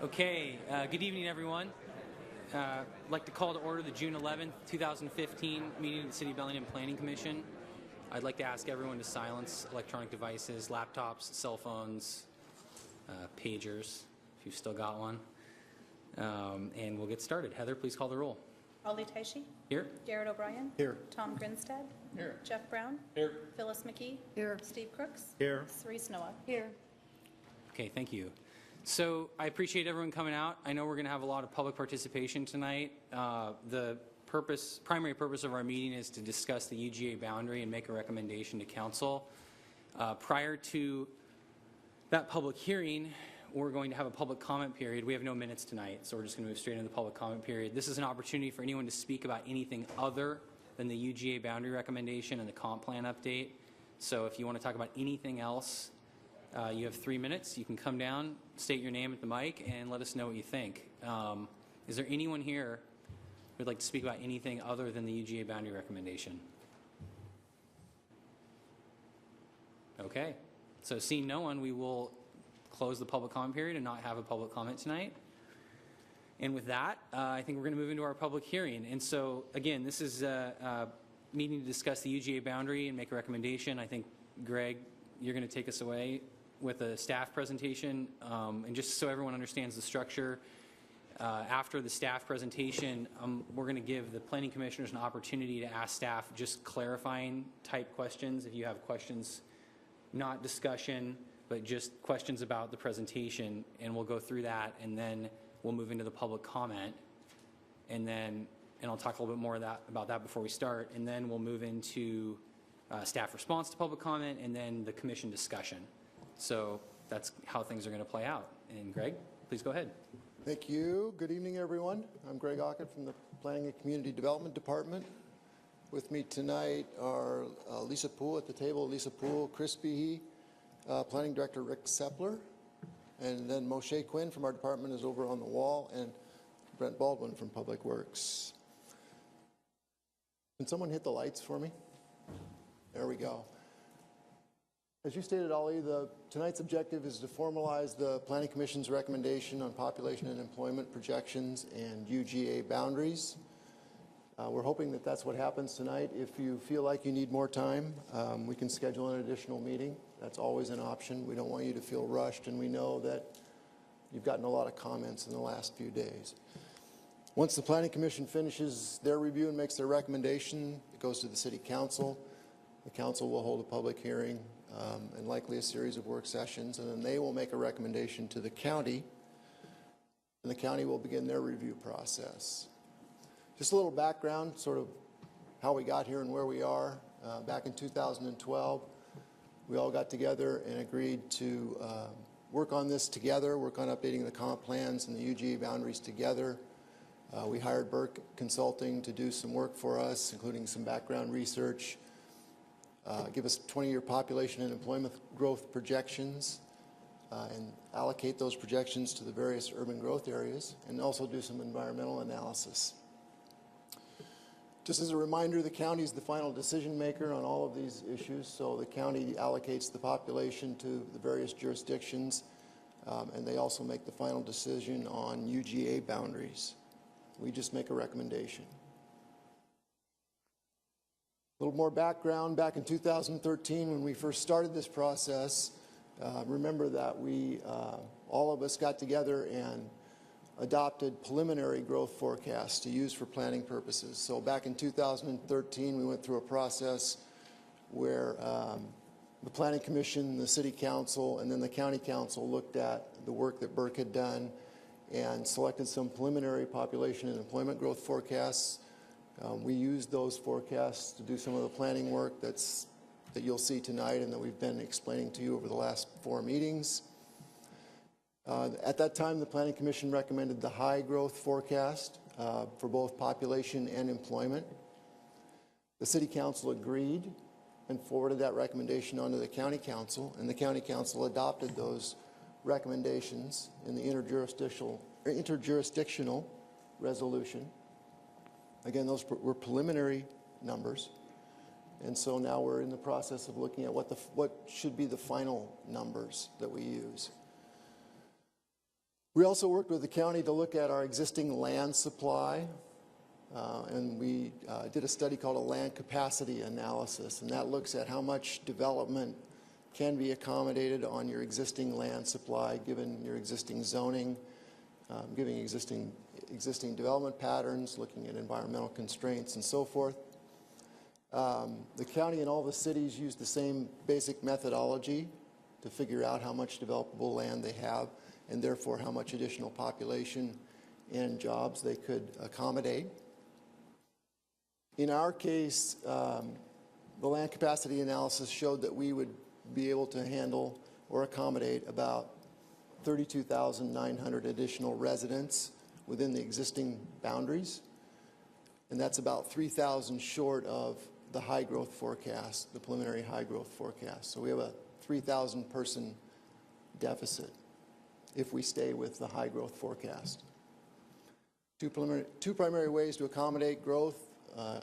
Okay, good evening, everyone. I'd like to call to order the June 11th, 2015 meeting of the City of Bellingham Planning Commission. I'd like to ask everyone to silence electronic devices, laptops, cell phones, pagers, if you've still got one. And we'll get started. Heather, please call the roll. Ali Taishi. Here. Garrett O'Brien. Here. Tom Grinstead. Here. Jeff Brown. Here. Phyllis McKee. Here. Steve Crooks. Here. Cerise Noah. Here. Okay, thank you. So I appreciate everyone coming out. I know we're going to have a lot of public participation tonight. The primary purpose of our meeting is to discuss the UGA boundary and make a recommendation to council. Prior to that public hearing, we're going to have a public comment period. We have no minutes tonight, so we're just going to move straight into the public comment period. This is an opportunity for anyone to speak about anything other than the UGA boundary recommendation and the comp plan update. So if you want to talk about anything else, you have 3 minutes. You can come down, state your name at the mic, and let us know what you think. Is there anyone here who would like to speak about anything other than the UGA boundary recommendation? Okay. So seeing no one, we will close the public comment period and not have a public comment tonight. And with that, I think we're going to move into our public hearing. And so, again, this is a meeting to discuss the UGA boundary and make a recommendation. I think, Greg, you're going to take us away with a staff presentation. And just so everyone understands the structure, after the staff presentation, we're going to give the planning commissioners an opportunity to ask staff just clarifying type questions. If you have questions, not discussion, but just questions about the presentation, and we'll go through that, and then we'll move into the public comment, and I'll talk a little bit more about that before we start, and then we'll move into staff response to public comment, and then the commission discussion. So that's how things are going to play out. And Greg, please go ahead. Thank you. Good evening, everyone. I'm Greg Ockett from the Planning and Community Development Department. With me tonight are Lisa Poole at the table, Lisa Poole, Chris Behe, Planning Director Rick Sepler, and then Moshe Quinn from our department is over on the wall, and Brent Baldwin from Public Works. Can someone hit the lights for me? There we go. As you stated, Ali, tonight's objective is to formalize the Planning Commission's recommendation on population and employment projections and UGA boundaries. We're hoping that that's what happens tonight. If you feel like you need more time, we can schedule an additional meeting. That's always an option. We don't want you to feel rushed, and we know that you've gotten a lot of comments in the last few days. Once the Planning Commission finishes their review and makes their recommendation, it goes to the City Council. The Council will hold a public hearing and likely a series of work sessions, and then they will make a recommendation to the county, and the county will begin their review process. Just a little background, sort of how we got here and where we are. Back in 2012, we all got together and agreed to work on this together, work on updating the comp plans and the UGA boundaries together. We hired Burke Consulting to do some work for us, including some background research, give us 20-year population and employment growth projections, and allocate those projections to the various urban growth areas, and also do some environmental analysis. Just as a reminder, the county is the final decision maker on all of these issues, so the county allocates the population to the various jurisdictions, and they also make the final decision on UGA boundaries. We just make a recommendation. A little more background. Back in 2013, when we first started this process, remember that we, all of us got together and adopted preliminary growth forecasts to use for planning purposes. So back in 2013, we went through a process where the Planning Commission, the City Council, and then the County Council looked at the work that Burke had done and selected some preliminary population and employment growth forecasts. We used those forecasts to do some of the planning work that you'll see tonight and that we've been explaining to you over the last 4 meetings. At that time, the Planning Commission recommended the high growth forecast for both population and employment. The City Council agreed and forwarded that recommendation onto the County Council, and the County Council adopted those recommendations in the interjurisdictional resolution. Again, those were preliminary numbers, and so now we're in the process of looking at what should be the final numbers that we use. We also worked with the county to look at our existing land supply, and we did a study called a land capacity analysis, and that looks at how much development can be accommodated on your existing land supply given your existing zoning, giving existing development patterns, looking at environmental constraints and so forth. The county and all the cities use the same basic methodology to figure out how much developable land they have and therefore how much additional population and jobs they could accommodate. In our case, the land capacity analysis showed that we would be able to handle or accommodate about 32,900 additional residents within the existing boundaries, and that's about 3,000 short of the high growth forecast, the preliminary high growth forecast. So we have a 3,000 person deficit if we stay with the high growth forecast. Two primary ways to accommodate growth,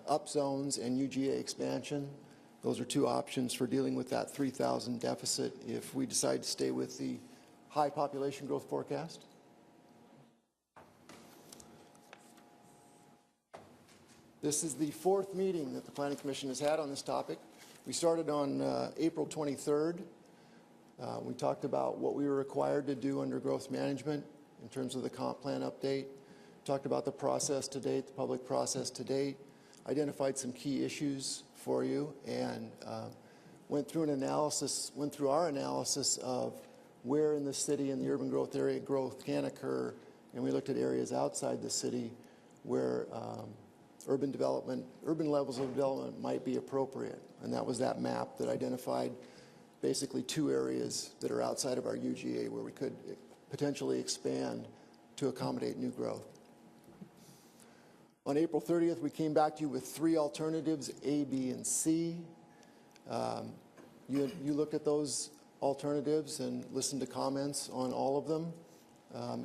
up zones and UGA expansion. Those are two options for dealing with that 3,000 deficit if we decide to stay with the high population growth forecast. This is the fourth meeting that the Planning Commission has had on this topic. We started on April 23rd. We talked about what we were required to do under growth management in terms of the comp plan update. Talked about the process to date, the public process to date, identified some key issues for you, and went through our analysis of where in the city and the urban growth area growth can occur, and we looked at areas outside the city where urban levels of development might be appropriate. And that was that map that identified basically two areas that are outside of our UGA where we could potentially expand to accommodate new growth. On April 30th, we came back to you with three alternatives, A, B, and C. You looked at those alternatives and listened to comments on all of them,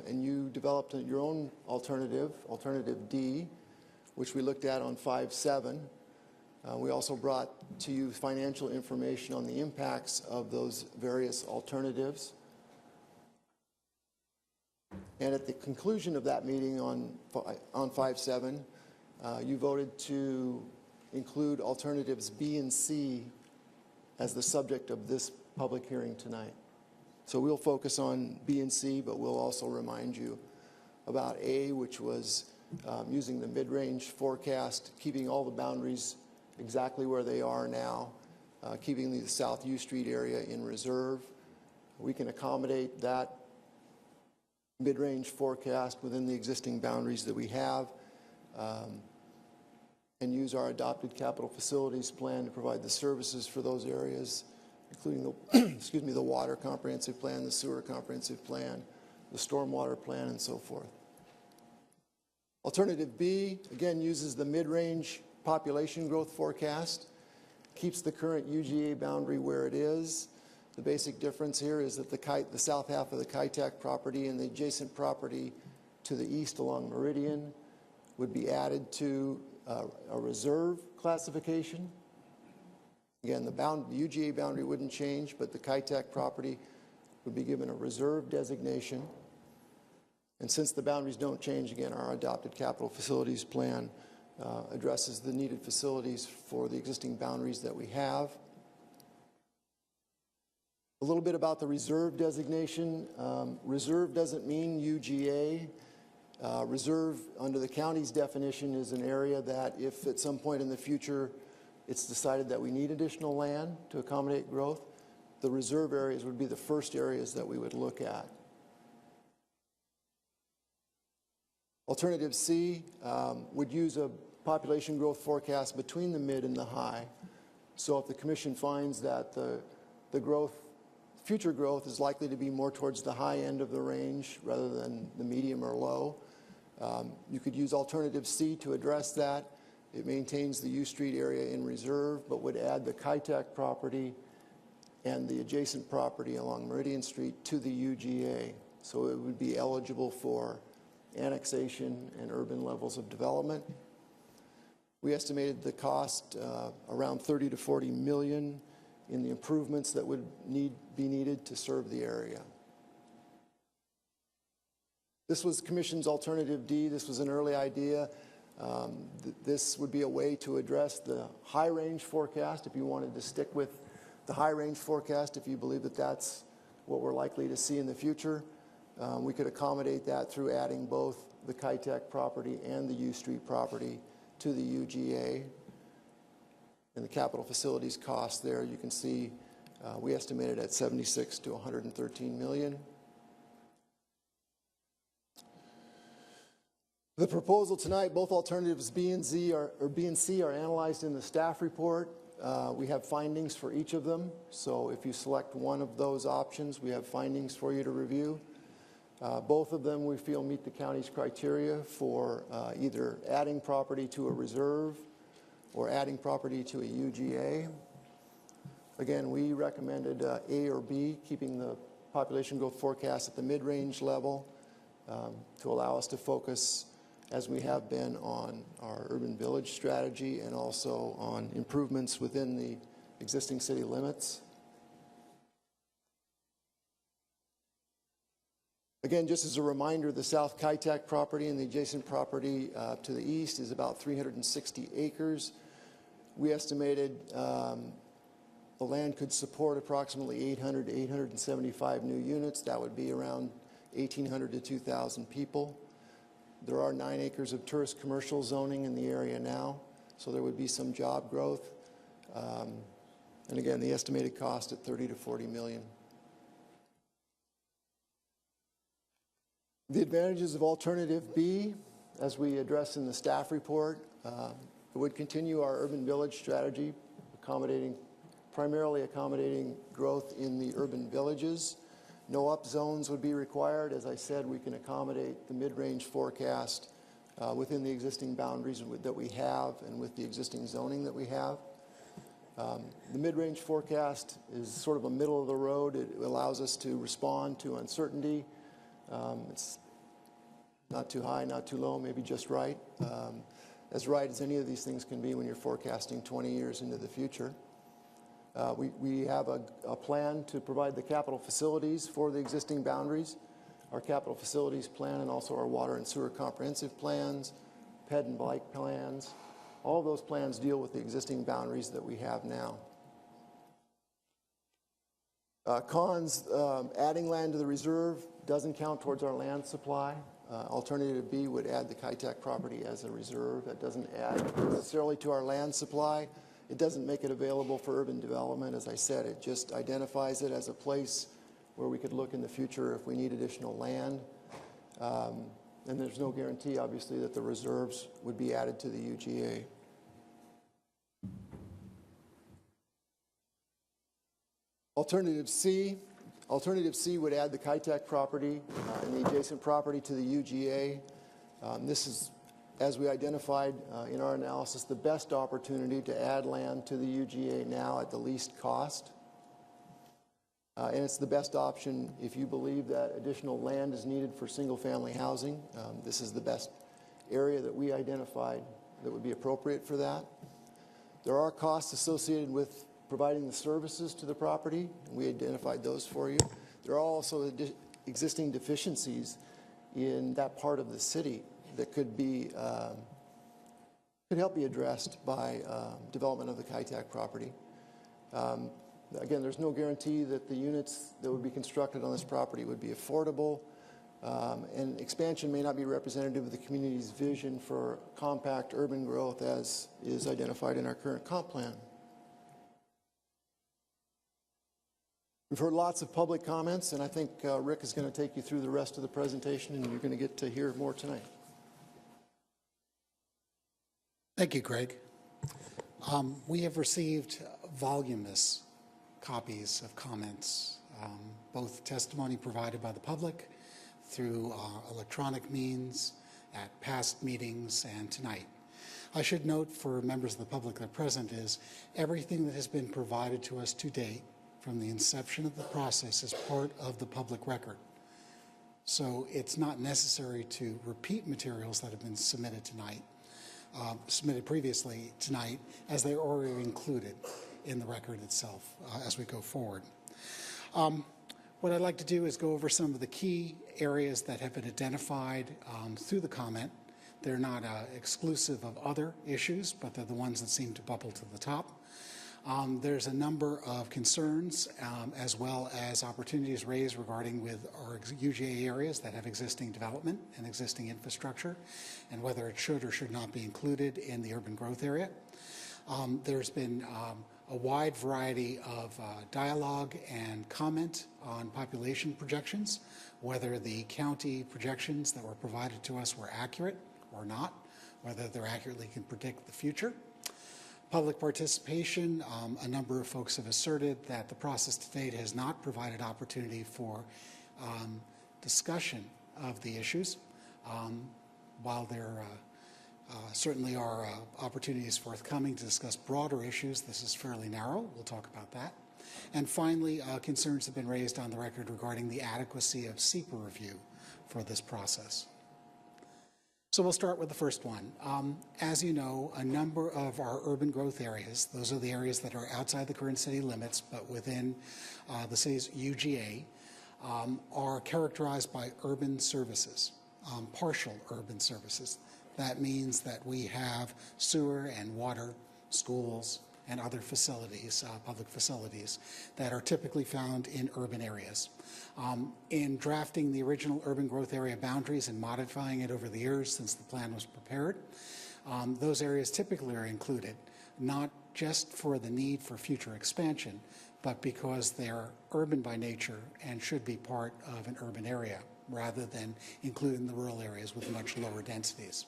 and you developed your own alternative, Alternative D, which we looked at on 5/7. We also brought to you financial information on the impacts of those various alternatives. And at the conclusion of that meeting on 5/7, you voted to include alternatives B and C as the subject of this public hearing tonight. So we'll focus on B and C, but we'll also remind you about A, which was using the mid-range forecast, keeping all the boundaries exactly where they are now, keeping the South U Street area in reserve. We can accommodate that mid-range forecast within the existing boundaries that we have, and use our adopted capital facilities plan to provide the services for those areas, including the the water comprehensive plan, the sewer comprehensive plan, the stormwater plan, and so forth. Alternative B, again, uses the mid-range population growth forecast, keeps the current UGA boundary where it is. The basic difference here is that the south half of the Kitech property and the adjacent property to the east along Meridian would be added to a reserve classification. Again, the UGA boundary wouldn't change, but the Kitech property would be given a reserve designation. And since the boundaries don't change, again, our adopted capital facilities plan addresses the needed facilities for the existing boundaries that we have. A little bit about the reserve designation. Reserve doesn't mean UGA. Reserve, under the county's definition, is an area that if at some point in the future it's decided that we need additional land to accommodate growth, the reserve areas would be the first areas that we would look at. Alternative C would use a population growth forecast between the mid and the high. So if the commission finds that the future growth is likely to be more towards the high end of the range rather than the medium or low, you could use Alternative C to address that. It maintains the U Street area in reserve, but would add the Kitech property and the adjacent property along Meridian Street to the UGA. So it would be eligible for annexation and urban levels of development. We estimated the cost around 30 to 40 million in the improvements that would be needed to serve the area. This was Commission's Alternative D. This was an early idea. This would be a way to address the high-range forecast if you wanted to stick with the high-range forecast, if you believe that that's what we're likely to see in the future. We could accommodate that through adding both the Kitech property and the U Street property to the UGA. And the capital facilities cost there, you can see we estimated at 76 to 113 million. The proposal tonight, both alternatives B and C are analyzed in the staff report. We have findings for each of them. So if you select one of those options, we have findings for you to review. Both of them we feel meet the county's criteria for either adding property to a reserve or adding property to a UGA. Again, we recommended A or B, keeping the population growth forecast at the mid-range level to allow us to focus, as we have been, on our urban village strategy and also on improvements within the existing city limits. Again, just as a reminder, the South Kitech property and the adjacent property to the east is about 360 acres. We estimated the land could support approximately 800 to 875 new units. That would be around 1,800 to 2,000 people. There are 9 acres of tourist commercial zoning in the area now, so there would be some job growth. And again, the estimated cost at 30 to 40 million. The advantages of Alternative B, as we address in the staff report, it would continue our urban village strategy, primarily accommodating growth in the urban villages. No up zones would be required. As I said, we can accommodate the mid-range forecast within the existing boundaries that we have and with the existing zoning that we have. The mid-range forecast is sort of a middle of the road. It allows us to respond to uncertainty. It's not too high, not too low, maybe just right. As right as any of these things can be when you're forecasting 20 years into the future. We have a plan to provide the capital facilities for the existing boundaries. Our capital facilities plan and also our water and sewer comprehensive plans, ped and bike plans. All of those plans deal with the existing boundaries that we have now. Cons, adding land to the reserve doesn't count towards our land supply. Alternative B would add the Kitech property as a reserve. That doesn't add necessarily to our land supply. It doesn't make it available for urban development. As I said, it just identifies it as a place where we could look in the future if we need additional land. And there's no guarantee, obviously, that the reserves would be added to the UGA. Alternative C would add the Kitech property and the adjacent property to the UGA. This is, as we identified in our analysis, the best opportunity to add land to the UGA now at the least cost. And it's the best option if you believe that additional land is needed for single-family housing. This is the best area that we identified that would be appropriate for that. There are costs associated with providing the services to the property. We identified those for you. There are also existing deficiencies in that part of the city that could help be addressed by development of the Kitech property. Again, there's no guarantee that the units that would be constructed on this property would be affordable, and expansion may not be representative of the community's vision for compact urban growth as is identified in our current comp plan. We've heard lots of public comments, and I think Rick is going to take you through the rest of the presentation, and you're going to get to hear more tonight. Thank you, Greg. We have received voluminous copies of comments, both testimony provided by the public through electronic means at past meetings and tonight. I should note for members of the public that are present is everything that has been provided to us to date from the inception of the process is part of the public record. So it's not necessary to repeat materials that have been submitted tonight, submitted previously tonight, as they are already included in the record itself as we go forward. What I'd like to do is go over some of the key areas that have been identified through the comment. They're not exclusive of other issues, but they're the ones that seem to bubble to the top. There's a number of concerns as well as opportunities raised regarding with our UGA areas that have existing development and existing infrastructure and whether it should or should not be included in the urban growth area. There's been a wide variety of dialogue and comment on population projections, whether the county projections that were provided to us were accurate or not, whether they accurately can predict the future. Public participation, a number of folks have asserted that the process to date has not provided opportunity for discussion of the issues. While there certainly are opportunities forthcoming to discuss broader issues, this is fairly narrow. We'll talk about that. And finally, concerns have been raised on the record regarding the adequacy of SEPA review for this process. So we'll start with the first one. As you know, a number of our urban growth areas, those are the areas that are outside the current city limits but within the city's UGA, are characterized by urban services, partial urban services. That means that we have sewer and water, schools, and other facilities, public facilities, that are typically found in urban areas. In drafting the original urban growth area boundaries and modifying it over the years since the plan was prepared, those areas typically are included, not just for the need for future expansion, but because they're urban by nature and should be part of an urban area, rather than including the rural areas with much lower densities.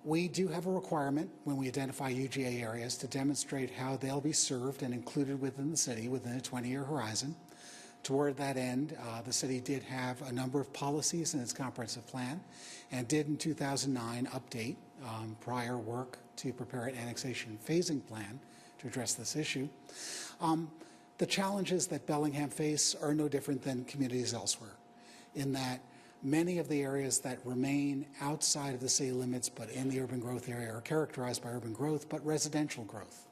We do have a requirement when we identify UGA areas to demonstrate how they'll be served and included within the city within a 20-year horizon. Toward that end, the city did have a number of policies in its comprehensive plan and did in 2009 update prior work to prepare an annexation phasing plan to address this issue. The challenges that Bellingham face are no different than communities elsewhere, in that many of the areas that remain outside of the city limits but in the urban growth area are characterized by urban growth but residential growth.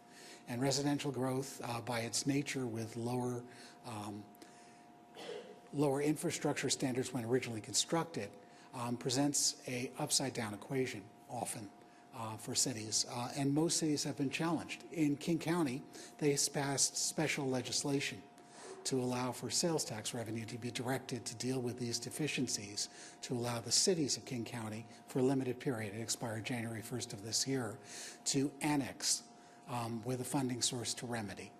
And residential growth, by its nature with lower infrastructure standards when originally constructed, presents a upside-down equation often for cities. And most cities have been challenged. In King County, they passed special legislation to allow for sales tax revenue to be directed to deal with these deficiencies, to allow the cities of King County, for a limited period, it expired January 1st of this year, to annex with a funding source to remedy.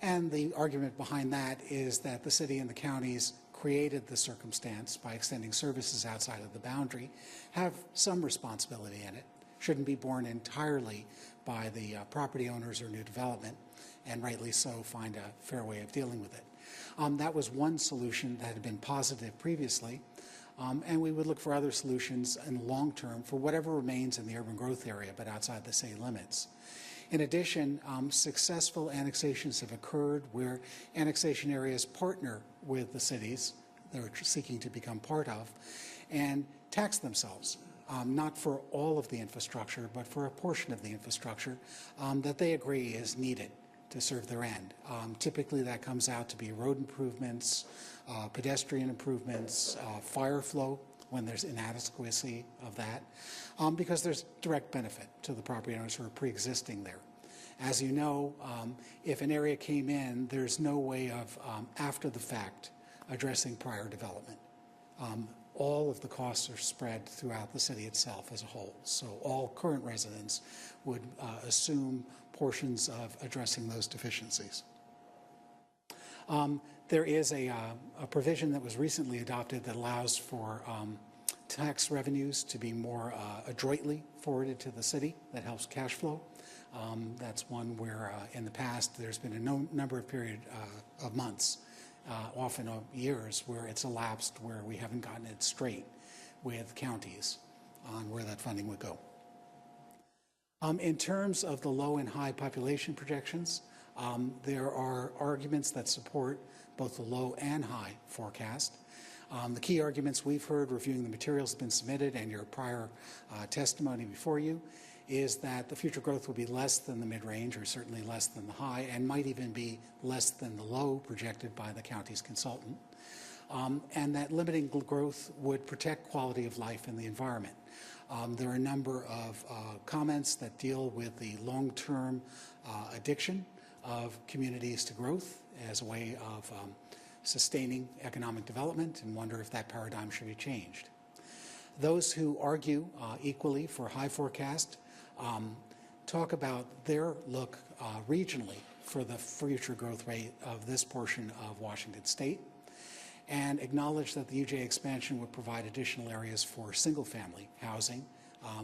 And the argument behind that is that the city and the counties created the circumstance by extending services outside of the boundary, have some responsibility in it, shouldn't be borne entirely by the property owners or new development, and rightly so find a fair way of dealing with it. That was one solution that had been positive previously, and we would look for other solutions in the long term for whatever remains in the urban growth area but outside the city limits. In addition, successful annexations have occurred where annexation areas partner with the cities they're seeking to become part of and tax themselves, not for all of the infrastructure, but for a portion of the infrastructure that they agree is needed to serve their end. Typically that comes out to be road improvements, pedestrian improvements, fire flow when there's inadequacy of that, because there's direct benefit to the property owners who are pre-existing there. As you know, if an area came in, there's no way of, after the fact, addressing prior development. All of the costs are spread throughout the city itself as a whole. So all current residents would assume portions of addressing those deficiencies. There is a provision that was recently adopted that allows for tax revenues to be more adroitly forwarded to the city. That helps cash flow. That's one where in the past there's been a number of period of months, often of years, where it's elapsed where we haven't gotten it straight with counties on where that funding would go. In terms of the low and high population projections, there are arguments that support both the low and high forecast. The key arguments we've heard reviewing the materials that have been submitted and your prior testimony before you is that the future growth will be less than the mid-range, or certainly less than the high, and might even be less than the low projected by the county's consultant, and that limiting growth would protect quality of life and the environment. There are a number of comments that deal with the long-term addiction of communities to growth as a way of sustaining economic development, and wonder if that paradigm should be changed. Those who argue equally for high forecast talk about their look regionally for the future growth rate of this portion of Washington State, and acknowledge that the UJ expansion would provide additional areas for single-family housing,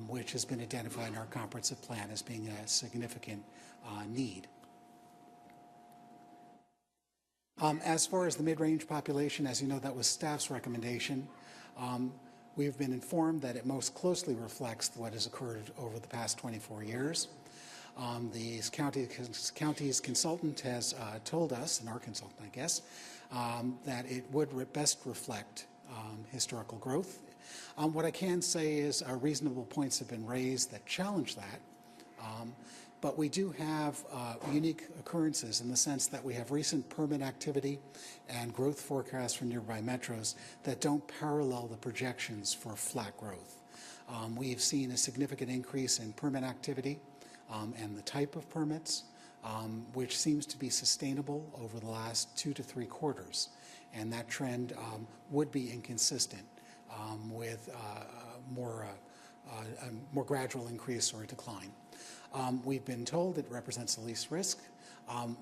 which has been identified in our comprehensive plan as being a significant need. As far as the mid-range population, as you know, that was staff's recommendation. We've been informed that it most closely reflects what has occurred over the past 24 years. The county's consultant has told us, and our consultant, I guess, that it would best reflect historical growth. What I can say is reasonable points have been raised that challenge that. But we do have unique occurrences in the sense that we have recent permit activity and growth forecasts from nearby metros that don't parallel the projections for flat growth. We've seen a significant increase in permit activity and the type of permits, which seems to be sustainable over the last 2 to 3 quarters. And that trend would be inconsistent with a more gradual increase or a decline. We've been told it represents the least risk.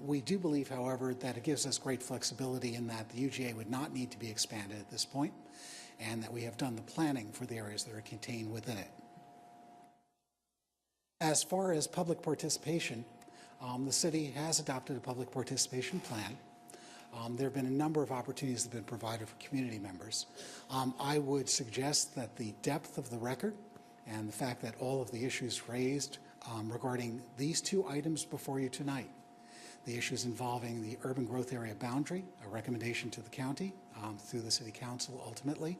We do believe, however, that it gives us great flexibility in that the UGA would not need to be expanded at this point, and that we have done the planning for the areas that are contained within it. As far as public participation, the city has adopted a public participation plan. There have been a number of opportunities that have been provided for community members. I would suggest that the depth of the record and the fact that all of the issues raised regarding these 2 items before you tonight, the issues involving the urban growth area boundary, a recommendation to the county through the city council ultimately,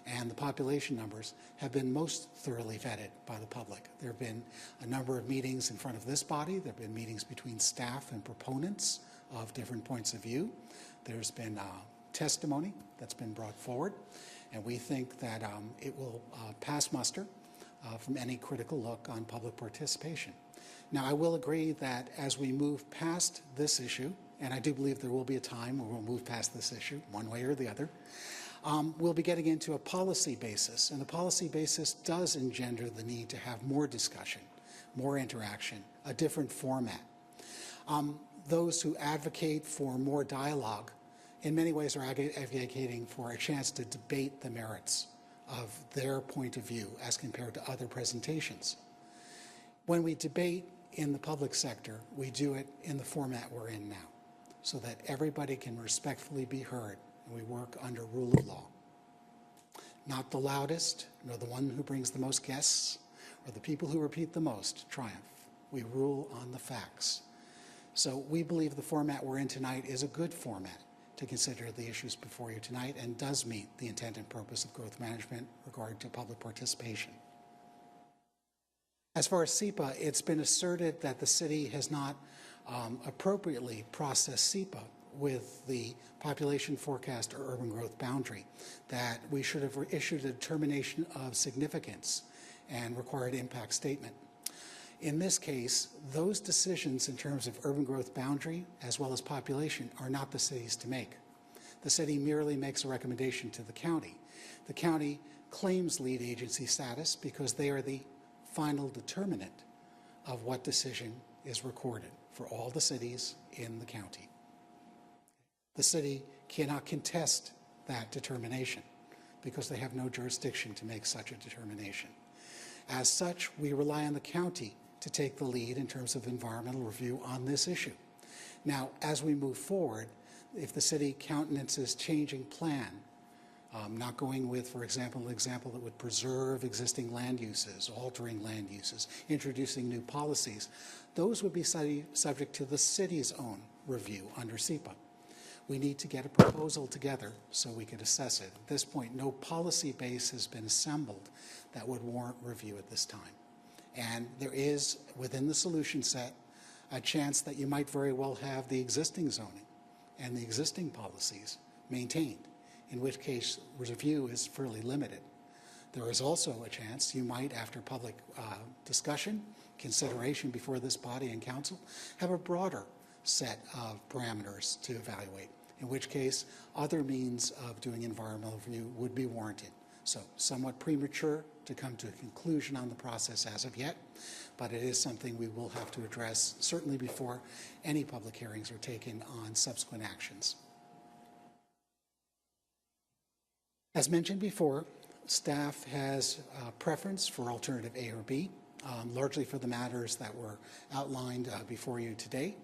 and the population numbers have been most thoroughly vetted by the public. There have been a number of meetings in front of this body. There have been meetings between staff and proponents of different points of view. There's been testimony that's been brought forward, and we think that it will pass muster from any critical look on public participation. Now, I will agree that as we move past this issue, and I do believe there will be a time where we'll move past this issue, one way or the other, we'll be getting into a policy basis, and the policy basis does engender the need to have more discussion, more interaction, a different format. Those who advocate for more dialogue in many ways are advocating for a chance to debate the merits of their point of view as compared to other presentations. When we debate in the public sector, we do it in the format we're in now, so that everybody can respectfully be heard, and we work under rule of law. Not the loudest, nor the one who brings the most guests, or the people who repeat the most triumph. We rule on the facts. So we believe the format we're in tonight is a good format to consider the issues before you tonight, and does meet the intent and purpose of growth management regard to public participation. As far as SEPA, it's been asserted that the city has not appropriately processed SEPA with the population forecast or urban growth boundary, that we should have issued a determination of significance and required impact statement. In this case, those decisions in terms of urban growth boundary as well as population are not the city's to make. The city merely makes a recommendation to the county. The county claims lead agency status because they are the final determinant of what decision is recorded for all the cities in the county. The city cannot contest that determination because they have no jurisdiction to make such a determination. As such, we rely on the county to take the lead in terms of environmental review on this issue. Now, as we move forward, if the city countenances changing plan, not going with, for example, an example that would preserve existing land uses, altering land uses, introducing new policies, those would be subject to the city's own review under SEPA. We need to get a proposal together so we could assess it. At this point, no policy base has been assembled that would warrant review at this time. And there is, within the solution set, a chance that you might very well have the existing zoning and the existing policies maintained, in which case review is fairly limited. There is also a chance you might, after public discussion, consideration before this body and council, have a broader set of parameters to evaluate, in which case other means of doing environmental review would be warranted. So somewhat premature to come to a conclusion on the process as of yet, but it is something we will have to address certainly before any public hearings are taken on subsequent actions. As mentioned before, staff has a preference for alternative A or B, largely for the matters that were outlined before you today.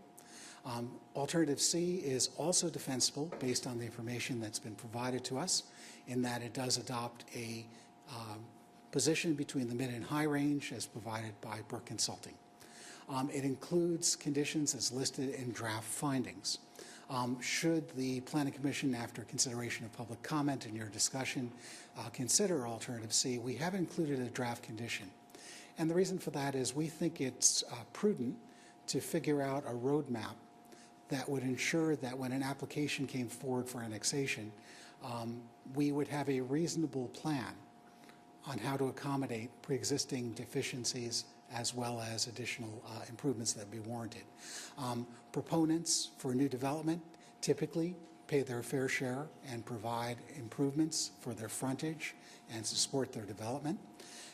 Alternative C is also defensible based on the information that's been provided to us, in that it does adopt a position between the mid and high range as provided by Brook Consulting. It includes conditions as listed in draft findings. Should the Planning Commission, after consideration of public comment and your discussion, consider alternative C, we have included a draft condition. And the reason for that is we think it's prudent to figure out a roadmap that would ensure that when an application came forward for annexation, we would have a reasonable plan on how to accommodate pre-existing deficiencies as well as additional improvements that would be warranted. Proponents for new development typically pay their fair share and provide improvements for their frontage and to support their development.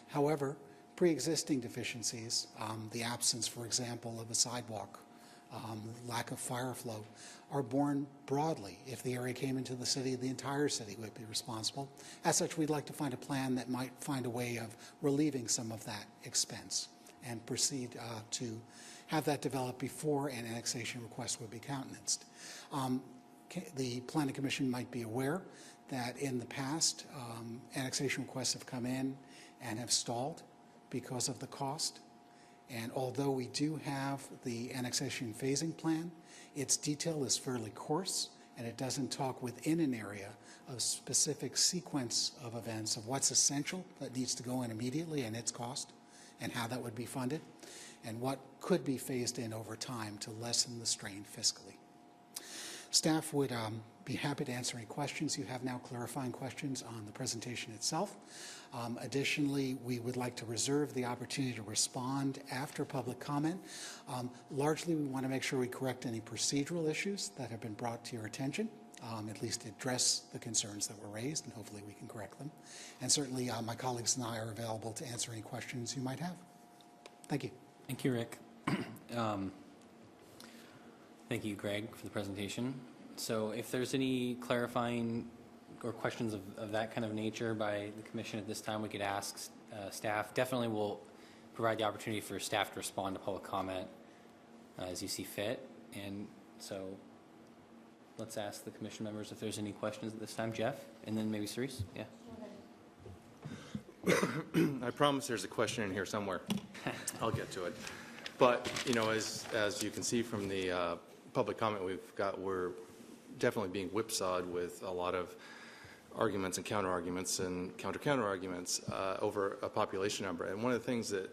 However, pre-existing deficiencies, the absence, for example, of a sidewalk, lack of fire flow, are borne broadly. If the area came into the city, the entire city would be responsible. As such, we'd like to find a plan that might find a way of relieving some of that expense and proceed to have that developed before an annexation request would be countenanced. The Planning Commission might be aware that in the past, annexation requests have come in and have stalled because of the cost. And although we do have the annexation phasing plan, its detail is fairly coarse, and it doesn't talk within an area of specific sequence of events of what's essential that needs to go in immediately and its cost, and how that would be funded, and what could be phased in over time to lessen the strain fiscally. Staff would be happy to answer any questions you have now, clarifying questions on the presentation itself. Additionally, we would like to reserve the opportunity to respond after public comment. Largely, we want to make sure we correct any procedural issues that have been brought to your attention, at least address the concerns that were raised, and hopefully we can correct them. And certainly, my colleagues and I are available to answer any questions you might have. Thank you. Thank you, Rick. Thank you, Greg, for the presentation. So if there's any clarifying or questions of that kind of nature by the commission at this time, we could ask staff. Definitely will provide the opportunity for staff to respond to public comment as you see fit. And so let's ask the commission members if there's any questions at this time. Jeff, and then maybe Cerise. Yeah. I promise there's a question in here somewhere. I'll get to it. But, you know, as you can see from the public comment we've got, we're definitely being whipsawed with a lot of arguments and counter-arguments and counter-arguments over a population number. And one of the things that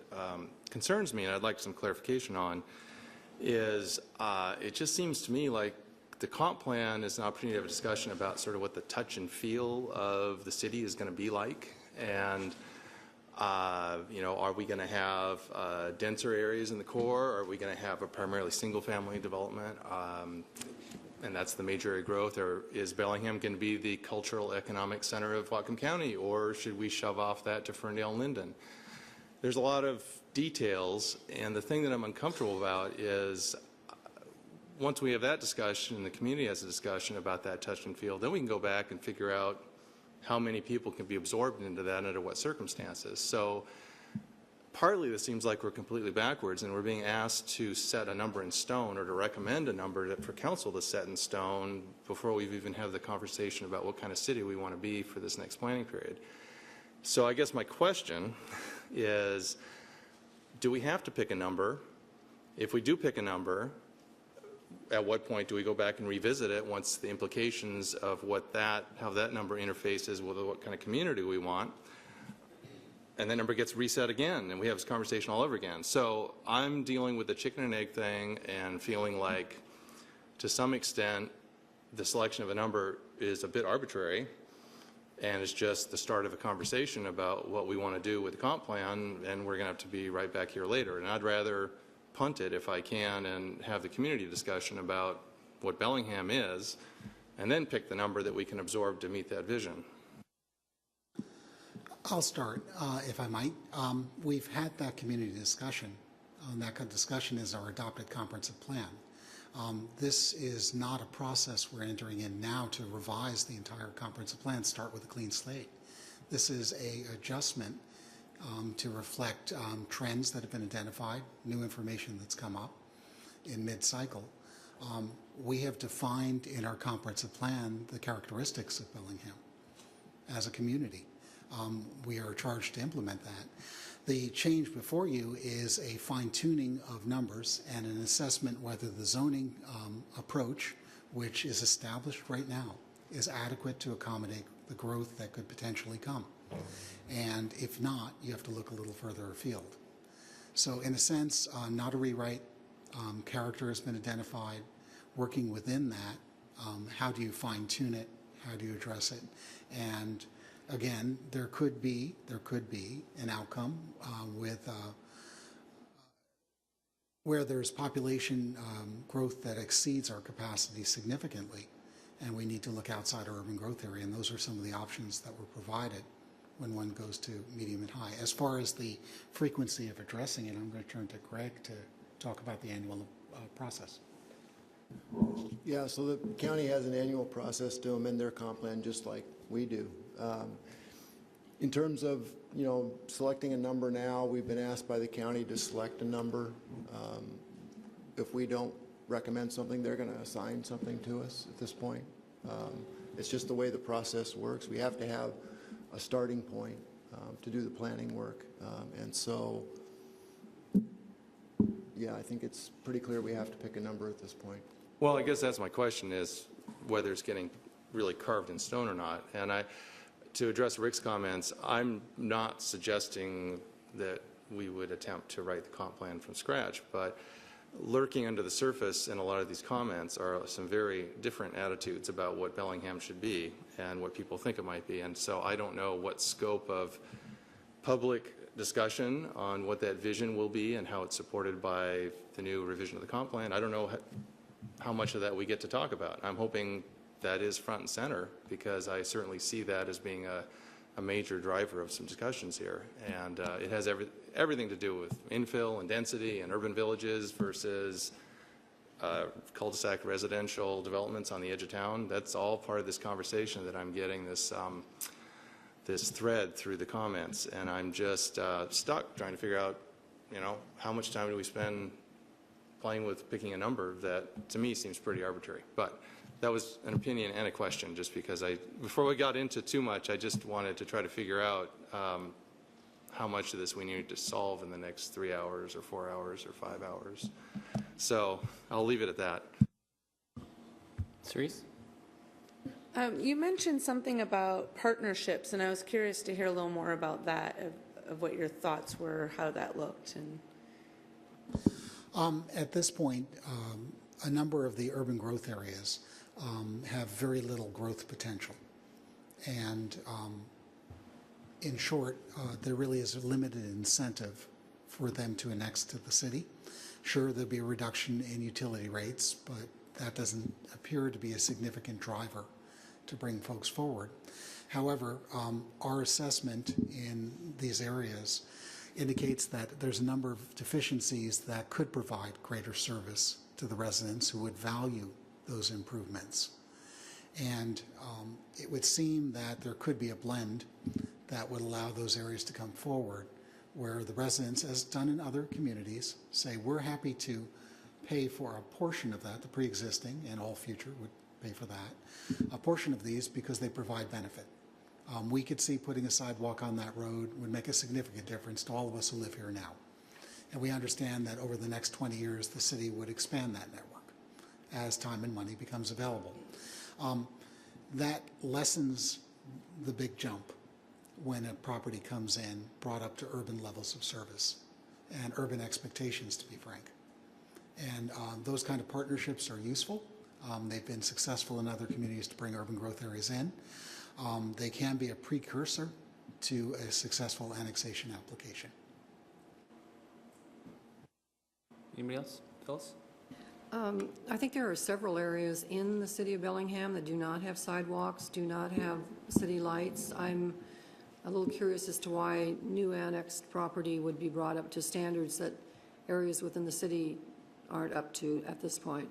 concerns me, and I'd like some clarification on, is it just seems to me like the comp plan is an opportunity to have a discussion about sort of what the touch and feel of the city is going to be like. And you know, are we going to have denser areas in the core? Or are we going to have a primarily single-family development? And that's the major area growth. Or is Bellingham going to be the cultural economic center of Whatcom County? Or should we shove off that to Ferndale and Linden? There's a lot of details, and the thing that I'm uncomfortable about is once we have that discussion and the community has a discussion about that touch and feel, then we can go back and figure out how many people can be absorbed into that and under what circumstances. So partly this seems like we're completely backwards and we're being asked to set a number in stone or to recommend a number for council to set in stone before we've even had the conversation about what kind of city we want to be for this next planning period. So I guess my question is, do we have to pick a number? If we do pick a number, at what point do we go back and revisit it once the implications of what that, how that number interfaces with what kind of community we want and that number gets reset again, and we have this conversation all over again. So I'm dealing with the chicken and egg thing and feeling like, to some extent, the selection of a number is a bit arbitrary, and it's just the start of a conversation about what we want to do with the comp plan, and we're going to have to be right back here later. And I'd rather punt it if I can and have the community discussion about what Bellingham is, and then pick the number that we can absorb to meet that vision. I'll start, if I might. We've had that community discussion. That discussion is our adopted comprehensive plan. This is not a process we're entering in now to revise the entire comprehensive plan, start with a clean slate. This is an adjustment to reflect trends that have been identified, new information that's come up in mid-cycle. We have defined in our comprehensive plan the characteristics of Bellingham as a community. We are charged to implement that. The change before you is a fine-tuning of numbers and an assessment whether the zoning approach, which is established right now, is adequate to accommodate the growth that could potentially come. And if not, you have to look a little further afield. So in a sense, not a rewrite, character has been identified. Working within that, how do you fine-tune it? How do you address it? And again, there could be an outcome with where there's population growth that exceeds our capacity significantly, and we need to look outside our urban growth area, and those are some of the options that were provided when one goes to medium and high. As far as the frequency of addressing it, I'm going to turn to Greg to talk about the annual process. Yeah, so the county has an annual process to amend their comp plan just like we do. In terms of, selecting a number now, we've been asked by the county to select a number. If we don't recommend something, they're going to assign something to us at this point. It's just the way the process works. We have to have a starting point to do the planning work. And so, yeah, I think it's pretty clear we have to pick a number at this point. Well, I guess that's my question, is whether it's getting really carved in stone or not. And to address Rick's comments, I'm not suggesting that we would attempt to write the comp plan from scratch, but lurking under the surface in a lot of these comments are some very different attitudes about what Bellingham should be and what people think it might be. And so I don't know what scope of public discussion on what that vision will be and how it's supported by the new revision of the comp plan. I don't know how much of that we get to talk about. I'm hoping that is front and center, because I certainly see that as being a major driver of some discussions here. And it has everything to do with infill and density and urban villages versus cul-de-sac residential developments on the edge of town. That's all part of this conversation that I'm getting this thread through the comments. And I'm just stuck trying to figure out, how much time do we spend playing with picking a number that to me seems pretty arbitrary. But that was an opinion and a question, just because before we got into too much, I just wanted to try to figure out how much of this we need to solve in the next 3 hours or 4 hours or 5 hours. So I'll leave it at that. Cerise? You mentioned something about partnerships, and I was curious to hear a little more about that, of what your thoughts were, how that looked. And At this point, a number of the urban growth areas have very little growth potential. And in short, there really is a limited incentive for them to annex to the city. Sure, there'll be a reduction in utility rates, but that doesn't appear to be a significant driver to bring folks forward. However, our assessment in these areas indicates that there's a number of deficiencies that could provide greater service to the residents who would value those improvements. And it would seem that there could be a blend that would allow those areas to come forward, where the residents, as done in other communities, say we're happy to pay for a portion of that, the pre-existing, and all future would pay for that, a portion of these because they provide benefit. We could see putting a sidewalk on that road would make a significant difference to all of us who live here now. And we understand that over the next 20 years, the city would expand that network as time and money becomes available. That lessens the big jump when a property comes in brought up to urban levels of service and urban expectations, to be frank. And those kind of partnerships are useful. They've been successful in other communities to bring urban growth areas in. They can be a precursor to a successful annexation application. Anybody else? Phyllis? I think there are several areas in the city of Bellingham that do not have sidewalks, do not have city lights. I'm a little curious as to why new annexed property would be brought up to standards that areas within the city aren't up to at this point.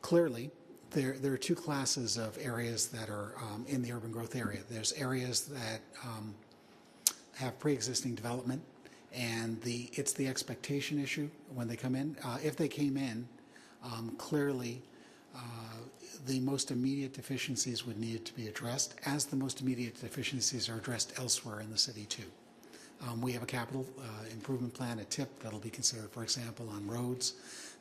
Clearly, there are two classes of areas that are in the urban growth area. There's areas that have pre-existing development, and it's the expectation issue when they come in. If they came in, clearly the most immediate deficiencies would need to be addressed, as the most immediate deficiencies are addressed elsewhere in the city too. We have a capital improvement plan, a TIP, that'll be considered, for example, on roads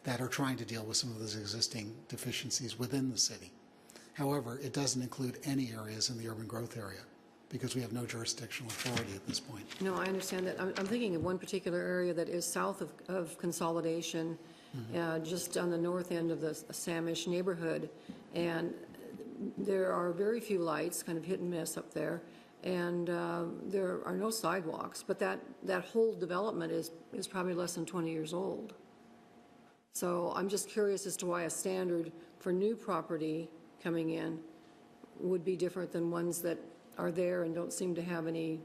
that are trying to deal with some of those existing deficiencies within the city. However, it doesn't include any areas in the urban growth area because we have no jurisdictional authority at this point. No, I understand that. I'm thinking of one particular area that is south of Consolidation, just on the north end of the Samish neighborhood, and there are very few lights, kind of hit and miss up there, and there are no sidewalks, but that whole development is probably less than 20 years old. So I'm just curious as to why a standard for new property coming in would be different than ones that are there and don't seem to have any,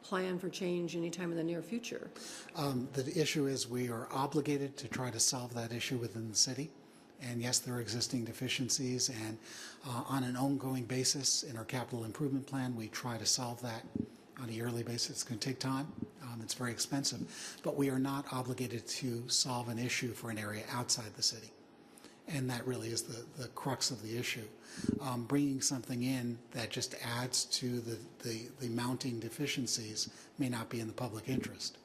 plan for change anytime in the near future. The issue is we are obligated to try to solve that issue within the city. And yes, there are existing deficiencies, and on an ongoing basis in our capital improvement plan, we try to solve that on a yearly basis. It's going to take time. It's very expensive. But we are not obligated to solve an issue for an area outside the city. And that really is the crux of the issue. Bringing something in that just adds to the mounting deficiencies may not be in the public interest.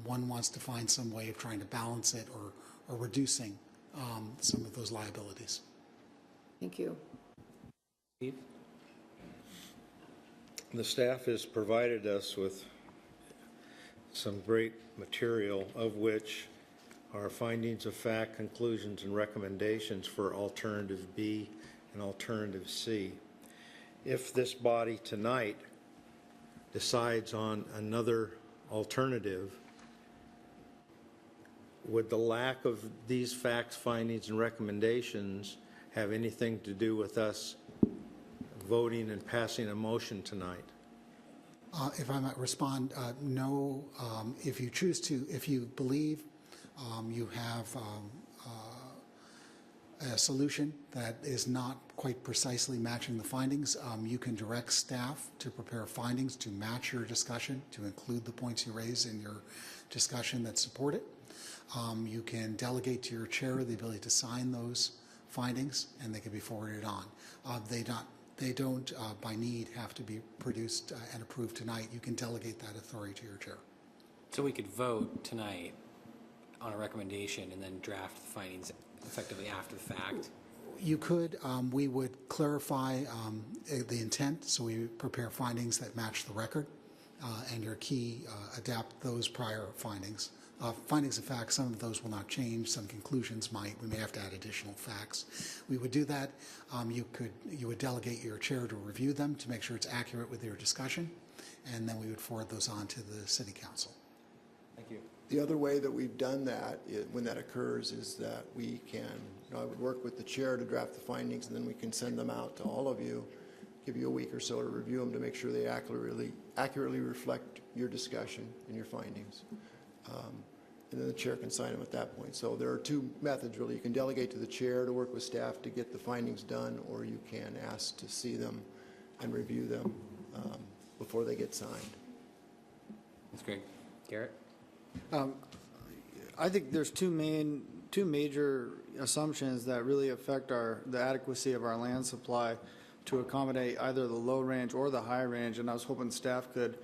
One wants to find some way of trying to balance it or reducing some of those liabilities. Thank you. Steve? The staff has provided us with some great material, of which are findings of fact, conclusions, and recommendations for Alternative B and Alternative C. If this body tonight decides on another alternative, would the lack of these facts, findings, and recommendations have anything to do with us voting and passing a motion tonight? If I might respond, no. If you choose to, if you believe you have a solution that is not quite precisely matching the findings, you can direct staff to prepare findings to match your discussion, to include the points you raise in your discussion that support it. You can delegate to your chair the ability to sign those findings, and they can be forwarded on. They don't, by need, have to be produced and approved tonight. You can delegate that authority to your chair. So we could vote tonight on a recommendation and then draft the findings effectively after the fact? You could. We would clarify the intent, so we prepare findings that match the record, and your key adapt those prior findings. Findings of fact, some of those will not change. Some conclusions might. We may have to add additional facts. We would do that. You would delegate your chair to review them to make sure it's accurate with your discussion, and then we would forward those on to the City Council. Thank you. The other way that we've done that, when that occurs, is that we can, I would work with the chair to draft the findings, and then we can send them out to all of you, give you a week or so to review them to make sure they accurately reflect your discussion and your findings. And then the chair can sign them at that point. So there are two methods, really. You can delegate to the chair to work with staff to get the findings done, or you can ask to see them and review them before they get signed. That's great. Garrett? I think there's two major assumptions that really affect the adequacy of our land supply to accommodate either the low range or the high range, and I was hoping staff could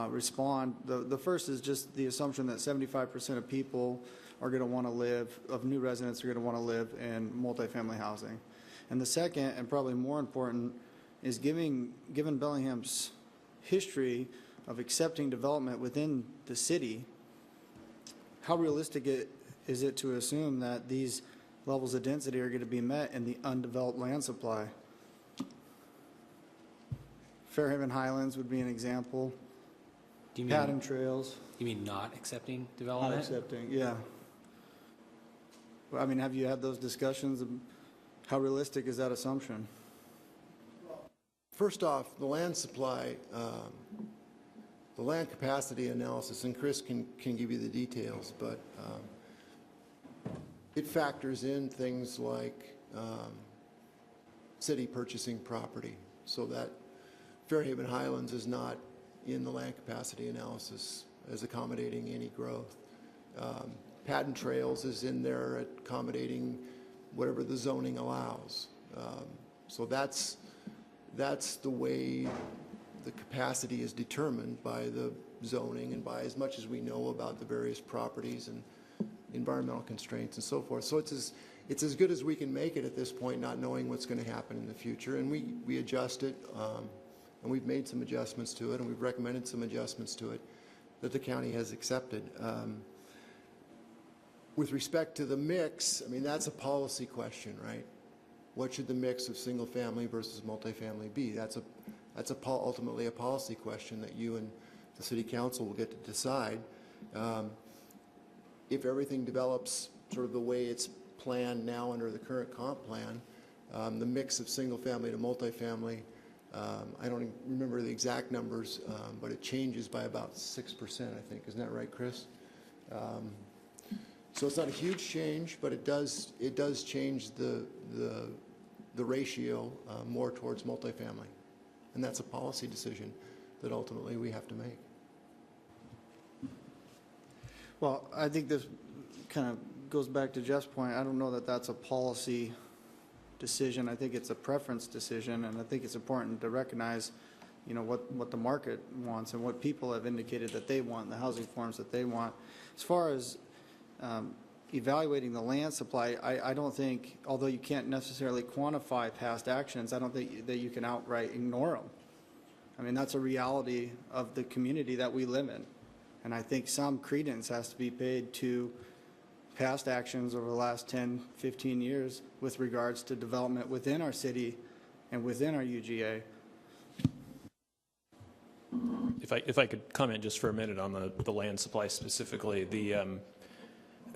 respond. The first is just the assumption that 75% of people are going to want to live, of new residents are going to want to live in multifamily housing. And the second, and probably more important, is given Bellingham's history of accepting development within the city, how realistic is it to assume that these levels of density are going to be met in the undeveloped land supply? Fairhaven Highlands would be an example. Do you Pattern mean, trails. you mean not accepting Not development? accepting, yeah. Well, I mean, have you had those discussions? How realistic is that assumption? First off, the land supply, the land capacity analysis, and Chris can give you the details, but it factors in things like city purchasing property, so that Fairhaven Highlands is not in the land capacity analysis as accommodating any growth. Patent Trails is in there accommodating whatever the zoning allows. So that's the way the capacity is determined by the zoning and by as much as we know about the various properties and environmental constraints and so forth. So it's as good as we can make it at this point, not knowing what's going to happen in the future. And we adjust it, and we've made some adjustments to it, and we've recommended some adjustments to it that the county has accepted. With respect to the mix, I mean, that's a policy question, right? What should the mix of single family versus multifamily be? That's ultimately a policy question that you and the city council will get to decide. If everything develops sort of the way it's planned now under the current comp plan, the mix of single family to multifamily, I don't even remember the exact numbers, but it changes by about 6%, I think. Isn't that right, Chris? So it's not a huge change, but it does change the ratio more towards multifamily. And that's a policy decision that ultimately we have to make. Well, I think this kind of goes back to Jeff's point. I don't know that that's a policy decision. I think it's a preference decision, and I think it's important to recognize, you know, what the market wants and what people have indicated that they want, the housing forms that they want. As far as evaluating the land supply, I don't think, although you can't necessarily quantify past actions, I don't think that you can outright ignore them. I mean, that's a reality of the community that we live in. And I think some credence has to be paid to past actions over the last 10, 15 years with regards to development within our city and within our UGA. If I could comment just for a minute on the land supply specifically,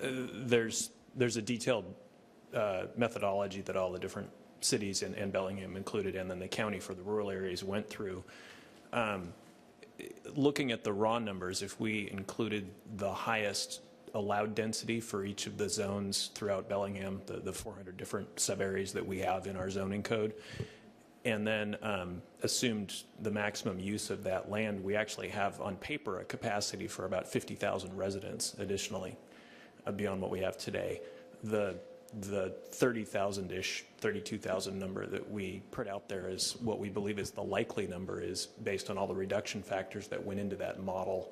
there's a detailed methodology that all the different cities and Bellingham included, and then the county for the rural areas went through. Looking at the raw numbers, if we included the highest allowed density for each of the zones throughout Bellingham, the 400 different sub-areas that we have in our zoning code, and then assumed the maximum use of that land, we actually have on paper a capacity for about 50,000 residents additionally beyond what we have today. The 30,000-ish, 32,000 number that we put out there is what we believe is the likely number, is based on all the reduction factors that went into that model,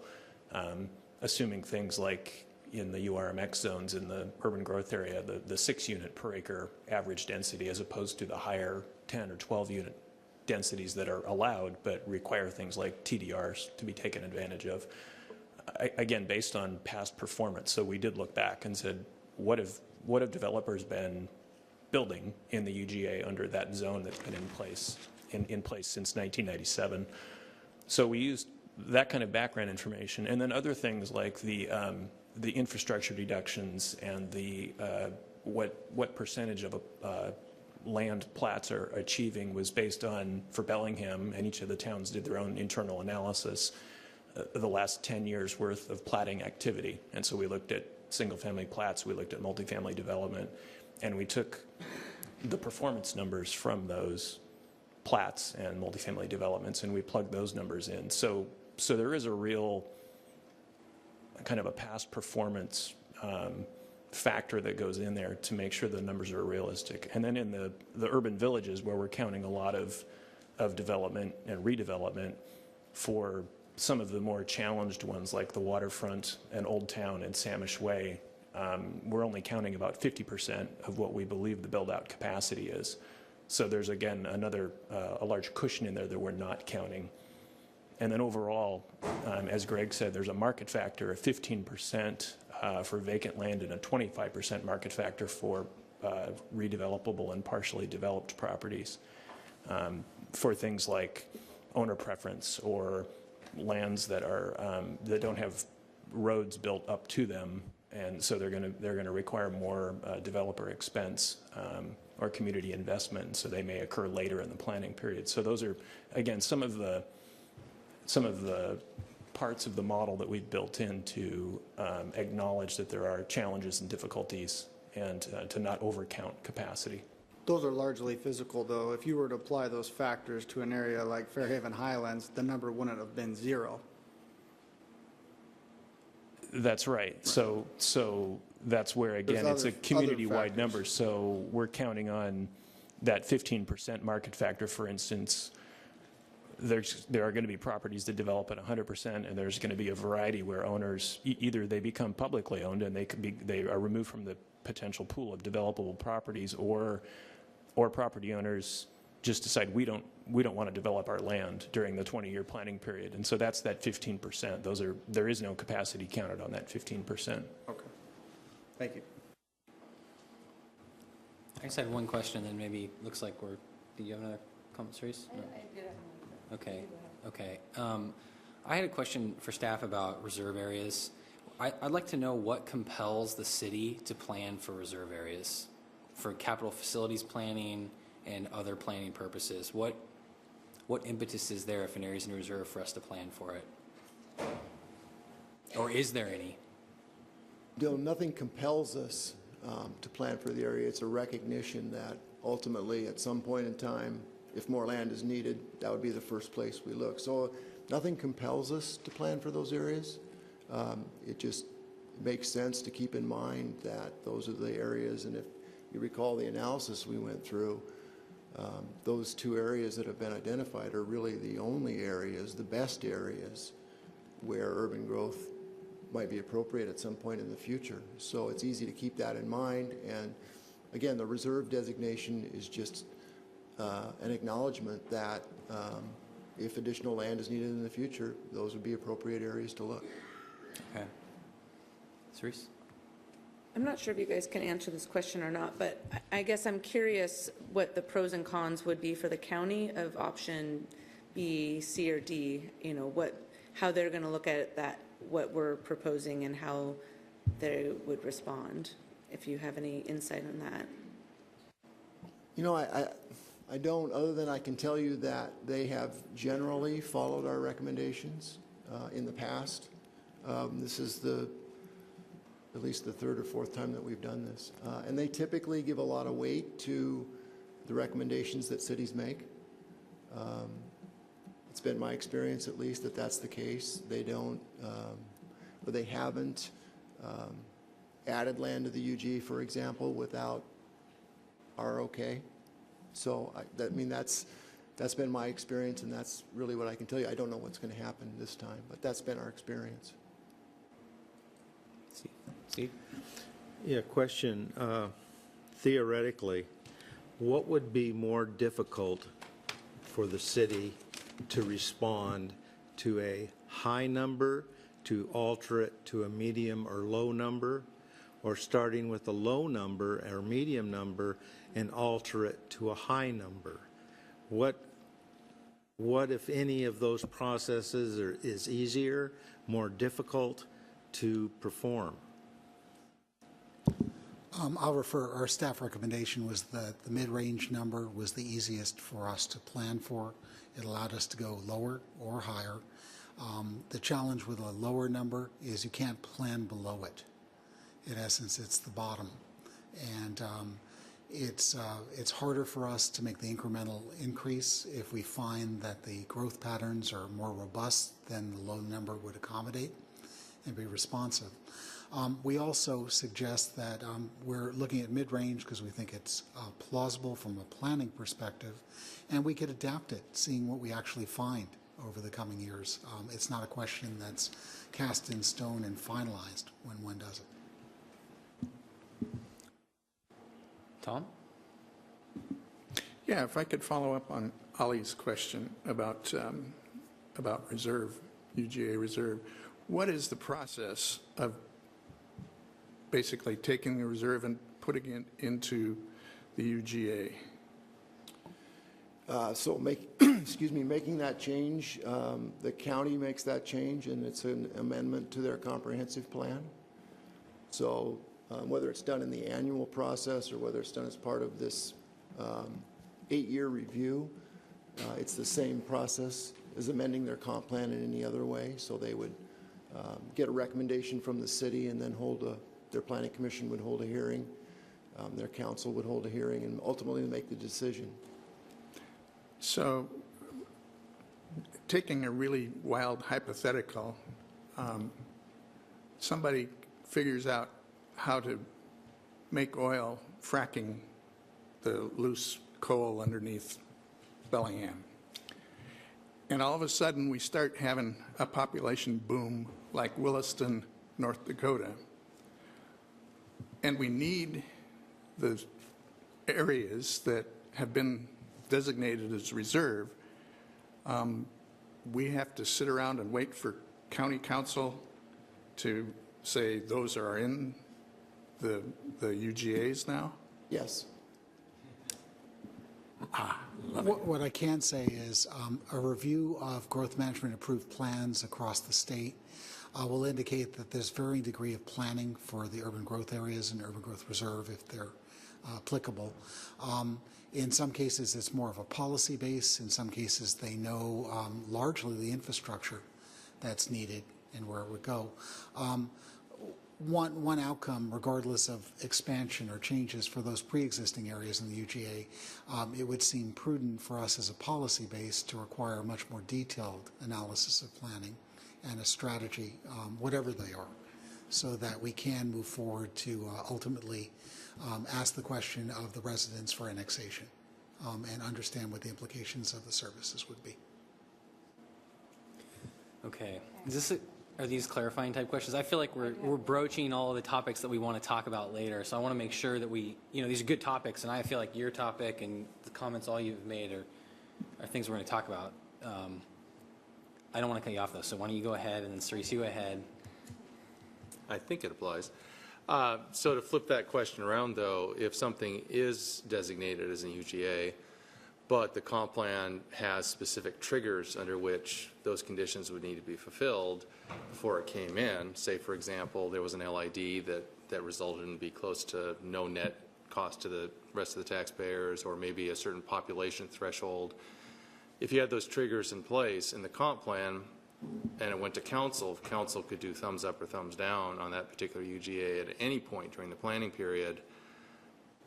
assuming things like in the URMX zones in the urban growth area, the 6 unit per acre average density, as opposed to the higher 10 or 12 unit densities that are allowed but require things like TDRs to be taken advantage of. Again, based on past performance. So we did look back and said, what have developers been building in the UGA under that zone that's been in place since 1997? So we used that kind of background information, and then other things like the infrastructure deductions and the what percentage of land plats are achieving was based on, for Bellingham, and each of the towns did their own internal analysis, the last 10 years worth of platting activity. And so we looked at single-family plats, we looked at multifamily development, and we took the performance numbers from those plats and multifamily developments, and we plugged those numbers in. So there is a real kind of a past performance factor that goes in there to make sure the numbers are realistic. And then in the urban villages, where we're counting a lot of development and redevelopment for some of the more challenged ones like the Waterfront and Old Town and Samish Way, we're only counting about 50% of what we believe the build-out capacity is. So there's, again, another, a large cushion in there that we're not counting. And then overall, as Greg said, there's a market factor of 15% for vacant land and a 25% market factor for redevelopable and partially developed properties for things like owner preference or lands that are that don't have roads built up to them, and so they're going to require more developer expense or community investment, so they may occur later in the planning period. So those are, again, some of the parts of the model that we've built in to acknowledge that there are challenges and difficulties and to not overcount capacity. Those are largely physical, though. If you were to apply those factors to an area like Fairhaven Highlands, the number wouldn't have been 0. That's right. So that's where, again, There's it's a other community-wide factors. number. So we're counting on that 15% market factor, for instance. There are going to be properties that develop at 100%, and there's going to be a variety where owners either they become publicly owned and they are removed from the potential pool of developable properties, or property owners just decide we don't want to develop our land during the 20-year planning period, and so that's that 15%. There is no capacity counted on that 15%. Okay. Thank you. I just had one question, then maybe looks like we're. Do you have another comment, Cerise? No. I did have one. Okay. Okay. I had a question for staff about reserve areas. I'd like to know what compels the city to plan for reserve areas, for capital facilities planning and other planning purposes. What impetus is there if an area is in reserve for us to plan for it? Or is there any? Nothing compels us to plan for the area. It's a recognition that ultimately, at some point in time, if more land is needed, that would be the first place we look. So nothing compels us to plan for those areas. It just makes sense to keep in mind that those are the areas, and if you recall the analysis we went through, those two areas that have been identified are really the only areas, the best areas, where urban growth might be appropriate at some point in the future. So it's easy to keep that in mind. And again, the reserve designation is just an acknowledgement that if additional land is needed in the future, those would be appropriate areas to look. Okay. Cerise? I'm not sure if you guys can answer this question or not, but I guess I'm curious what the pros and cons would be for the county of option B, C, or D, how they're going to look at that, what we're proposing, and how they would respond, if you have any insight on that. I don't, other than I can tell you that they have generally followed our recommendations in the past. This is at least the third or fourth time that we've done this. And they typically give a lot of weight to the recommendations that cities make. It's been my experience, at least, that that's the case. They don't, or they haven't added land to the UG, for example, without our okay. So, that's been my experience, and that's really what I can tell you. I don't know what's going to happen this time, but that's been our experience. Steve? Yeah, question. Theoretically, what would be more difficult for the city to respond to a high number, to alter it to a medium or low number, or starting with a low number or medium number and alter it to a high number? What if any of those processes is easier, more difficult to perform? I'll refer, our staff recommendation was that the mid-range number was the easiest for us to plan for. It allowed us to go lower or higher. The challenge with a lower number is you can't plan below it. In essence, it's the bottom. And it's harder for us to make the incremental increase if we find that the growth patterns are more robust than the low number would accommodate and be responsive. We also suggest that we're looking at mid-range because we think it's plausible from a planning perspective, and we could adapt it, seeing what we actually find over the coming years. It's not a question that's cast in stone and finalized when one does it. Tom? Yeah, if I could follow up on Ollie's question about reserve, UGA reserve. What is the process of basically taking the reserve and putting it into the UGA? So making that change, the county makes that change, and it's an amendment to their comprehensive plan. So whether it's done in the annual process or whether it's done as part of this 8-year review, it's the same process as amending their comp plan in any other way. So they would get a recommendation from the city, and then their planning commission would hold a hearing, their council would hold a hearing, and ultimately make the decision. So taking a really wild hypothetical, somebody figures out how to make oil fracking the loose coal underneath Bellingham. And all of a sudden we start having a population boom like Williston, North Dakota. And we need the areas that have been designated as reserve. We have to sit around and wait for county council to say those are in the UGAs now? Yes. What I can say is a review of growth management approved plans across the state will indicate that there's varying degree of planning for the urban growth areas and urban growth reserve if they're applicable. In some cases, it's more of a policy base. In some cases, they know largely the infrastructure that's needed and where it would go. One outcome, regardless of expansion or changes for those pre-existing areas in the UGA, it would seem prudent for us as a policy base to require a much more detailed analysis of planning and a strategy, whatever they are, so that we can move forward to ultimately ask the question of the residents for annexation and understand what the implications of the services would be. Okay. Are these clarifying type questions? I feel like we're broaching all of the topics that we want to talk about later. So I want to make sure that these are good topics, and I feel like your topic and the comments all you've made are things we're going to talk about. I don't want to cut you off, though, so why don't you go ahead, and then Cerise, you go ahead. I think it applies. So to flip that question around, though, if something is designated as an UGA, but the comp plan has specific triggers under which those conditions would need to be fulfilled before it came in, say, for example, there was an LID that resulted in be close to no net cost to the rest of the taxpayers, or maybe a certain population threshold. If you had those triggers in place in the comp plan and it went to council, council could do thumbs up or thumbs down on that particular UGA at any point during the planning period,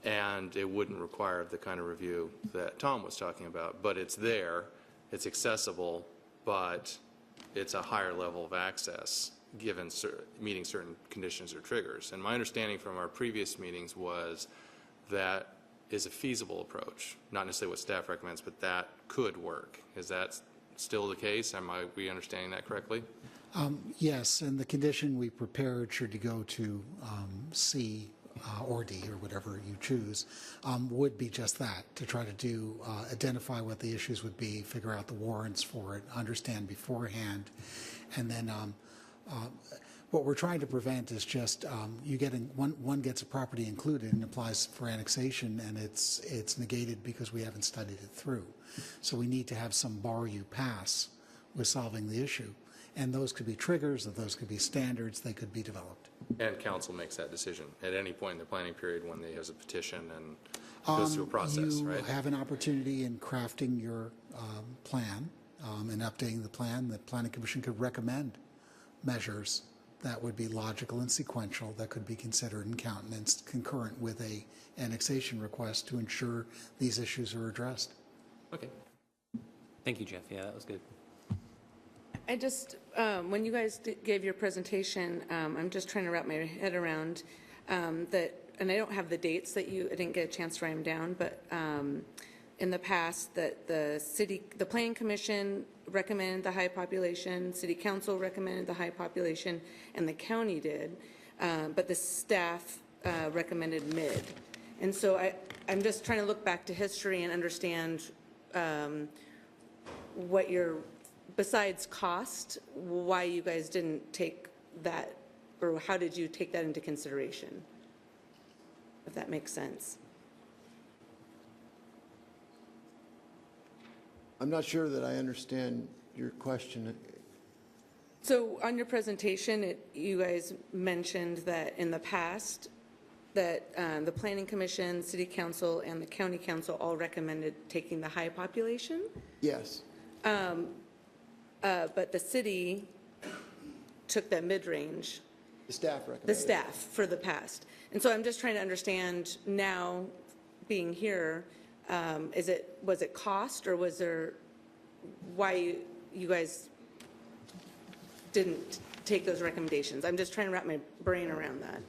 and it wouldn't require the kind of review that Tom was talking about. But it's there, it's accessible, but it's a higher level of access given meeting certain conditions or triggers. And my understanding from our previous meetings was that is a feasible approach, not necessarily what staff recommends, but that could work. Is that still the case? Am we understanding that correctly? Yes, and the condition we prepared, should you go to C or D or whatever you choose, would be just that, to try to identify what the issues would be, figure out the warrants for it, understand beforehand, and then what we're trying to prevent is just you getting one gets a property included and applies for annexation, and it's negated because we haven't studied it through. So we need to have some bar you pass with solving the issue, and those could be triggers, or those could be standards. They could be developed. And council makes that decision at any point in the planning period when they has a petition and goes through a process, right? You have an opportunity in crafting your plan and updating the plan. The Planning Commission could recommend measures that would be logical and sequential that could be considered and countenanced concurrent with a annexation request to ensure these issues are addressed. Okay. Thank you, Jeff. Yeah, that was good. I just, when you guys gave your presentation, I'm just trying to wrap my head around that, and I don't have the dates I didn't get a chance to write them down, but in the past that the Planning Commission recommended the high population, City Council recommended the high population, and the county did, but the staff recommended mid. And so I'm just trying to look back to history and understand what your, besides cost, why you guys didn't take that, or how did you take that into consideration? If that makes sense. I'm not sure that I understand your question. So on your presentation, you guys mentioned that in the past, that the Planning Commission, City Council, and the County Council all recommended taking the high population, Yes. but the city took that mid-range, The staff recommended. the staff, for the past. And so I'm just trying to understand now, being here, was it cost, or was there, why you guys didn't take those recommendations? I'm just trying to wrap my brain around that.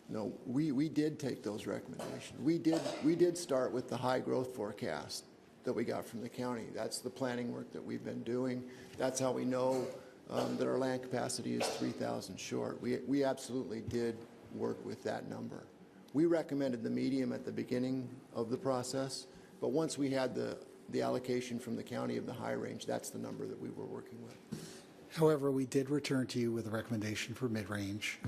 No, we did take those recommendations. We did start with the high growth forecast that we got from the county. That's the planning work that we've been doing. That's how we know that our land capacity is 3,000 short. We absolutely did work with that number. We recommended the medium at the beginning of the process, but once we had the allocation from the county of the high range, that's the number that we were working with. However, we did return to you with a recommendation for mid-range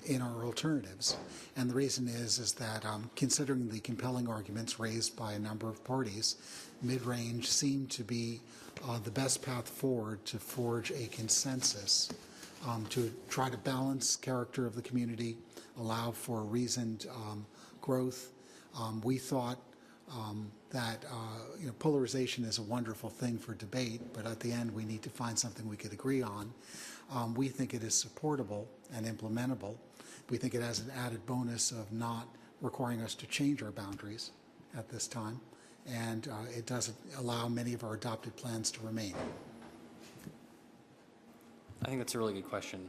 in our alternatives. And the reason is that considering the compelling arguments raised by a number of parties, mid-range seemed to be the best path forward to forge a consensus, to try to balance character of the community, allow for reasoned growth. We thought that polarization is a wonderful thing for debate, but at the end we need to find something we could agree on. We think it is supportable and implementable. We think it has an added bonus of not requiring us to change our boundaries at this time, and it doesn't allow many of our adopted plans to remain. I think that's a really good question.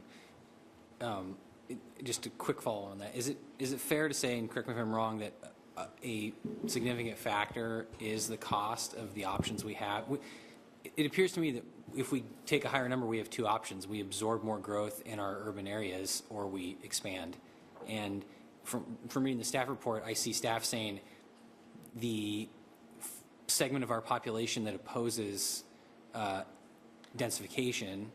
Just a quick follow on that. Is it fair to say, and correct me if I'm wrong, that a significant factor is the cost of the options we have? It appears to me that if we take a higher number, we have two options. We absorb more growth in our urban areas, or we expand. And from reading the staff report, I see staff saying the segment of our population that opposes densification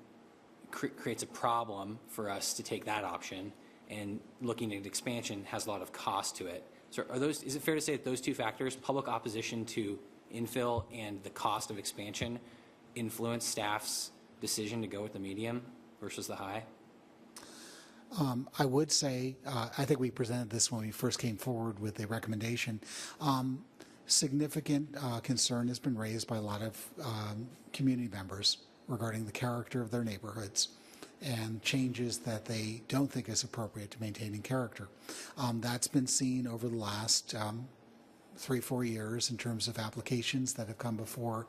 creates a problem for us to take that option, and looking at expansion has a lot of cost to it. So is it fair to say that those two factors, public opposition to infill and the cost of expansion, influence staff's decision to go with the medium versus the high? I would say, I think we presented this when we first came forward with a recommendation. Significant concern has been raised by a lot of community members regarding the character of their neighborhoods and changes that they don't think is appropriate to maintaining character. That's been seen over the last 3-4 years in terms of applications that have come before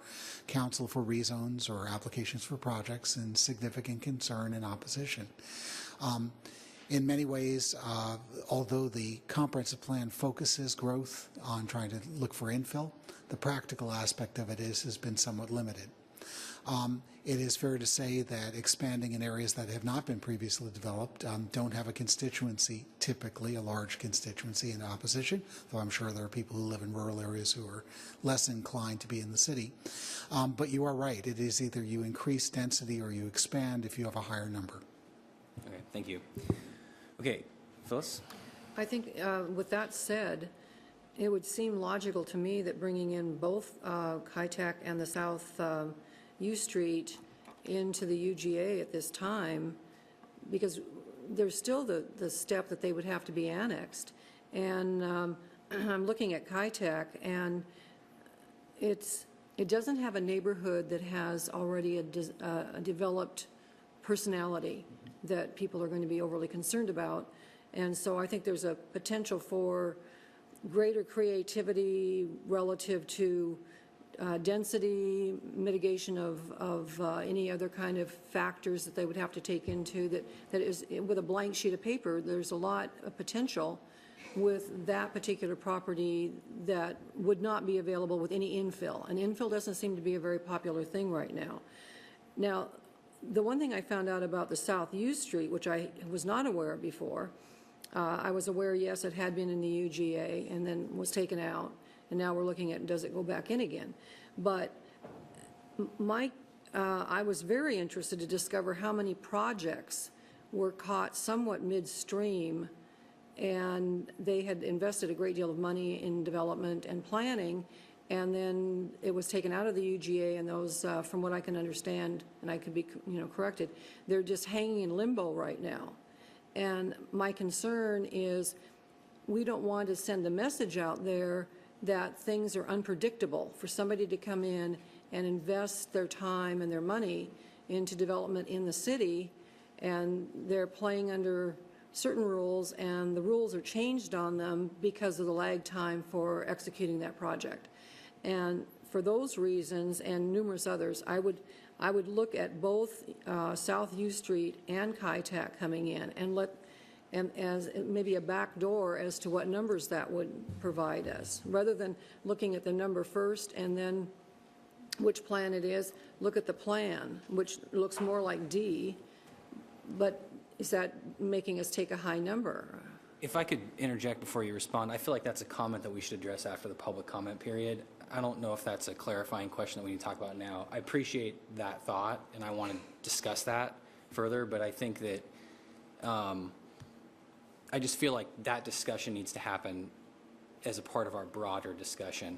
council for rezones or applications for projects, and significant concern and opposition. In many ways, although the comprehensive plan focuses growth on trying to look for infill, the practical aspect of it has been somewhat limited. It is fair to say that expanding in areas that have not been previously developed don't have a constituency, typically a large constituency in opposition, though I'm sure there are people who live in rural areas who are less inclined to be in the city. But you are right. It is either you increase density or you expand if you have a higher number. Okay, thank you. Okay, Phyllis? I think with that said, it would seem logical to me that bringing in both Kitech and the South U Street into the UGA at this time, because there's still the step that they would have to be annexed. And I'm looking at Kitech, and it doesn't have a neighborhood that has already a developed personality that people are going to be overly concerned about. And so I think there's a potential for greater creativity relative to density, mitigation of any other kind of factors that they would have to take into that is, with a blank sheet of paper, there's a lot of potential with that particular property that would not be available with any infill. And infill doesn't seem to be a very popular thing right now. Now, the one thing I found out about the South U Street, which I was not aware of before, I was aware, yes, it had been in the UGA and then was taken out, and now we're looking at, does it go back in again? But I was very interested to discover how many projects were caught somewhat midstream, and they had invested a great deal of money in development and planning, and then it was taken out of the UGA, and those, from what I can understand, and I could be, corrected, they're just hanging in limbo right now. And my concern is we don't want to send a message out there that things are unpredictable for somebody to come in and invest their time and their money into development in the city, and they're playing under certain rules, and the rules are changed on them because of the lag time for executing that project. And for those reasons and numerous others, I would look at both South U Street and Kitech coming in and as maybe a back door as to what numbers that would provide us. Rather than looking at the number first and then which plan it is, look at the plan, which looks more like D, but is that making us take a high number? If I could interject before you respond, I feel like that's a comment that we should address after the public comment period. I don't know if that's a clarifying question that we need to talk about now. I appreciate that thought, and I want to discuss that further, but I think that I just feel like that discussion needs to happen as a part of our broader discussion,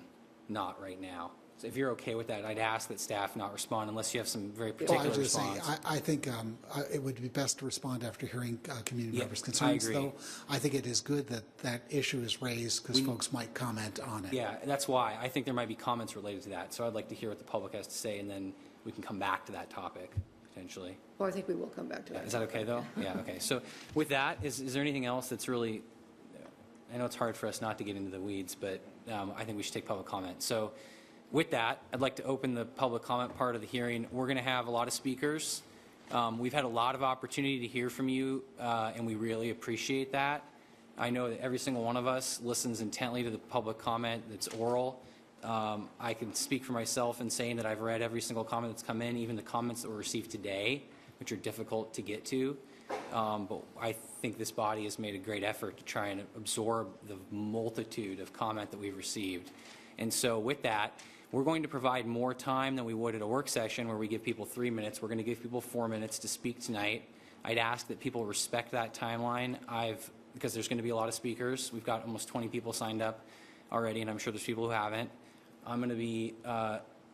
not right now. So if you're okay with that, I'd ask that staff not respond unless you have some very particular Well, I was just saying, response. I think it would be best to respond after hearing community members' I concerns, agree. though. I think it is good that that issue is raised because folks might comment on it. Yeah, that's why. I think there might be comments related to that. So I'd like to hear what the public has to say, and then we can come back to that topic, potentially. Well, I think we will come back to Yeah, that. is that okay, though? Yeah, okay. So with that, is there anything else that's really, I know it's hard for us not to get into the weeds, but I think we should take public comment. So with that, I'd like to open the public comment part of the hearing. We're going to have a lot of speakers. We've had a lot of opportunity to hear from you, and we really appreciate that. I know that every single one of us listens intently to the public comment that's oral. I can speak for myself in saying that I've read every single comment that's come in, even the comments that were received today, which are difficult to get to. But I think this body has made a great effort to try and absorb the multitude of comment that we've received. And so with that, we're going to provide more time than we would at a work session where we give people 3 minutes. We're going to give people 4 minutes to speak tonight. I'd ask that people respect that timeline. Because there's going to be a lot of speakers. We've got almost 20 people signed up already, and I'm sure there's people who haven't. I'm going to be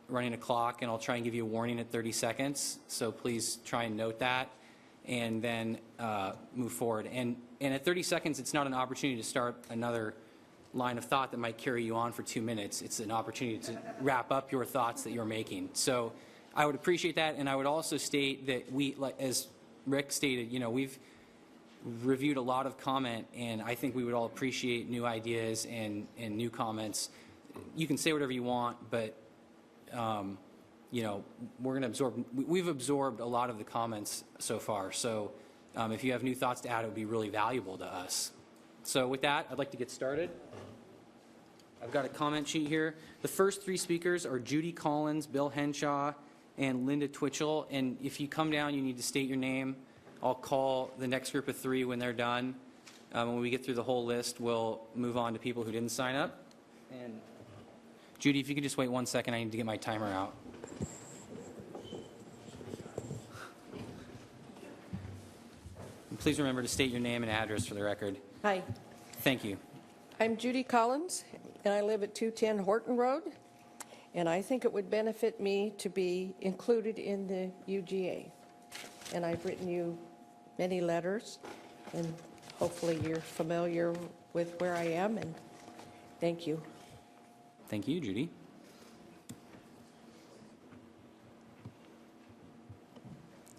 running a clock, and I'll try and give you a warning at 30 seconds. So please try and note that, and then move forward. And at 30 seconds, it's not an opportunity to start another line of thought that might carry you on for 2 minutes. It's an opportunity to wrap up your thoughts that you're making. So I would appreciate that, and I would also state that we, like, as Rick stated, we've reviewed a lot of comment, and I think we would all appreciate new ideas and new comments. You can say whatever you want, but we're going to absorb. We've absorbed a lot of the comments so far. So if you have new thoughts to add, it would be really valuable to us. So with that, I'd like to get started. I've got a comment sheet here. The first 3 speakers are Judy Collins, Bill Henshaw, and Linda Twitchell. And if you come down, you need to state your name. I'll call the next group of 3 when they're done. When we get through the whole list, we'll move on to people who didn't sign up. And Judy, if you could just wait 1 second, I need to get my timer out. And please remember to state your name and address for the record. Hi, Thank you. I'm Judy Collins, and I live at 210 Horton Road, and I think it would benefit me to be included in the UGA. And I've written you many letters, and hopefully you're familiar with where I am, and thank you. Thank you, Judy.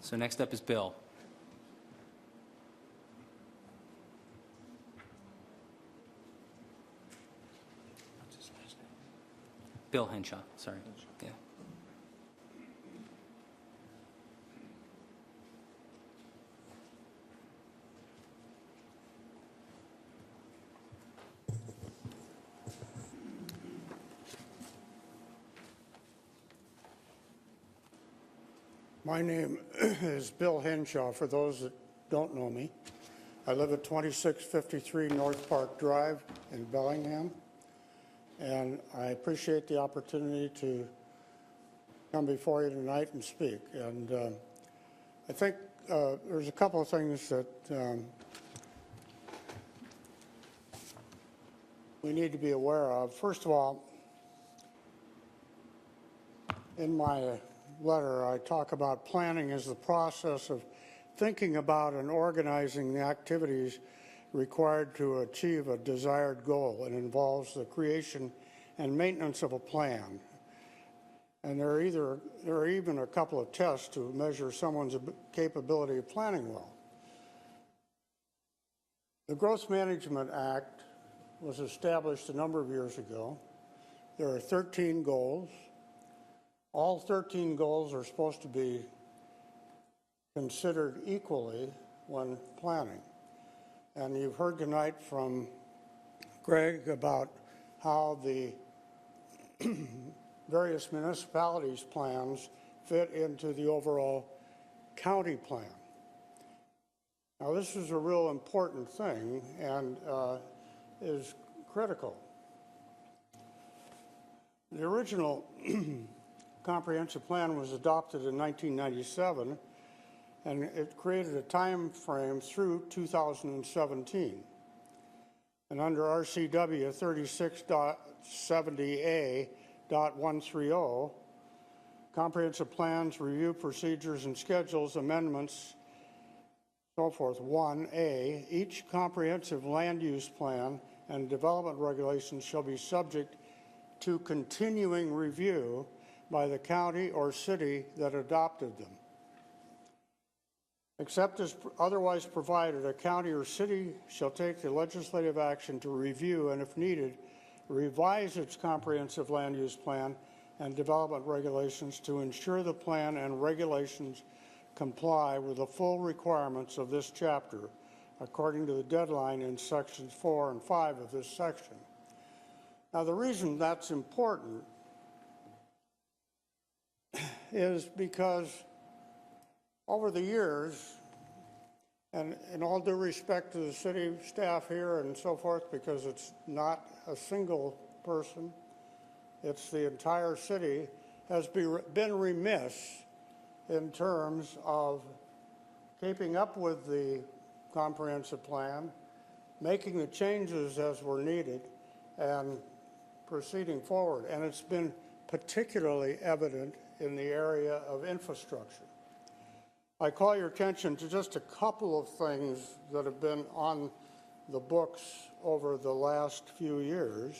So next up is Bill. Bill Henshaw, sorry. Yeah. My name is Bill Henshaw, for those that don't know me. I live at 2653 North Park Drive in Bellingham, and I appreciate the opportunity to come before you tonight and speak. And I think there's a couple of things that we need to be aware of. First of all, in my letter, I talk about planning as the process of thinking about and organizing the activities required to achieve a desired goal. It involves the creation and maintenance of a plan. And there are even a couple of tests to measure someone's capability of planning well. The Growth Management Act was established a number of years ago. There are 13 goals. All 13 goals are supposed to be considered equally when planning. And you've heard tonight from Greg about how the various municipalities' plans fit into the overall county plan. Now, this is a real important thing and is critical. The original comprehensive plan was adopted in 1997, and it created a time frame through 2017. And under RCW 36.70A.130, comprehensive plans, review procedures and schedules, amendments, so forth. 1A, each comprehensive land use plan and development regulations shall be subject to continuing review by the county or city that adopted them. Except as otherwise provided, a county or city shall take the legislative action to review and, if needed, revise its comprehensive land use plan and development regulations to ensure the plan and regulations comply with the full requirements of this chapter, according to the deadline in sections 4 and 5 of this section. Now, the reason that's important is because over the years, and in all due respect to the city staff here and so forth, because it's not a single person, it's the entire city, has been remiss in terms of keeping up with the comprehensive plan, making the changes as were needed, and proceeding forward. And it's been particularly evident in the area of infrastructure. I call your attention to just a couple of things that have been on the books over the last few years.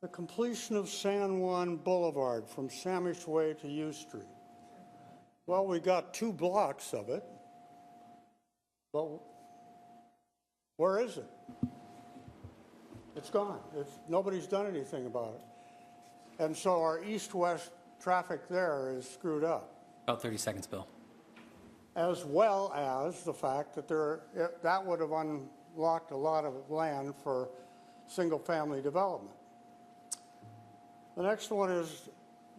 The completion of San Juan Boulevard from Samish Way to U Street. Well, we got 2 blocks of it, but where is it? It's gone. Nobody's done anything about it. And so our east-west traffic there is screwed up. About 30 seconds, Bill. As well as the fact that that would have unlocked a lot of land for single-family development. The next one is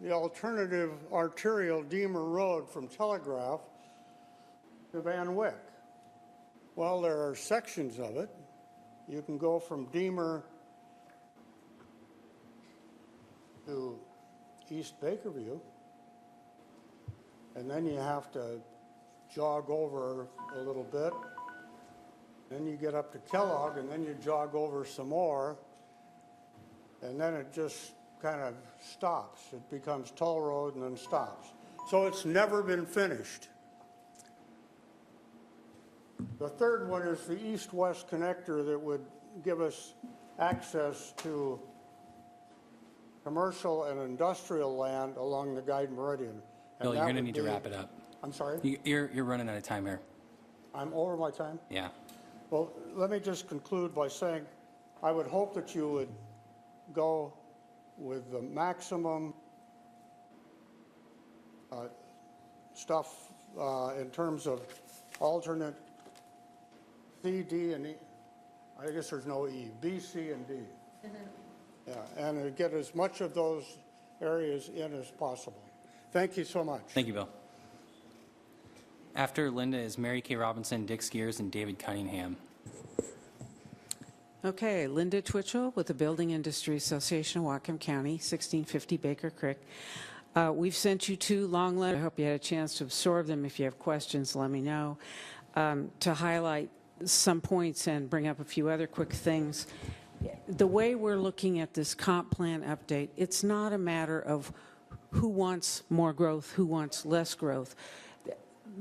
the alternative arterial Deemer Road from Telegraph to Van Wyck. Well, there are sections of it. You can go from Deemer to East Bakerview, and then you have to jog over a little bit. Then you get up to Kellogg, and then you jog over some more, and then it just kind of stops. It becomes toll road and then stops. So it's never been finished. The third one is the east-west connector that would give us access to commercial and industrial land along the Guide Meridian. Bill, you're going to need to wrap it up. I'm sorry? You're running out of time here. I'm over my time? Yeah. Well, let me just conclude by saying I would hope that you would go with the maximum stuff in terms of alternate C, D, and E. I guess there's no E. B, C, and D. Yeah, and get as much of those areas in as possible. Thank you so much. Thank you, Bill. After Linda is Mary Kay Robinson, Dick Skiers, and David Cunningham. Okay, Linda Twitchell with the Building Industry Association of Whatcom County, 1650 Baker Creek. We've sent you 2 long letters. I hope you had a chance to absorb them. If you have questions, let me know. To highlight some points and bring up a few other quick things. The way we're looking at this comp plan update, it's not a matter of who wants more growth, who wants less growth.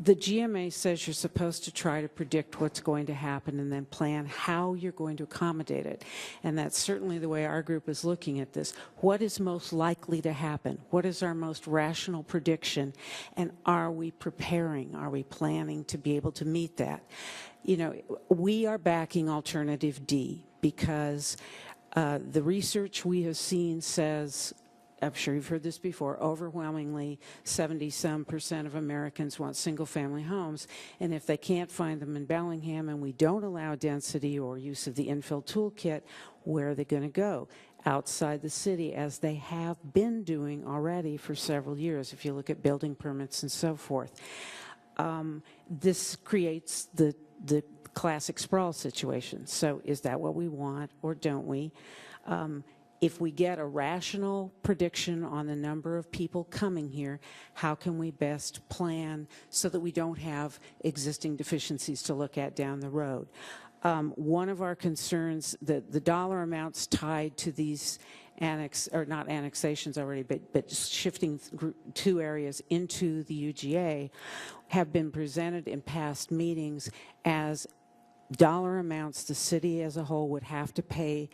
The GMA says you're supposed to try to predict what's going to happen and then plan how you're going to accommodate it. And that's certainly the way our group is looking at this. What is most likely to happen? What is our most rational prediction? And are we preparing? Are we planning to be able to meet that? You know, we are backing Alternative D because the research we have seen says, I'm sure you've heard this before, overwhelmingly 70-some% of Americans want single-family homes, and if they can't find them in Bellingham and we don't allow density or use of the infill toolkit, where are they going to go? Outside the city, as they have been doing already for several years, if you look at building permits and so forth. This creates the classic sprawl situation. So is that what we want or don't we? If we get a rational prediction on the number of people coming here, how can we best plan so that we don't have existing deficiencies to look at down the road? One of our concerns, the dollar amounts tied to these not annexations already, but shifting 2 areas into the UGA have been presented in past meetings as dollar amounts the city as a whole would have to pay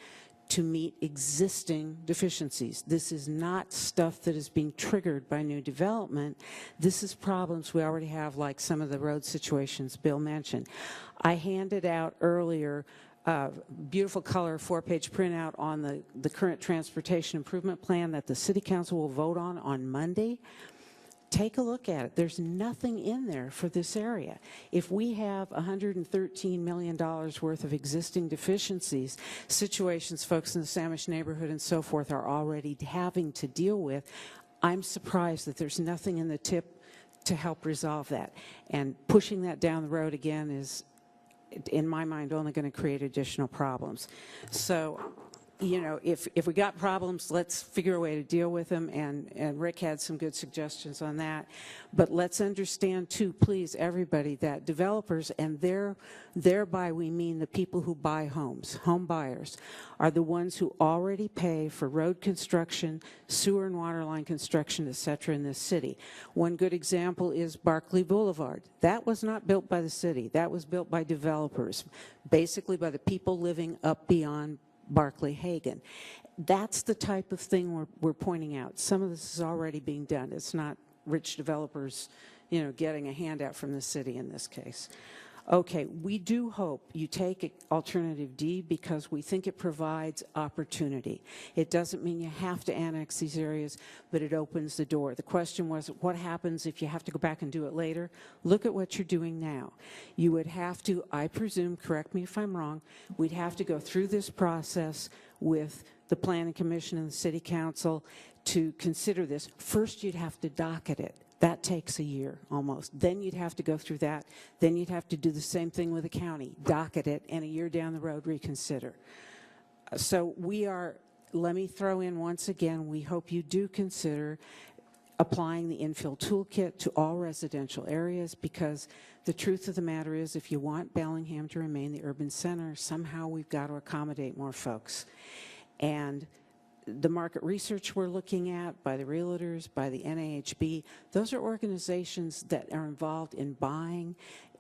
to meet existing deficiencies. This is not stuff that is being triggered by new development. This is problems we already have, like some of the road situations Bill mentioned. I handed out earlier beautiful color 4-page printout on the current transportation improvement plan that the City Council will vote on Monday. Take a look at it. There's nothing in there for this area. If we have $113 million worth of existing deficiencies, situations folks in the Samish neighborhood and so forth are already having to deal with, I'm surprised that there's nothing in the tip to help resolve that. And pushing that down the road again is, in my mind, only going to create additional problems. So, you know, if we got problems, let's figure a way to deal with them, and Rick had some good suggestions on that. But let's understand, too, please, everybody, that developers, and thereby we mean the people who buy homes, home buyers, are the ones who already pay for road construction, sewer and water line construction, et cetera, in this city. One good example is Barclay Boulevard. That was not built by the city. That was built by developers, basically by the people living up beyond Barclay Hagan. That's the type of thing we're pointing out. Some of this is already being done. It's not rich developers, you know, getting a handout from the city in this case. Okay, we do hope you take Alternative D because we think it provides opportunity. It doesn't mean you have to annex these areas, but it opens the door. The question was, what happens if you have to go back and do it later? Look at what you're doing now. You would have to, I presume, correct me if I'm wrong, we'd have to go through this process with the Planning Commission and the City Council to consider this. First, you'd have to docket it. That takes a year almost. Then you'd have to go through that. Then you'd have to do the same thing with the county, docket it, and a year down the road reconsider. So we are, let me throw in once again, we hope you do consider applying the infill toolkit to all residential areas, because the truth of the matter is, if you want Bellingham to remain the urban center, somehow we've got to accommodate more folks. And the market research we're looking at by the realtors, by the NAHB, those are organizations that are involved in building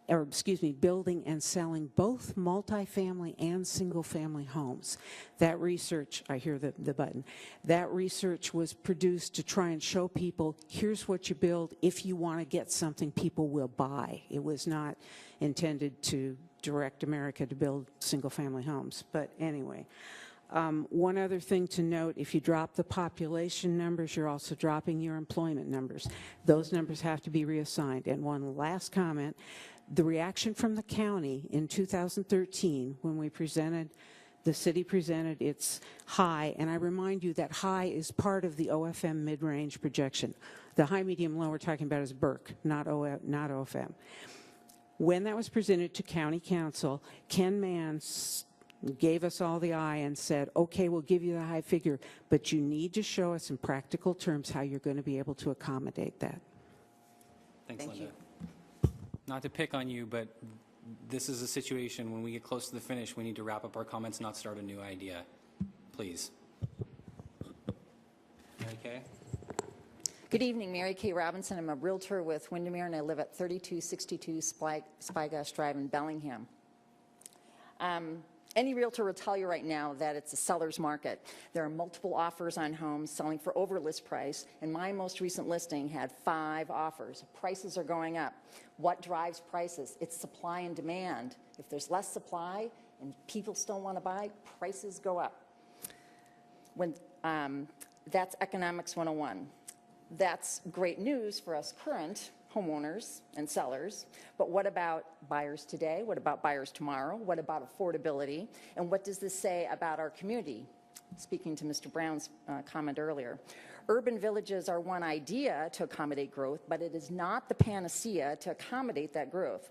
and selling both multifamily and single-family homes. That research, I hear the button, that research was produced to try and show people, here's what you build. If you want to get something, people will buy. It was not intended to direct America to build single-family homes. But anyway. One other thing to note, if you drop the population numbers, you're also dropping your employment numbers. Those numbers have to be reassigned. And one last comment, the reaction from the county in 2013 when we presented The city presented its high, and I remind you that high is part of the OFM mid-range projection. The high, medium, low we're talking about is Burke, not OFM. When that was presented to County Council, Ken Mann gave us all the eye and said, okay, we'll give you the high figure, but you need to show us in practical terms how you're going to be able to accommodate that. Thanks, Thank Linda. Not to pick on you, but this is a situation when we get close to the finish, we need to wrap up our comments, not start a new idea. Please. Okay. Good evening, Mary Kay Robinson. I'm a realtor with Windermere, and I live at 3262 Spyglass Drive in Bellingham. Any realtor will tell you right now that it's a seller's market. There are multiple offers on homes selling for over list price, and my most recent listing had 5 offers. Prices are going up. What drives prices? It's supply and demand. If there's less supply and people still want to buy, prices go up. That's Economics 101. That's great news for us current homeowners and sellers, but what about buyers today? What about buyers tomorrow? What about affordability? And what does this say about our community? Speaking to Mr. Brown's comment earlier. Urban villages are one idea to accommodate growth, but it is not the panacea to accommodate that growth.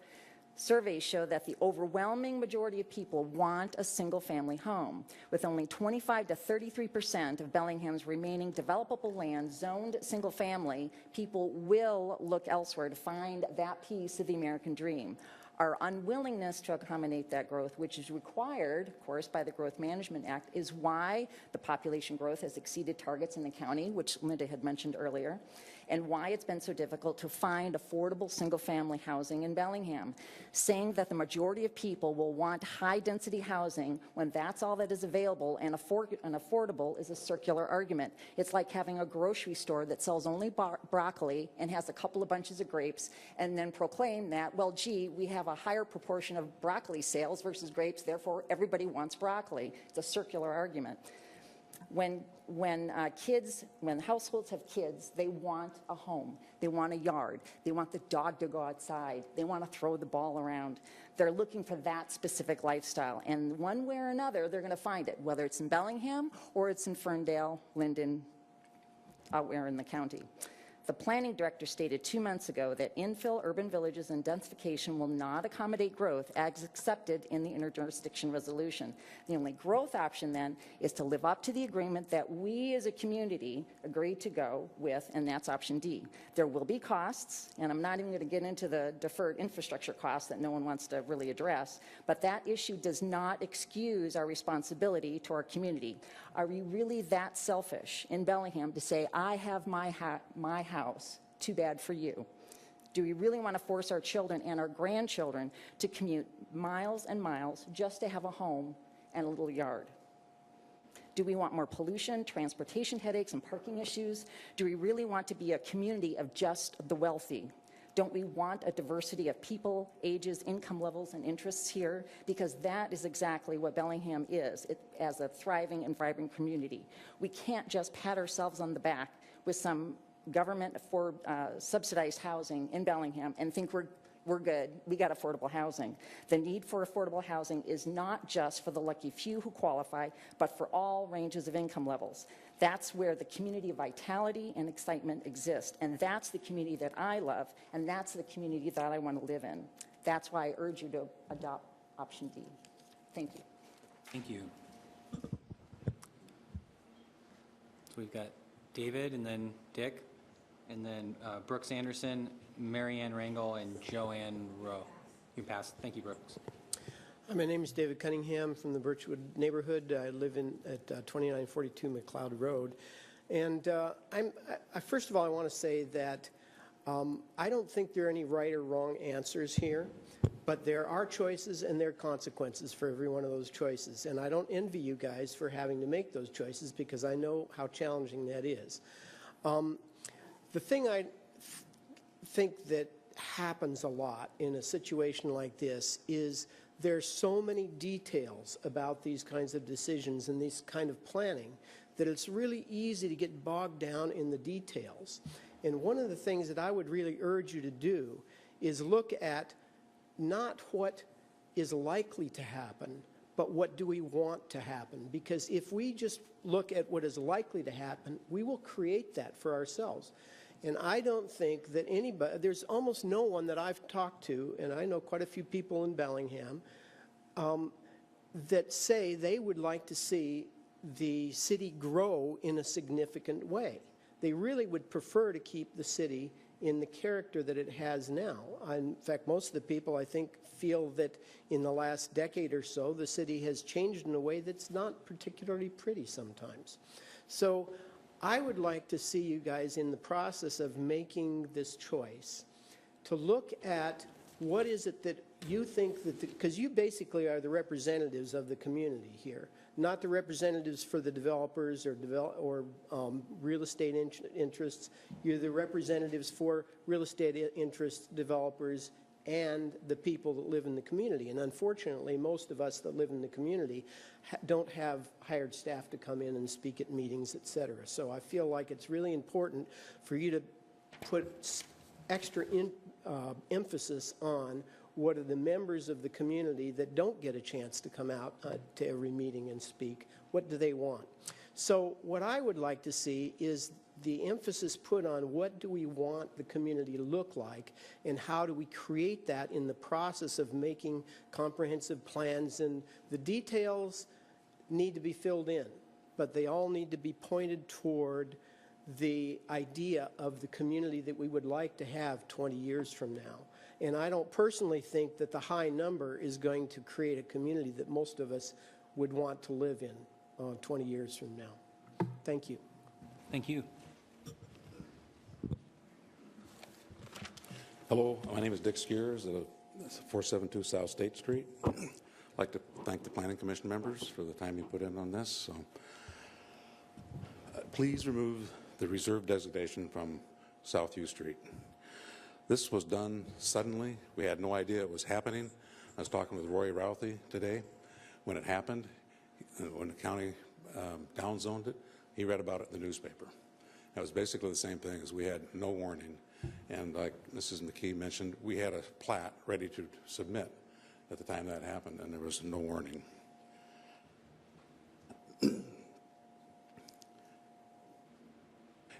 Surveys show that the overwhelming majority of people want a single-family home. With only 25 to 33% of Bellingham's remaining developable land zoned single-family, people will look elsewhere to find that piece of the American dream. Our unwillingness to accommodate that growth, which is required, of course, by the Growth Management Act, is why the population growth has exceeded targets in the county, which Linda had mentioned earlier, and why it's been so difficult to find affordable single-family housing in Bellingham. Saying that the majority of people will want high-density housing when that's all that is available and affordable is a circular argument. It's like having a grocery store that sells only broccoli and has a couple of bunches of grapes and then proclaim that, well, gee, we have a higher proportion of broccoli sales versus grapes, therefore everybody wants broccoli. It's a circular argument. When households have kids, they want a home. They want a yard. They want the dog to go outside. They want to throw the ball around. They're looking for that specific lifestyle. And one way or another, they're going to find it, whether it's in Bellingham or it's in Ferndale, Linden, out where in the county. The planning director stated 2 months ago that infill urban villages and densification will not accommodate growth as accepted in the interjurisdiction resolution. The only growth option then is to live up to the agreement that we as a community agreed to go with, and that's option D. There will be costs, and I'm not even going to get into the deferred infrastructure costs that no one wants to really address, but that issue does not excuse our responsibility to our community. Are we really that selfish in Bellingham to say, I have my house, too bad for you? Do we really want to force our children and our grandchildren to commute miles and miles just to have a home and a little yard? Do we want more pollution, transportation headaches, and parking issues? Do we really want to be a community of just the wealthy? Don't we want a diversity of people, ages, income levels, and interests here? Because that is exactly what Bellingham is as a thriving and vibrant community. We can't just pat ourselves on the back with some government for subsidized housing in Bellingham and think we're good, we got affordable housing. The need for affordable housing is not just for the lucky few who qualify, but for all ranges of income levels. That's where the community of vitality and excitement exists, and that's the community that I love, and that's the community that I want to live in. That's why I urge you to adopt option D. Thank you. Thank you. So we've got David, and then Dick, and then Brooks Anderson, Marianne Rangel, and Joanne Rowe. You can pass. Thank you, Brooks. My name is David Cunningham from the Birchwood neighborhood. I live at 2942 McLeod Road. And first of all, I want to say that I don't think there are any right or wrong answers here, but there are choices and there are consequences for every one of those choices. And I don't envy you guys for having to make those choices because I know how challenging that is. The thing I think that happens a lot in a situation like this is there's so many details about these kinds of decisions and this kind of planning that it's really easy to get bogged down in the details. And one of the things that I would really urge you to do is look at not what is likely to happen, but what do we want to happen? Because if we just look at what is likely to happen, we will create that for ourselves. And I don't think that anybody, there's almost no one that I've talked to, and I know quite a few people in Bellingham, that say they would like to see the city grow in a significant way. They really would prefer to keep the city in the character that it has now. In fact, most of the people, I think, feel that in the last decade or so, the city has changed in a way that's not particularly pretty sometimes. So I would like to see you guys in the process of making this choice to look at what is it that you think that, because you basically are the representatives of the community here, not the representatives for the developers or real estate interests. You're the representatives for real estate interests, developers, and the people that live in the community. And unfortunately, most of us that live in the community don't have hired staff to come in and speak at meetings, et cetera. So I feel like it's really important for you to put extra emphasis on what are the members of the community that don't get a chance to come out to every meeting and speak. What do they want? So what I would like to see is the emphasis put on what do we want the community to look like, and how do we create that in the process of making comprehensive plans. And the details need to be filled in, but they all need to be pointed toward the idea of the community that we would like to have 20 years from now. And I don't personally think that the high number is going to create a community that most of us would want to live in 20 years from now. Thank you. Thank you. Hello, my name is Dick Skiers at 472 South State Street. I'd like to thank the Planning Commission members for the time you put in on this. So, please remove the reserve designation from South U Street. This was done suddenly. We had no idea it was happening. I was talking with Roy Routhey today when it happened, when the county downzoned it. He read about it in the newspaper. It was basically the same thing, as we had no warning. And like Mrs. McKee mentioned, we had a plat ready to submit at the time that happened, and there was no warning.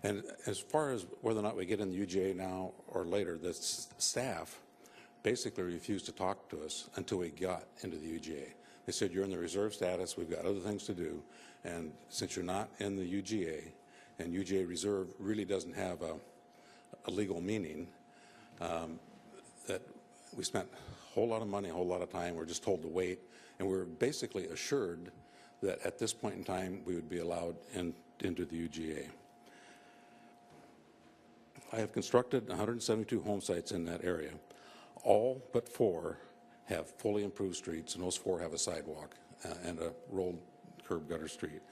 And as far as whether or not we get in the UGA now or later, the staff basically refused to talk to us until we got into the UGA. They said, you're in the reserve status, we've got other things to do, and since you're not in the UGA, and UGA reserve really doesn't have a legal meaning, that we spent a whole lot of money, a whole lot of time, we're just told to wait, and we're basically assured that at this point in time we would be allowed into the UGA. I have constructed 172 home sites in that area. All but 4 have fully improved streets, and those 4 have a sidewalk and a rolled curb gutter street.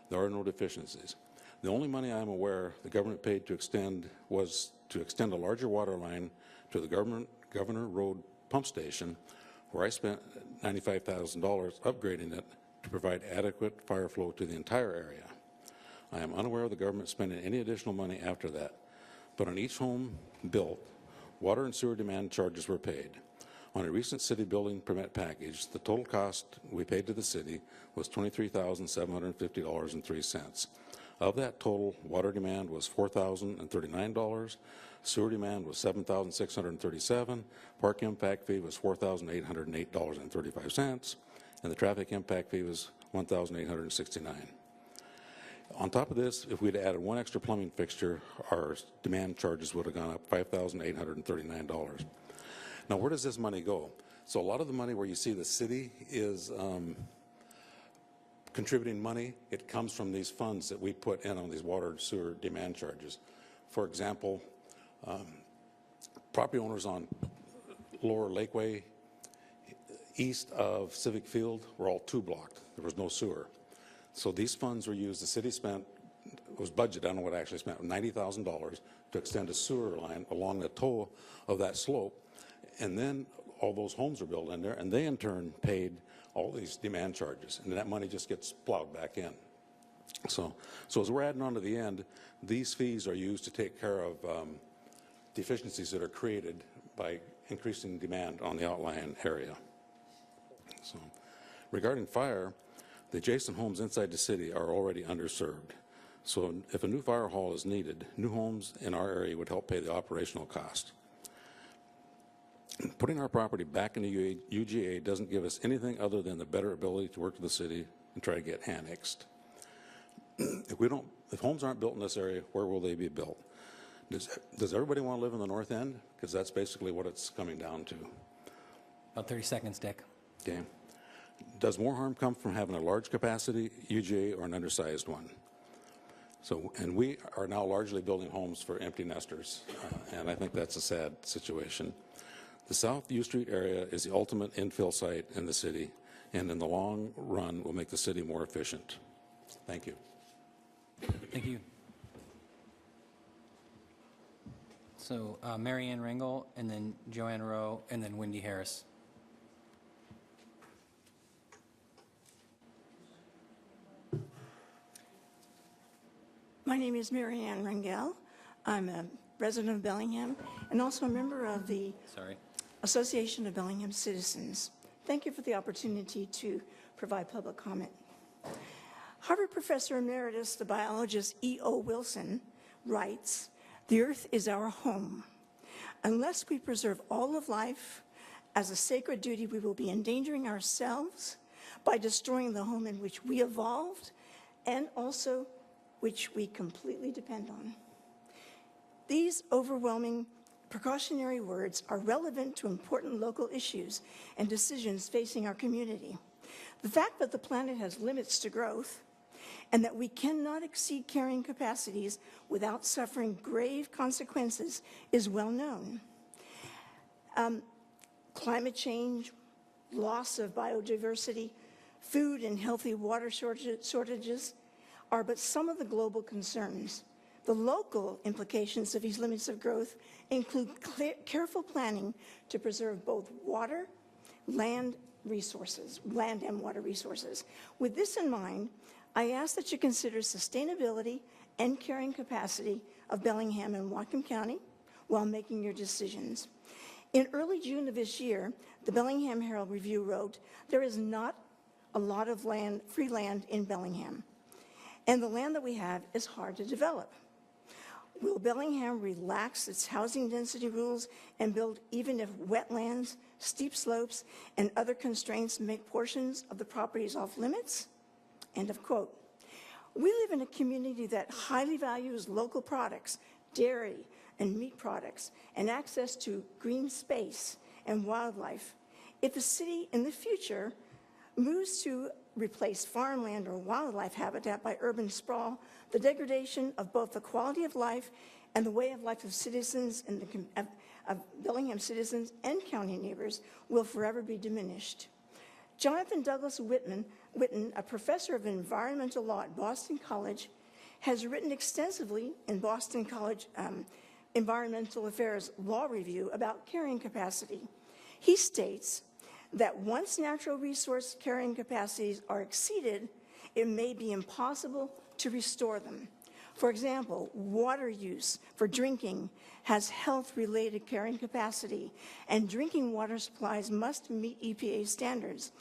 There are no deficiencies. The only money I'm aware the government paid to extend was to extend a larger water line to the Governor Road pump station, where I spent $95,000 upgrading it to provide adequate fire flow to the entire area. I am unaware of the government spending any additional money after that. But on each home built, water and sewer demand charges were paid. On a recent city building permit package, the total cost we paid to the city was $23,750.03. Of that total, water demand was $4,039, sewer demand was $7,637, park impact fee was $4,808.35, and the traffic impact fee was $1,869. On top of this, if we'd added 1 extra plumbing fixture, our demand charges would have gone up $5,839. Now, where does this money go? So a lot of the money where you see the city is contributing money, it comes from these funds that we put in on these water and sewer demand charges. For example, property owners on Lower Lakeway, east of Civic Field, were all 2-blocked. There was no sewer. So these funds were used, the city spent, was budgeted, I don't know what I actually spent, $90,000 to extend a sewer line along the toe of that slope. And then all those homes were built in there, and they in turn paid all these demand charges. And that money just gets plowed back in. So as we're adding on to the end, these fees are used to take care of deficiencies that are created by increasing demand on the outlying area. So Regarding fire, the adjacent homes inside the city are already underserved. So if a new fire hall is needed, new homes in our area would help pay the operational cost. Putting our property back into UGA doesn't give us anything other than the better ability to work with the city and try to get annexed. If homes aren't built in this area, where will they be built? Does everybody want to live in the north end? Because that's basically what it's coming down to. About 30 seconds, Dick. Okay. Does more harm come from having a large capacity UGA or an undersized one? So, and we are now largely building homes for empty nesters, and I think that's a sad situation. The South U Street area is the ultimate infill site in the city, and in the long run will make the city more efficient. Thank you. Thank you. So Mary Ann Ringel, and then Joanne Rowe, and then Wendy Harris. My name is Mary Ann Rangel. I'm a resident of Bellingham and also a member of the Association of Bellingham Citizens. Thank you for the opportunity to provide public comment. Harvard Professor Emeritus, the biologist E.O. Wilson, writes, "The earth is our home. Unless we preserve all of life as a sacred duty, we will be endangering ourselves by destroying the home in which we evolved and also which we completely depend on." These overwhelming precautionary words are relevant to important local issues and decisions facing our community. The fact that the planet has limits to growth and that we cannot exceed carrying capacities without suffering grave consequences is well known. Climate change, loss of biodiversity, food and healthy water shortages are but some of the global concerns. The local implications of these limits of growth include careful planning to preserve both water, land and water resources. With this in mind, I ask that you consider sustainability and carrying capacity of Bellingham and Whatcom County while making your decisions. In early June of this year, the Bellingham Herald Review wrote, "There is not a lot of free land in Bellingham, and the land that we have is hard to develop. Will Bellingham relax its housing density rules and build even if wetlands, steep slopes, and other constraints make portions of the properties off limits?" End of quote. We live in a community that highly values local products, dairy and meat products, and access to green space and wildlife. If the city in the future moves to replace farmland or wildlife habitat by urban sprawl, the degradation of both the quality of life and the way of life of citizens of Bellingham citizens and county neighbors will forever be diminished. Jonathan Douglas Whitten, a professor of environmental law at Boston College, has written extensively in Boston College Environmental Affairs Law Review about carrying capacity. He states that once natural resource carrying capacities are exceeded, it may be impossible to restore them. For example, water use for drinking has health-related carrying capacity, and drinking water supplies must meet EPA standards.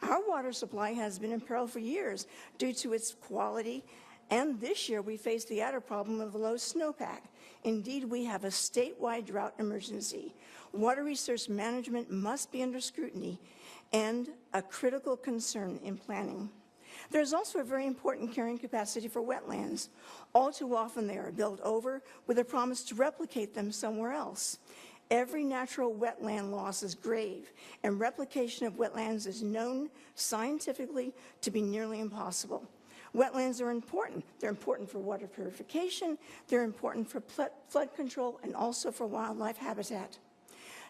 Our water supply has been in peril for years due to its quality, and this year we face the added problem of a low snowpack. Indeed, we have a statewide drought emergency. Water resource management must be under scrutiny and a critical concern in planning. There's also a very important carrying capacity for wetlands. All too often they are built over with a promise to replicate them somewhere else. Every natural wetland loss is grave, and replication of wetlands is known scientifically to be nearly impossible. Wetlands are important. They're important for water purification, they're important for flood control, and also for wildlife habitat.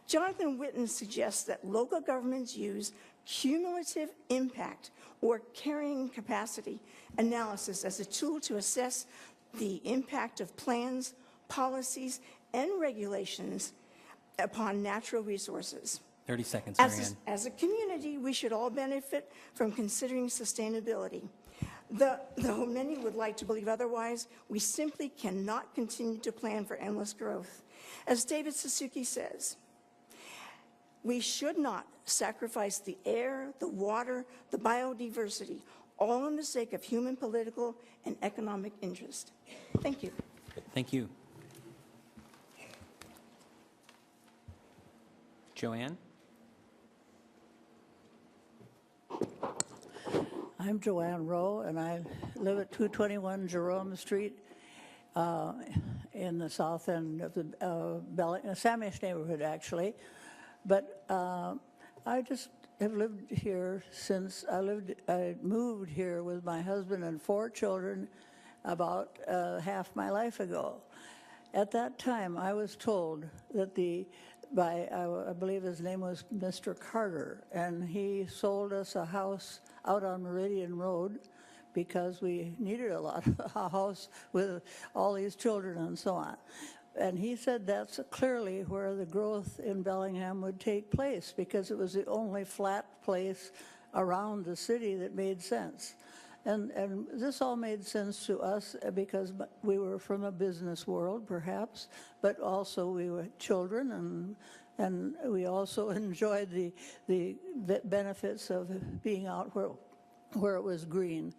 Jonathan Whitten suggests that local governments use cumulative impact or carrying capacity analysis as a tool to assess the impact of plans, policies, and regulations upon natural resources. 30 seconds, Marianne. As a community, we should all benefit from considering sustainability. Though many would like to believe otherwise, we simply cannot continue to plan for endless growth. As David Suzuki says, We should not sacrifice the air, the water, the biodiversity, all in the sake of human political and economic interest. Thank you. Thank you. Joanne? I'm Joanne Rowe, and I live at 221 Jerome Street in the south end of the Samish neighborhood, actually. But I just have lived here since I moved here with my husband and 4 children about half my life ago. At that time, I was told that I believe his name was Mr. Carter, and he sold us a house out on Meridian Road because we needed a house with all these children and so on. And he said that's clearly where the growth in Bellingham would take place because it was the only flat place around the city that made sense. And this all made sense to us because we were from a business world, perhaps, but also we were children, and we also enjoyed the benefits of being out where it was green.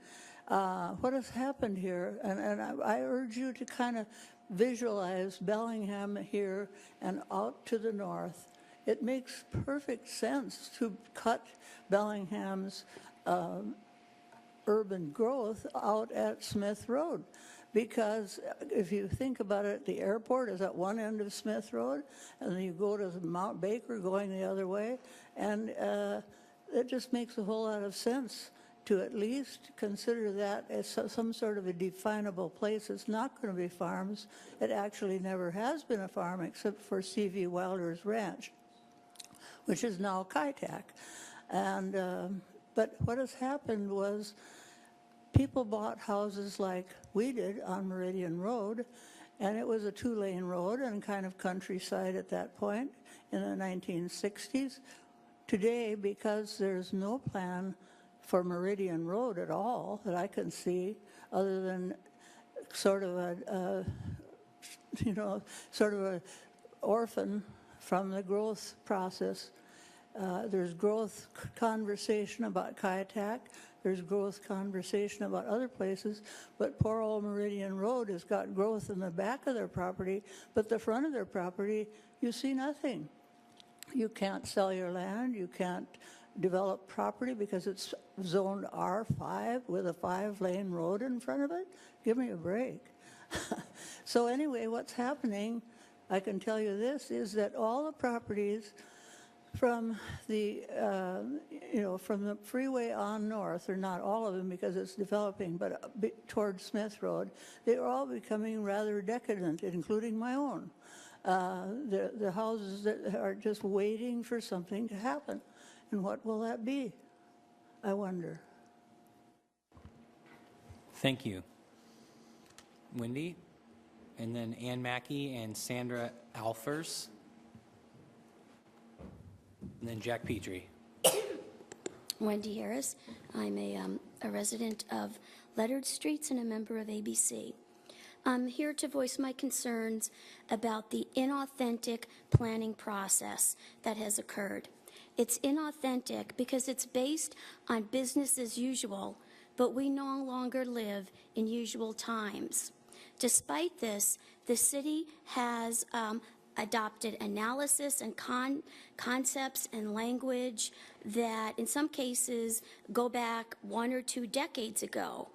What has happened here, and I urge you to kind of visualize Bellingham here and out to the north. It makes perfect sense to cut Bellingham's urban growth out at Smith Road, because if you think about it, the airport is at one end of Smith Road, and then you go to Mount Baker going the other way, and it just makes a whole lot of sense to at least consider that as some sort of a definable place. It's not going to be farms. It actually never has been a farm except for C.V. Wilder's ranch, which is now Kitech. And but what has happened was people bought houses like we did on Meridian Road, and it was a 2-lane road and kind of countryside at that point in the 1960s. Today, because there's no plan for Meridian Road at all that I can see, other than sort of a sort of a orphan from the growth process. There's growth conversation about Kitech. There's growth conversation about other places, but poor old Meridian Road has got growth in the back of their property, but the front of their property, you see nothing. You can't sell your land. You can't develop property because it's zoned R5 with a 5-lane road in front of it. Give me a break. So anyway, what's happening, I can tell you this, is that all the properties from the, from the freeway on north, or not all of them because it's developing, but towards Smith Road, they're all becoming rather decadent, including my own. The houses that are just waiting for something to happen. And what will that be? I wonder. Thank you. Wendy, and then Ann Mackey and Sandra Alfers, and then Jack Petrie. Wendy Harris. I'm a resident of Leonard Streets and a member of ABC. I'm here to voice my concerns about the inauthentic planning process that has occurred. It's inauthentic because it's based on business as usual, but we no longer live in usual times. Despite this, the city has adopted analysis and concepts and language that in some cases go back 1 or 2 decades ago.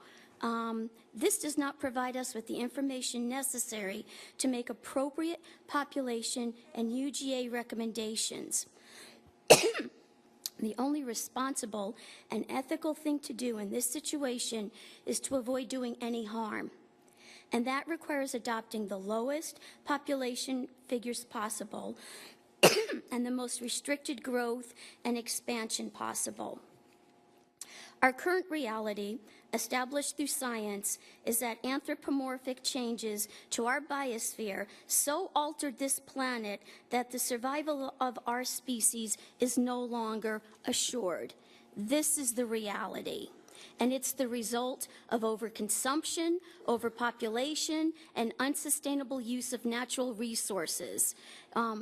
This does not provide us with the information necessary to make appropriate population and UGA recommendations. The only responsible and ethical thing to do in this situation is to avoid doing any harm. And that requires adopting the lowest population figures possible and the most restricted growth and expansion possible. Our current reality, established through science, is that anthropomorphic changes to our biosphere so altered this planet that the survival of our species is no longer assured. This is the reality. and it's the result of overconsumption, overpopulation, and unsustainable use of natural resources.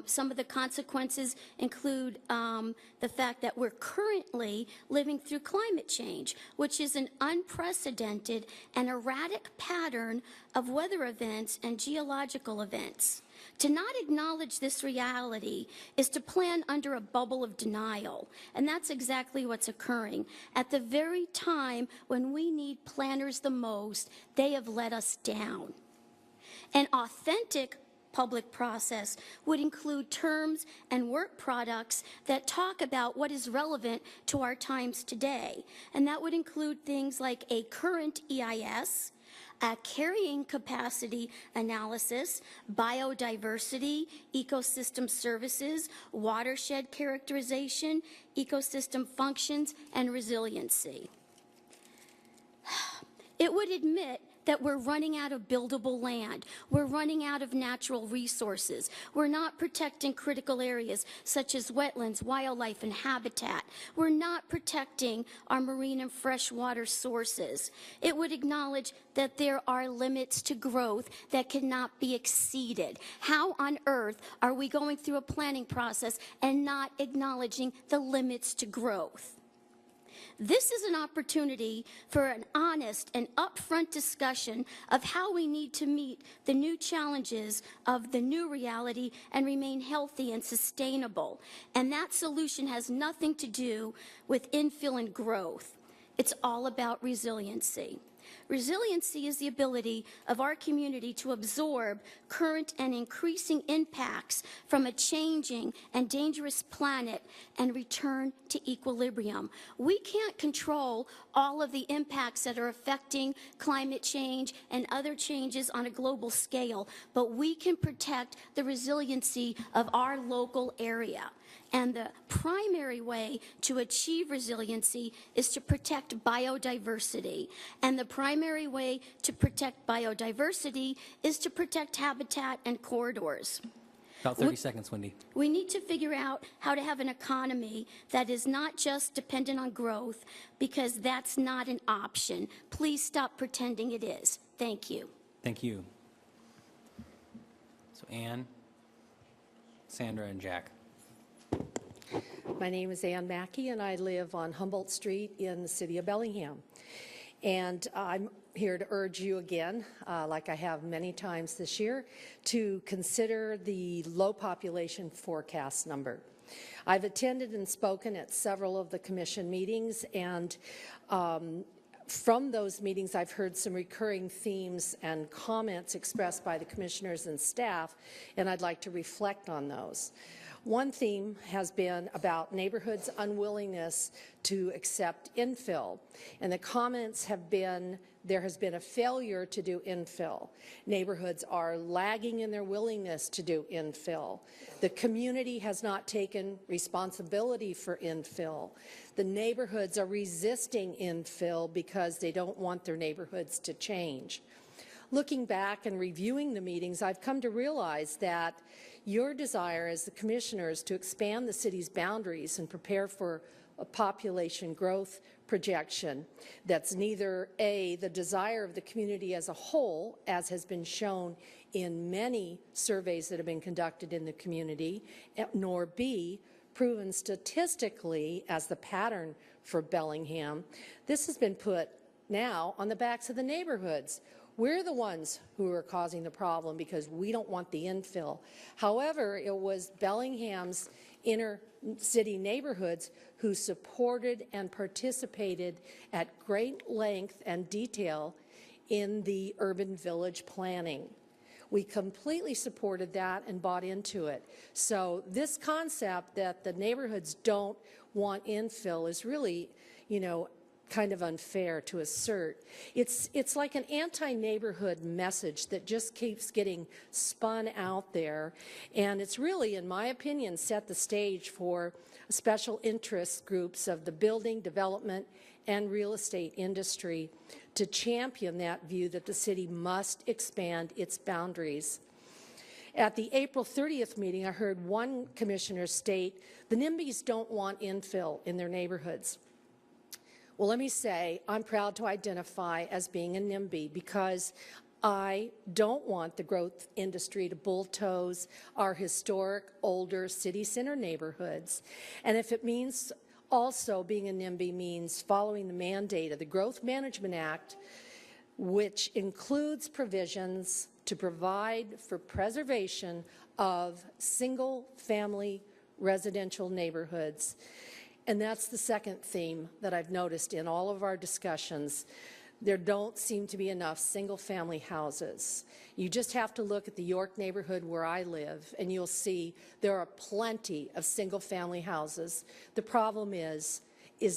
Some of the consequences include the fact that we're currently living through climate change, which is an unprecedented and erratic pattern of weather events and geological events. To not acknowledge this reality is to plan under a bubble of denial, and that's exactly what's occurring. At the very time when we need planners the most, they have let us down. An authentic public process would include terms and work products that talk about what is relevant to our times today, and that would include things like a current EIS, a carrying capacity analysis, biodiversity, ecosystem services, watershed characterization, ecosystem functions, and resiliency. It would admit that we're running out of buildable land. We're running out of natural resources. We're not protecting critical areas such as wetlands, wildlife, and habitat. We're not protecting our marine and freshwater sources. It would acknowledge that there are limits to growth that cannot be exceeded. How on earth are we going through a planning process and not acknowledging the limits to growth? This is an opportunity for an honest and upfront discussion of how we need to meet the new challenges of the new reality and remain healthy and sustainable. And that solution has nothing to do with infill and growth. It's all about resiliency. Resiliency is the ability of our community to absorb current and increasing impacts from a changing and dangerous planet and return to equilibrium. We can't control all of the impacts that are affecting climate change and other changes on a global scale, but we can protect the resiliency of our local area. And the primary way to achieve resiliency is to protect biodiversity. And the primary way to protect biodiversity is to protect habitat and corridors. About 30 seconds, Wendy. We need to figure out how to have an economy that is not just dependent on growth, because that's not an option. Please stop pretending it is. Thank you. Thank you. So Ann, Sandra, and Jack. My name is Ann Mackey, and I live on Humboldt Street in the city of Bellingham. And I'm here to urge you again, like I have many times this year, to consider the low population forecast number. I've attended and spoken at several of the commission meetings, and from those meetings, I've heard some recurring themes and comments expressed by the commissioners and staff, and I'd like to reflect on those. One theme has been about neighborhoods' unwillingness to accept infill, and the comments have been there has been a failure to do infill. Neighborhoods are lagging in their willingness to do infill. The community has not taken responsibility for infill. The neighborhoods are resisting infill because they don't want their neighborhoods to change. Looking back and reviewing the meetings, I've come to realize that your desire as the commissioners to expand the city's boundaries and prepare for a population growth projection that's neither A, the desire of the community as a whole, as has been shown in many surveys that have been conducted in the community, nor B, proven statistically as the pattern for Bellingham. This has been put now on the backs of the neighborhoods. We're the ones who are causing the problem because we don't want the infill. However, it was Bellingham's inner city neighborhoods who supported and participated at great length and detail in the urban village planning. We completely supported that and bought into it. So this concept that the neighborhoods don't want infill is really, kind of unfair to assert. It's like an anti-neighborhood message that just keeps getting spun out there, and it's really, in my opinion, set the stage for special interest groups of the building, development, and real estate industry to champion that view that the city must expand its boundaries. At the April 30th meeting, I heard one commissioner state the NIMBYs don't want infill in their neighborhoods. Well, let me say, I'm proud to identify as being a NIMBY because I don't want the growth industry to bulldoze our historic, older city center neighborhoods. And if it means also being a NIMBY means following the mandate of the Growth Management Act, which includes provisions to provide for preservation of single-family residential neighborhoods. And that's the second theme that I've noticed in all of our discussions. There don't seem to be enough single-family houses. You just have to look at the York neighborhood where I live, and you'll see there are plenty of single-family houses. The problem is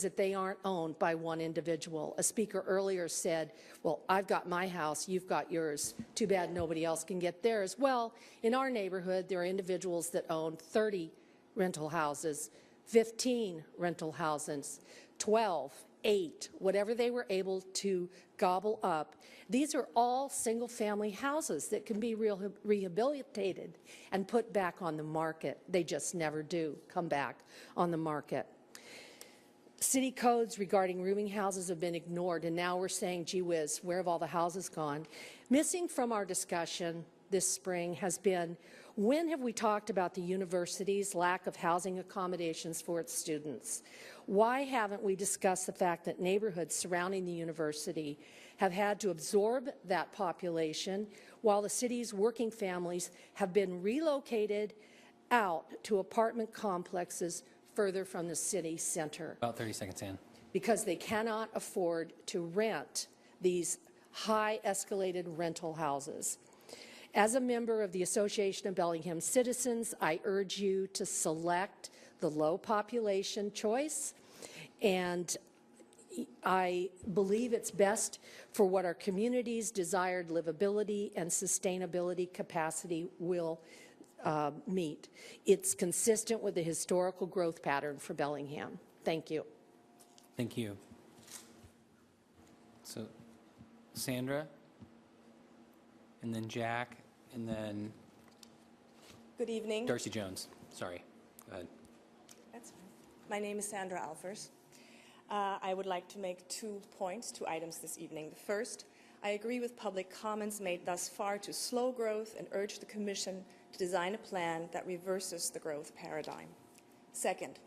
that they aren't owned by one individual. A speaker earlier said, well, I've got my house, you've got yours. Too bad nobody else can get theirs. Well, in our neighborhood, there are individuals that own 30 rental houses, 15 rental houses, 12, 8, whatever they were able to gobble up. These are all single-family houses that can be rehabilitated and put back on the market. They just never do come back on the market. City codes regarding rooming houses have been ignored, and now we're saying, gee whiz, where have all the houses gone? Missing from our discussion this spring has been, when have we talked about the university's lack of housing accommodations for its students? Why haven't we discussed the fact that neighborhoods surrounding the university have had to absorb that population while the city's working families have been relocated out to apartment complexes further from the city center? About 30 seconds, Ann. Because they cannot afford to rent these high escalated rental houses. As a member of the Association of Bellingham Citizens, I urge you to select the low population choice, and I believe it's best for what our community's desired livability and sustainability capacity will meet. It's consistent with the historical growth pattern for Bellingham. Thank you. Thank you. So, Sandra, and then Jack, and then Good evening. Darcy Jones. Sorry. Go ahead. That's fine. My name is Sandra Alfers. I would like to make 2 points, 2 items this evening. The first, I agree with public comments made thus far to slow growth and urge the Commission to design a plan that reverses the growth paradigm. Second,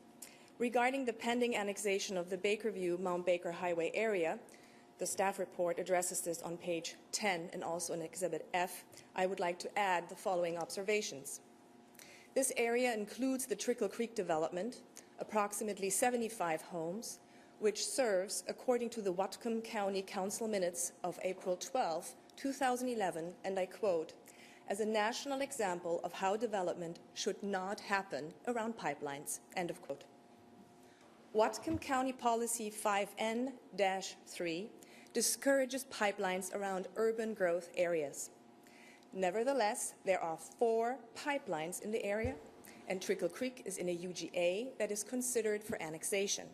regarding the pending annexation of the Bakerview-Mount Baker Highway area, the staff report addresses this on page 10 and also in Exhibit F. I would like to add the following observations. This area includes the Trickle Creek development, approximately 75 homes, which serves, according to the Whatcom County Council minutes of April 12, 2011, and I quote, as a national example of how development should not happen around pipelines, end of quote. Whatcom County Policy 5N-3 discourages pipelines around urban growth areas. Nevertheless, there are 4 pipelines in the area, and Trickle Creek is in a UGA that is considered for annexation.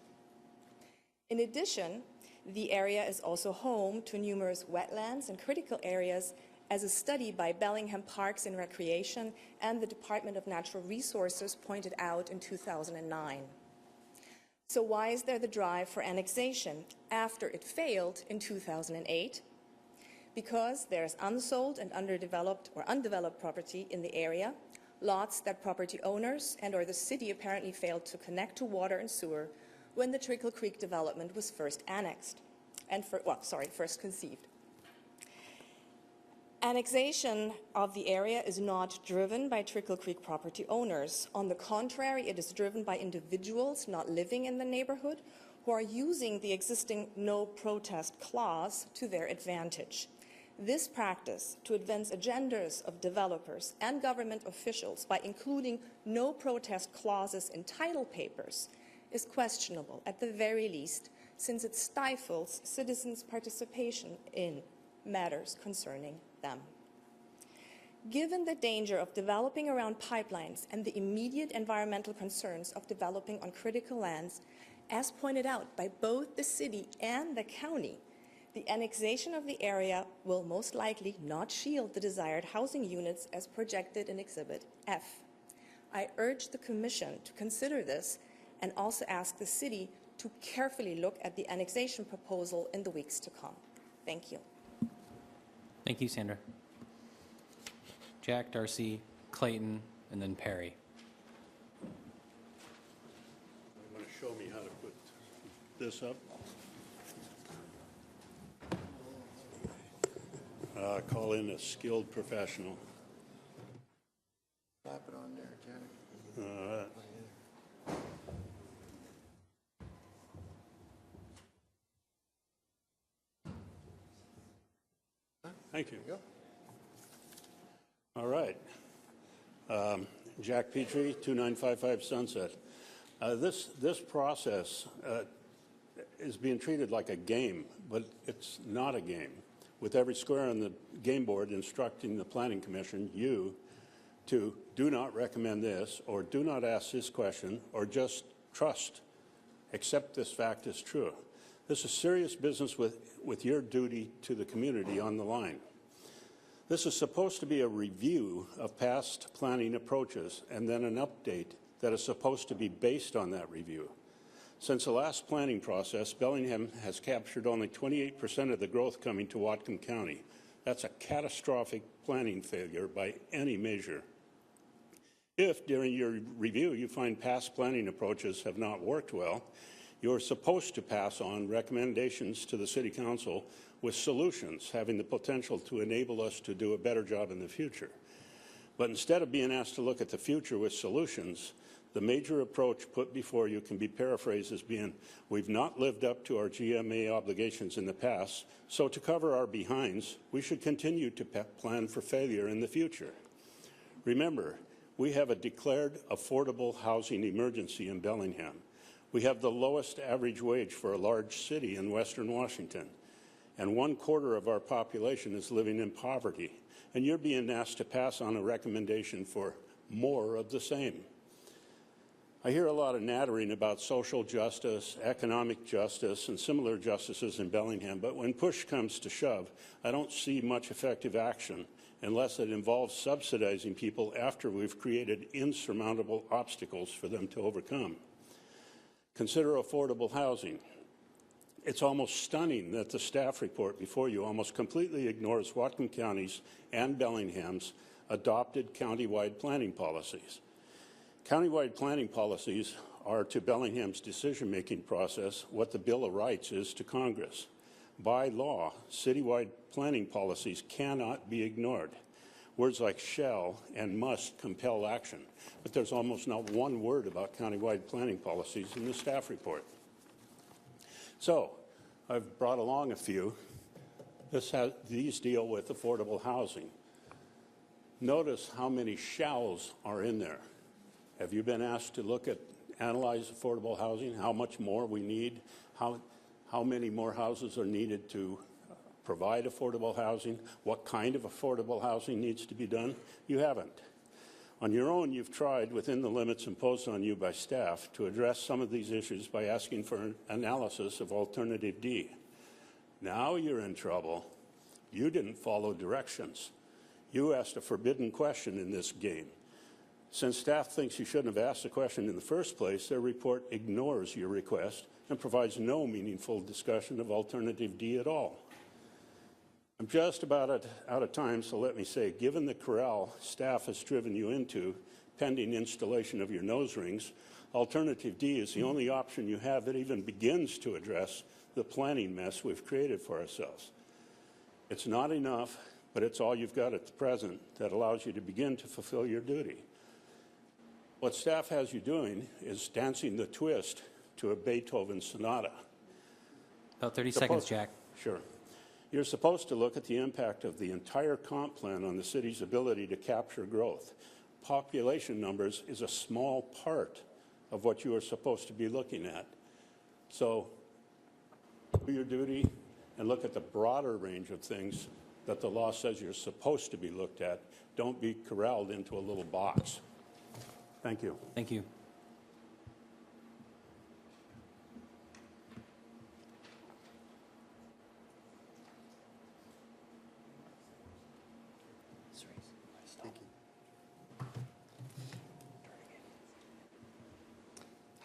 In addition, the area is also home to numerous wetlands and critical areas, as a study by Bellingham Parks and Recreation and the Department of Natural Resources pointed out in 2009. So why is there the drive for annexation after it failed in 2008? Because there's unsold and undeveloped property in the area, lots that property owners and or the city apparently failed to connect to water and sewer when the Trickle Creek development was first annexed, and first conceived. Annexation of the area is not driven by Trickle Creek property owners. On the contrary, it is driven by individuals not living in the neighborhood who are using the existing no protest clause to their advantage. This practice to advance agendas of developers and government officials by including no protest clauses in title papers is questionable at the very least, since it stifles citizens' participation in matters concerning them. Given the danger of developing around pipelines and the immediate environmental concerns of developing on critical lands, as pointed out by both the city and the county, the annexation of the area will most likely not shield the desired housing units as projected in Exhibit F. I urge the Commission to consider this and also ask the city to carefully look at the annexation proposal in the weeks to come. Thank you. Thank you, Sandra. Jack, Darcy, Clayton, and then Perry. You want to show me how to put this up? Call in a skilled professional. Slap it on there, Jack. All right. Thank you. All right. Jack Petrie, 2955 Sunset. This process is being treated like a game, but it's not a game. With every square on the game board instructing the Planning Commission, you, to do not recommend this, or do not ask this question, or just trust, accept this fact as true. This is serious business with your duty to the community on the line. This is supposed to be a review of past planning approaches and then an update that is supposed to be based on that review. Since the last planning process, Bellingham has captured only 28% of the growth coming to Whatcom County. That's a catastrophic planning failure by any measure. If during your review you find past planning approaches have not worked well, you're supposed to pass on recommendations to the City Council with solutions having the potential to enable us to do a better job in the future. But instead of being asked to look at the future with solutions, the major approach put before you can be paraphrased as being, we've not lived up to our GMA obligations in the past, so to cover our behinds, we should continue to plan for failure in the future. Remember, we have a declared affordable housing emergency in Bellingham. We have the lowest average wage for a large city in Western Washington, and 1/4 of our population is living in poverty, and you're being asked to pass on a recommendation for more of the same. I hear a lot of nattering about social justice, economic justice, and similar justices in Bellingham, but when push comes to shove, I don't see much effective action unless it involves subsidizing people after we've created insurmountable obstacles for them to overcome. Consider affordable housing. It's almost stunning that the staff report before you almost completely ignores Whatcom County's and Bellingham's adopted countywide planning policies. Countywide planning policies are to Bellingham's decision-making process what the Bill of Rights is to Congress. By law, citywide planning policies cannot be ignored. Words like shall and must compel action, but there's almost not one word about countywide planning policies in the staff report. So, I've brought along a few. These deal with affordable housing. Notice how many shalls are in there. Have you been asked to analyze affordable housing, how much more we need, how many more houses are needed to provide affordable housing, what kind of affordable housing needs to be done? You haven't. On your own, you've tried, within the limits imposed on you by staff, to address some of these issues by asking for an analysis of Alternative D. Now you're in trouble. You didn't follow directions. You asked a forbidden question in this game. Since staff thinks you shouldn't have asked the question in the first place, their report ignores your request and provides no meaningful discussion of Alternative D at all. I'm just about out of time, so let me say, given the corral staff has driven you into, pending installation of your nose rings, Alternative D is the only option you have that even begins to address the planning mess we've created for ourselves. It's not enough, but it's all you've got at the present that allows you to begin to fulfill your duty. What staff has you doing is dancing the twist to a Beethoven sonata. About 30 seconds, Jack. Sure. You're supposed to look at the impact of the entire comp plan on the city's ability to capture growth. Population numbers is a small part of what you are supposed to be looking at. So do your duty and look at the broader range of things that the law says you're supposed to be looked at. Don't be corralled into a little box. Thank you. Thank you.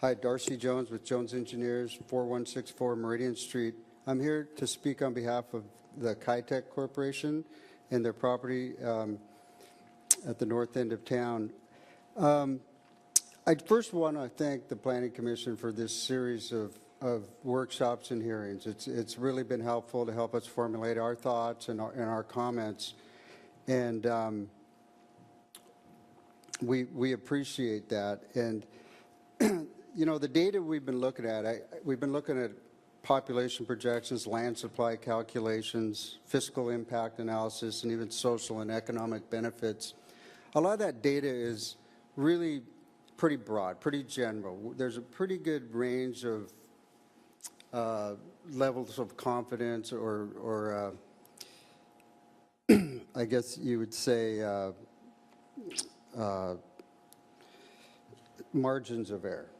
Hi, Darcy Jones with Jones Engineers, 4164 Meridian Street. I'm here to speak on behalf of the Kitech Corporation and their property at the north end of town. I first want to thank the Planning Commission for this series of workshops and hearings. It's really been helpful to help us formulate our thoughts and our comments. And we appreciate that. And you know, the data we've been looking at, we've been looking at population projections, land supply calculations, fiscal impact analysis, and even social and economic benefits. A lot of that data is really pretty broad, pretty general. There's a pretty good range of levels of confidence or I guess you would say margins of error.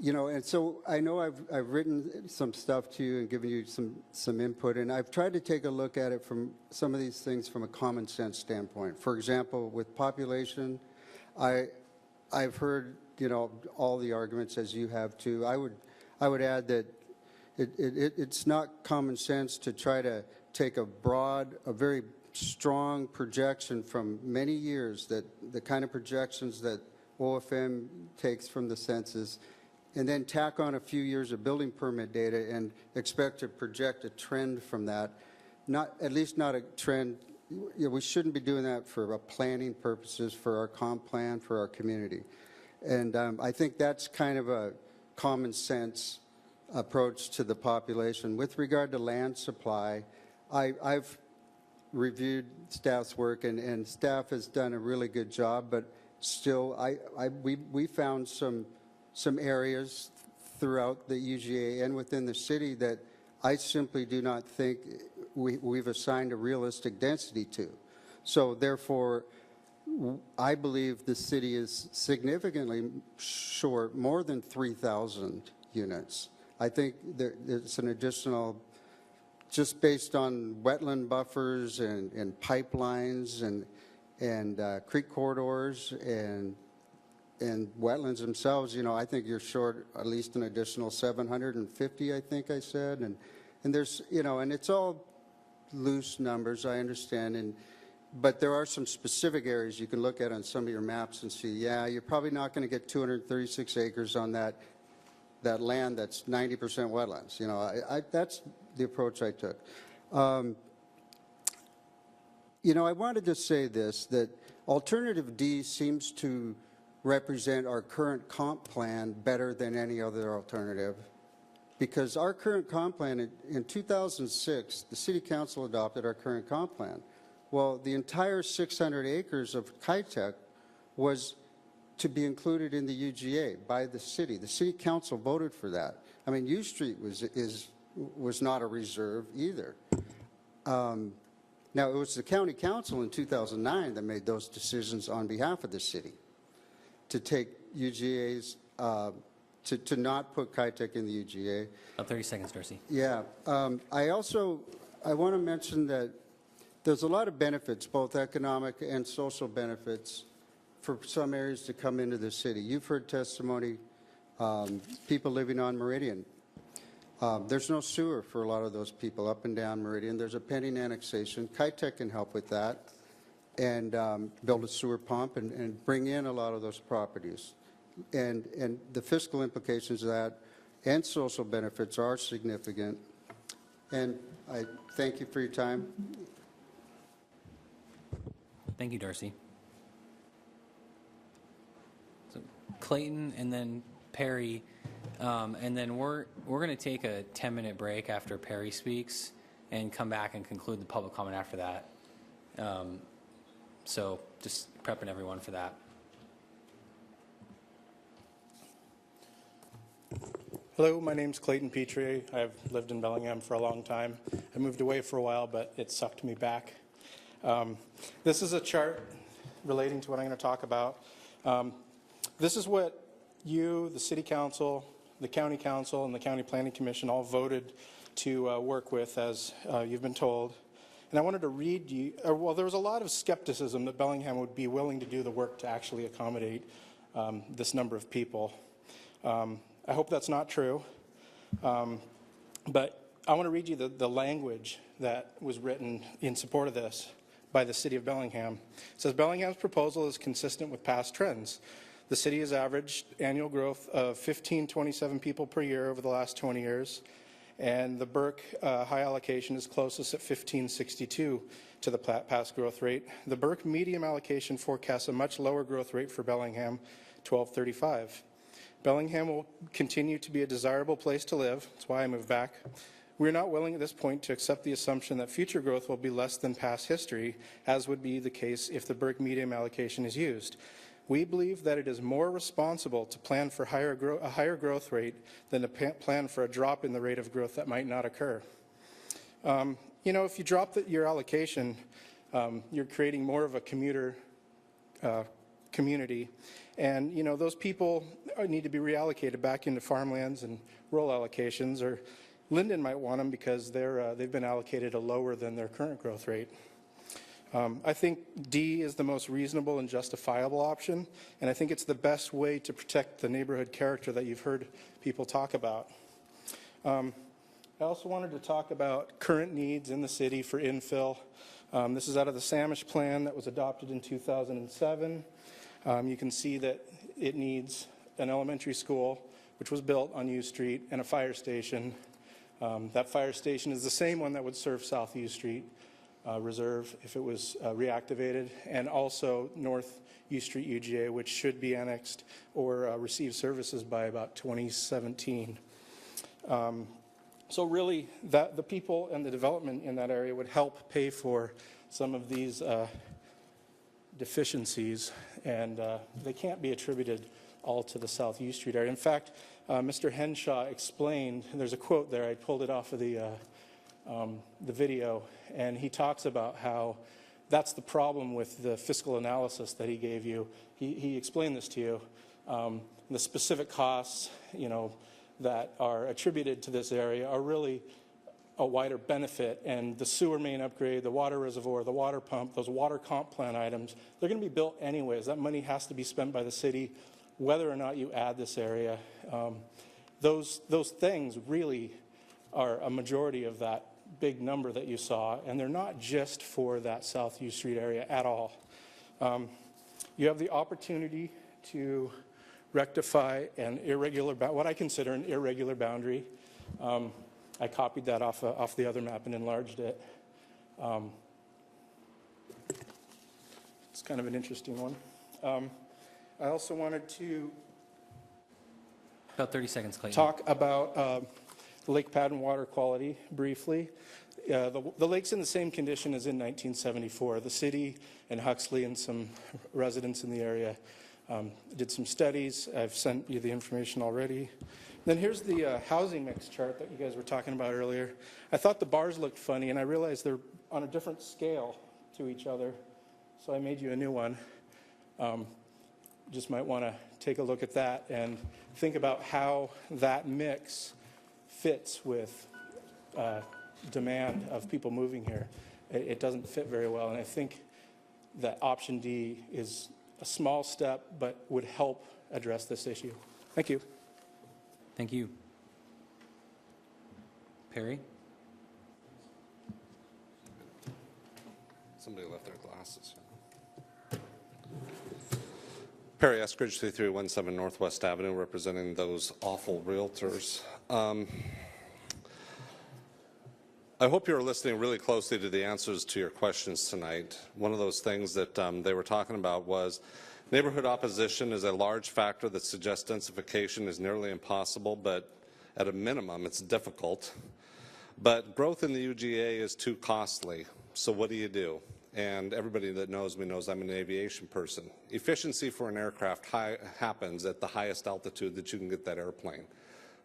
You know, and so I know I've written some stuff to you and given you some input, and I've tried to take a look at it from some of these things from a common sense standpoint. For example, with population, I've heard, you know, all the arguments as you have too. I would add that it's not common sense to try to take a very strong projection from many years, that the kind of projections that OFM takes from the census, and then tack on a few years of building permit data and expect to project a trend from that. At least not a trend. You know, we shouldn't be doing that for planning purposes, for our comp plan, for our community. And I think that's kind of a common sense approach to the population. With regard to land supply, I've reviewed staff's work, and staff has done a really good job, but still we found some areas throughout the UGA and within the city that I simply do not think we've assigned a realistic density to. So therefore, I believe the city is significantly short, more than 3,000 units. I think there's an additional, just based on wetland buffers and pipelines and creek corridors and wetlands themselves, you know, I think you're short at least an additional 750, I think I said. And there's, you know, and it's all loose numbers, I understand. But there are some specific areas you can look at on some of your maps and see, yeah, you're probably not going to get 236 acres on that land that's 90% wetlands. You know, that's the approach I took. You know, I wanted to say this, that Alternative D seems to represent our current comp plan better than any other alternative, because our current comp plan in 2006, the City Council adopted our current comp plan. Well, the entire 600 acres of Kitech was to be included in the UGA by the city. The City Council voted for that. I mean, U Street was not a reserve either. Now, it was the County Council in 2009 that made those decisions on behalf of the city to take UGAs, to not put Kitech in the UGA. About 30 seconds, Darcy. Yeah. I want to mention that there's a lot of benefits, both economic and social benefits, for some areas to come into the city. You've heard testimony, people living on Meridian. There's no sewer for a lot of those people up and down Meridian. There's a pending annexation. Kitech can help with that and build a sewer pump and bring in a lot of those properties. And the fiscal implications of that and social benefits are significant. And I thank you for your time. Thank you, Darcy. So Clayton and then Perry, and then we're going to take a 10-minute break after Perry speaks and come back and conclude the public comment after that. So just prepping everyone for that. Hello, my name's Clayton Petrie. I've lived in Bellingham for a long time. I moved away for a while, but it sucked me back. This is a chart relating to what I'm going to talk about. This is what you, the City Council, the County Council, and the County Planning Commission all voted to work with, as you've been told. And I wanted to read you, well, there was a lot of skepticism that Bellingham would be willing to do the work to actually accommodate this number of people. I hope that's not true. But I want to read you the language that was written in support of this by the City of Bellingham. It says, Bellingham's proposal is consistent with past trends. The city has averaged annual growth of 1527 people per year over the last 20 years, and the Burke high allocation is closest at 1562 to the past growth rate. The Burke medium allocation forecasts a much lower growth rate for Bellingham, 1235. Bellingham will continue to be a desirable place to live. That's why I moved back. We're not willing at this point to accept the assumption that future growth will be less than past history, as would be the case if the Burke medium allocation is used. We believe that it is more responsible to plan for a higher growth rate than to plan for a drop in the rate of growth that might not occur. You know, if you drop your allocation, you're creating more of a commuter community. And, you know, those people need to be reallocated back into farmlands and rural allocations, or Linden might want them because they've been allocated a lower than their current growth rate. I think D is the most reasonable and justifiable option, and I think it's the best way to protect the neighborhood character that you've heard people talk about. I also wanted to talk about current needs in the city for infill. This is out of the Samish plan that was adopted in 2007. You can see that it needs an elementary school, which was built on U Street, and a fire station. That fire station is the same one that would serve South U Street Reserve if it was reactivated, and also North U Street UGA, which should be annexed or receive services by about 2017. So really, the people and the development in that area would help pay for some of these deficiencies, and they can't be attributed all to the South U Street area. In fact, Mr. Henshaw explained, and there's a quote there, I pulled it off of the video, and he talks about how that's the problem with the fiscal analysis that he gave you. He explained this to you. The specific costs, you know, that are attributed to this area are really a wider benefit, and the sewer main upgrade, the water reservoir, the water pump, those water comp plan items, they're going to be built anyways. That money has to be spent by the city, whether or not you add this area. Those things really are a majority of that big number that you saw, and they're not just for that South U Street area at all. You have the opportunity to rectify an irregular, what I consider an irregular boundary. I copied that off the other map and enlarged it. It's kind of an interesting one. I also wanted to About 30 seconds, Clayton. talk about lake pad and water quality briefly. The lake's in the same condition as in 1974. The city and Huxley and some residents in the area did some studies. I've sent you the information already. Then here's the housing mix chart that you guys were talking about earlier. I thought the bars looked funny, and I realized they're on a different scale to each other, so I made you a new one. Just might want to take a look at that and think about how that mix fits with demand of people moving here. It doesn't fit very well, and I think that option D is a small step but would help address this issue. Thank you. Thank you. Perry? Somebody left their glasses. Perry Eskridge, 3317 Northwest Avenue, representing those awful realtors. I hope you're listening really closely to the answers to your questions tonight. One of those things that they were talking about was neighborhood opposition is a large factor that suggests densification is nearly impossible, but at a minimum it's difficult. But growth in the UGA is too costly, so what do? And everybody that knows me knows I'm an aviation person. Efficiency for an aircraft happens at the highest altitude that you can get that airplane.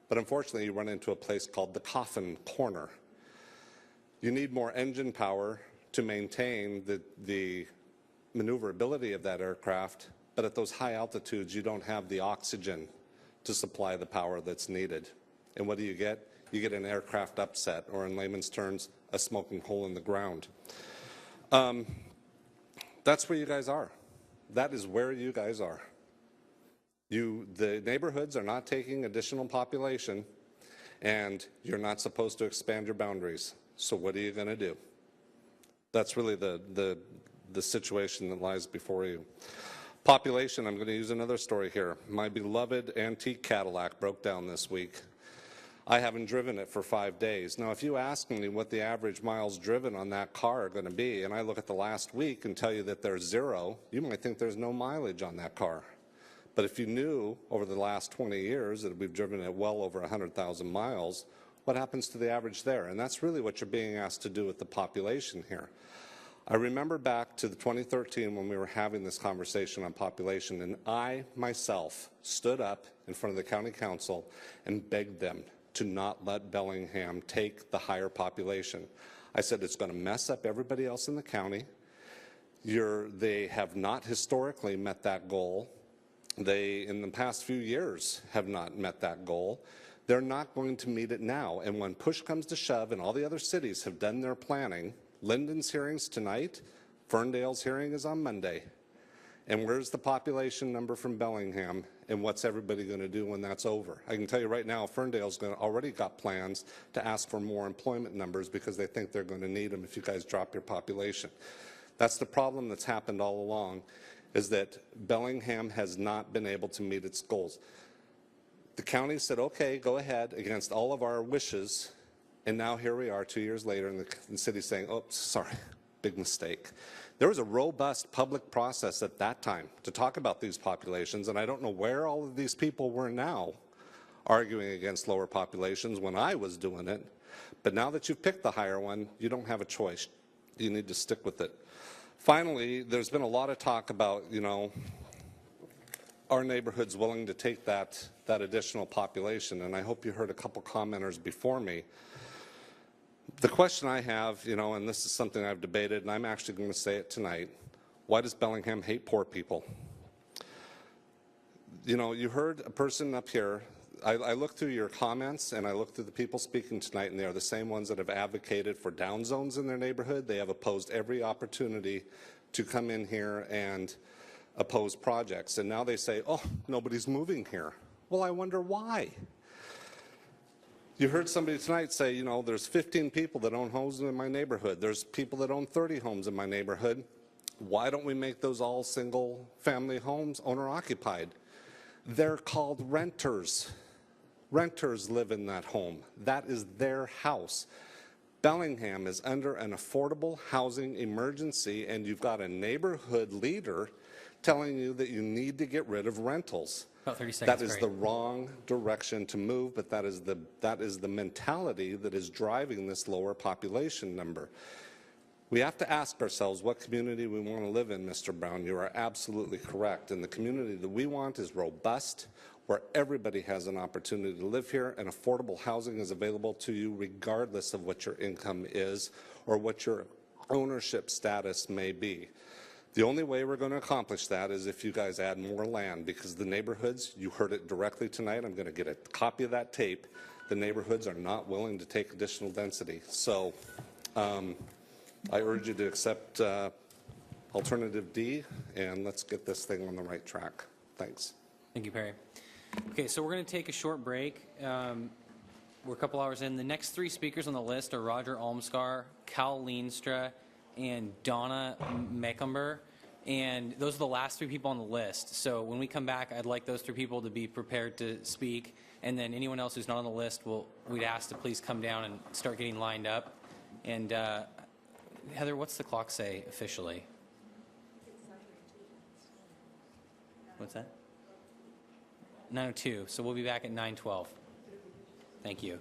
But unfortunately, you run into a place called the coffin corner. You need more engine power to maintain the maneuverability of that aircraft, but at those high altitudes, you don't have the oxygen to supply the power that's needed. And what do? You get an aircraft upset, or in layman's terms, a smoking hole in the ground. That's where you guys are. That is where you guys are. The neighborhoods are not taking additional population, and you're not supposed to expand your boundaries. So what are you going to do? That's really the situation that lies before you. Population, I'm going to use another story here. My beloved antique Cadillac broke down this week. I haven't driven it for 5 days. Now, if you ask me what the average miles driven on that car are going to be, and I look at the last week and tell you that there's 0, you might think there's no mileage on that car. But if you knew over the last 20 years that we've driven it well over 100,000 miles, what happens to the average there? And that's really what you're being asked to do with the population here. I remember back to the 2013 when we were having this conversation on population, and I myself stood up in front of the county council and begged them to not let Bellingham take the higher population. I said it's going to mess up everybody else in the county. They have not historically met that goal. They, in the past few years, have not met that goal. They're not going to meet it now. And when push comes to shove and all the other cities have done their planning, Linden's hearing's tonight, Ferndale's hearing is on Monday. And where's the population number from Bellingham, and what's everybody going to do when that's over? I can tell you right now, Ferndale's already got plans to ask for more employment numbers because they think they're going to need them if you guys drop your population. That's the problem that's happened all along, is that Bellingham has not been able to meet its goals. The county said, okay, go ahead against all of our wishes, and now here we are 2 years later, and the city's saying, oh, sorry, big mistake. There was a robust public process at that time to talk about these populations, and I don't know where all of these people were now arguing against lower populations when I was doing it. But now that you've picked the higher one, you don't have a choice. You need to stick with it. Finally, there's been a lot of talk about, our neighborhoods willing to take that additional population, and I hope you heard a couple commenters before me. The question I have, and this is something I've debated, and I'm actually going to say it tonight, why does Bellingham hate poor people? You heard a person up here. I looked through your comments, and I looked through the people speaking tonight, and they are the same ones that have advocated for down zones in their neighborhood. They have opposed every opportunity to come in here and oppose projects. And now they say, oh, nobody's moving here. Well, I wonder why. You heard somebody tonight say, there's 15 people that own homes in my neighborhood. There's people that own 30 homes in my neighborhood. Why don't we make those all single family homes owner occupied? They're called renters. Renters live in that home. That is their house. Bellingham is under an affordable housing emergency, and you've got a neighborhood leader telling you that you need to get rid of rentals. About 30 seconds. That is the wrong direction to move, but that is the mentality that is driving this lower population number. We have to ask ourselves what community we want to live in, Mr. Brown. You are absolutely correct. And the community that we want is robust, where everybody has an opportunity to live here, and affordable housing is available to you regardless of what your income is or what your ownership status may be. The only way we're going to accomplish that is if you guys add more land, because the neighborhoods, you heard it directly tonight, I'm going to get a copy of that tape, the neighborhoods are not willing to take additional density. So I urge you to accept alternative D, and let's get this thing on the right track. Thanks. Thank you, Perry. Okay, so we're going to take a short break. We're a couple hours in. The next three speakers on the list are Roger Almskar, Cal Leenstra, and Donna Meckenber, and those are the last three people on the list. So when we come back, I'd like those three people to be prepared to speak, and then anyone else who's not on the list, we'd ask to please come down and start getting lined up. And Heather, what's the clock say officially? What's that? 9:02, so we'll be back at 9:12. Thank you.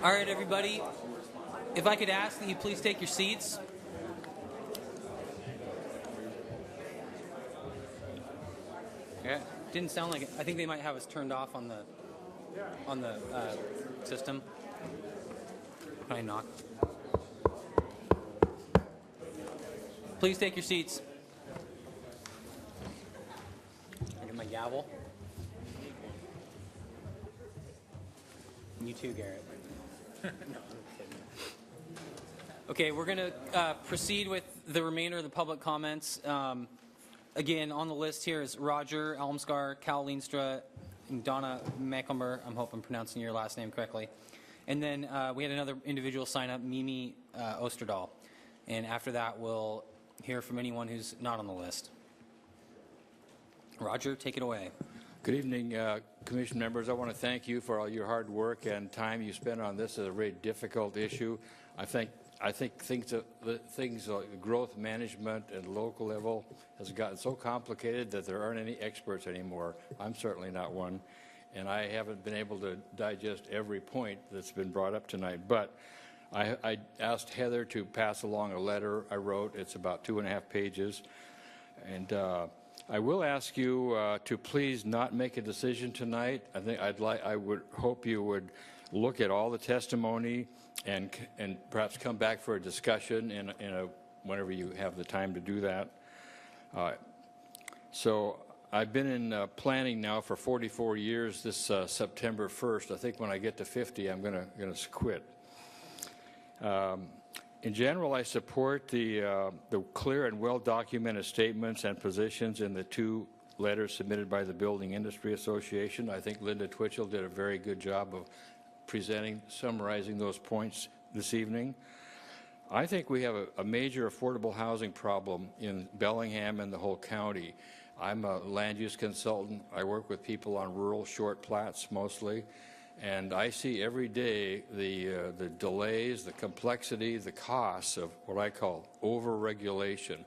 All right, everybody. If I could ask that you please take your seats. Yeah, didn't sound like it. I think they might have us turned off on the system. Can I knock? Please take your seats. I get my gavel. You too, Garrett. No, I'm kidding. Okay, we're going to proceed with the remainder of the public comments. Again, on the list here is Roger Elmskar, Cal Leenstra, and Donna Mecklenburg. I hope I'm pronouncing your last name correctly. And then we had another individual sign up, Mimi Osterdahl. And after that, we'll hear from anyone who's not on the list. Roger, take it away. Good evening, Commission members. I want to thank you for all your hard work and time you spent on this. Is a very difficult issue. I think things like growth management at local level has gotten so complicated that there aren't any experts anymore. I'm certainly not one, and I haven't been able to digest every point that's been brought up tonight. But I asked Heather to pass along a letter I wrote. It's about 2.5 pages, and I will ask you to please not make a decision tonight. I would hope you would look at all the testimony and perhaps come back for a discussion whenever you have the time to do that. So I've been in planning now for 44 years. This September 1st, I think when I get to 50, I'm going to quit. In general, I support the clear and well-documented statements and positions in the 2 letters submitted by the Building Industry Association. I think Linda Twitchell did a very good job of summarizing those points this evening. I think we have a major affordable housing problem in Bellingham and the whole county. I'm a land use consultant. I work with people on rural short plats mostly. And I see every day the delays, the complexity, the costs of what I call over-regulation.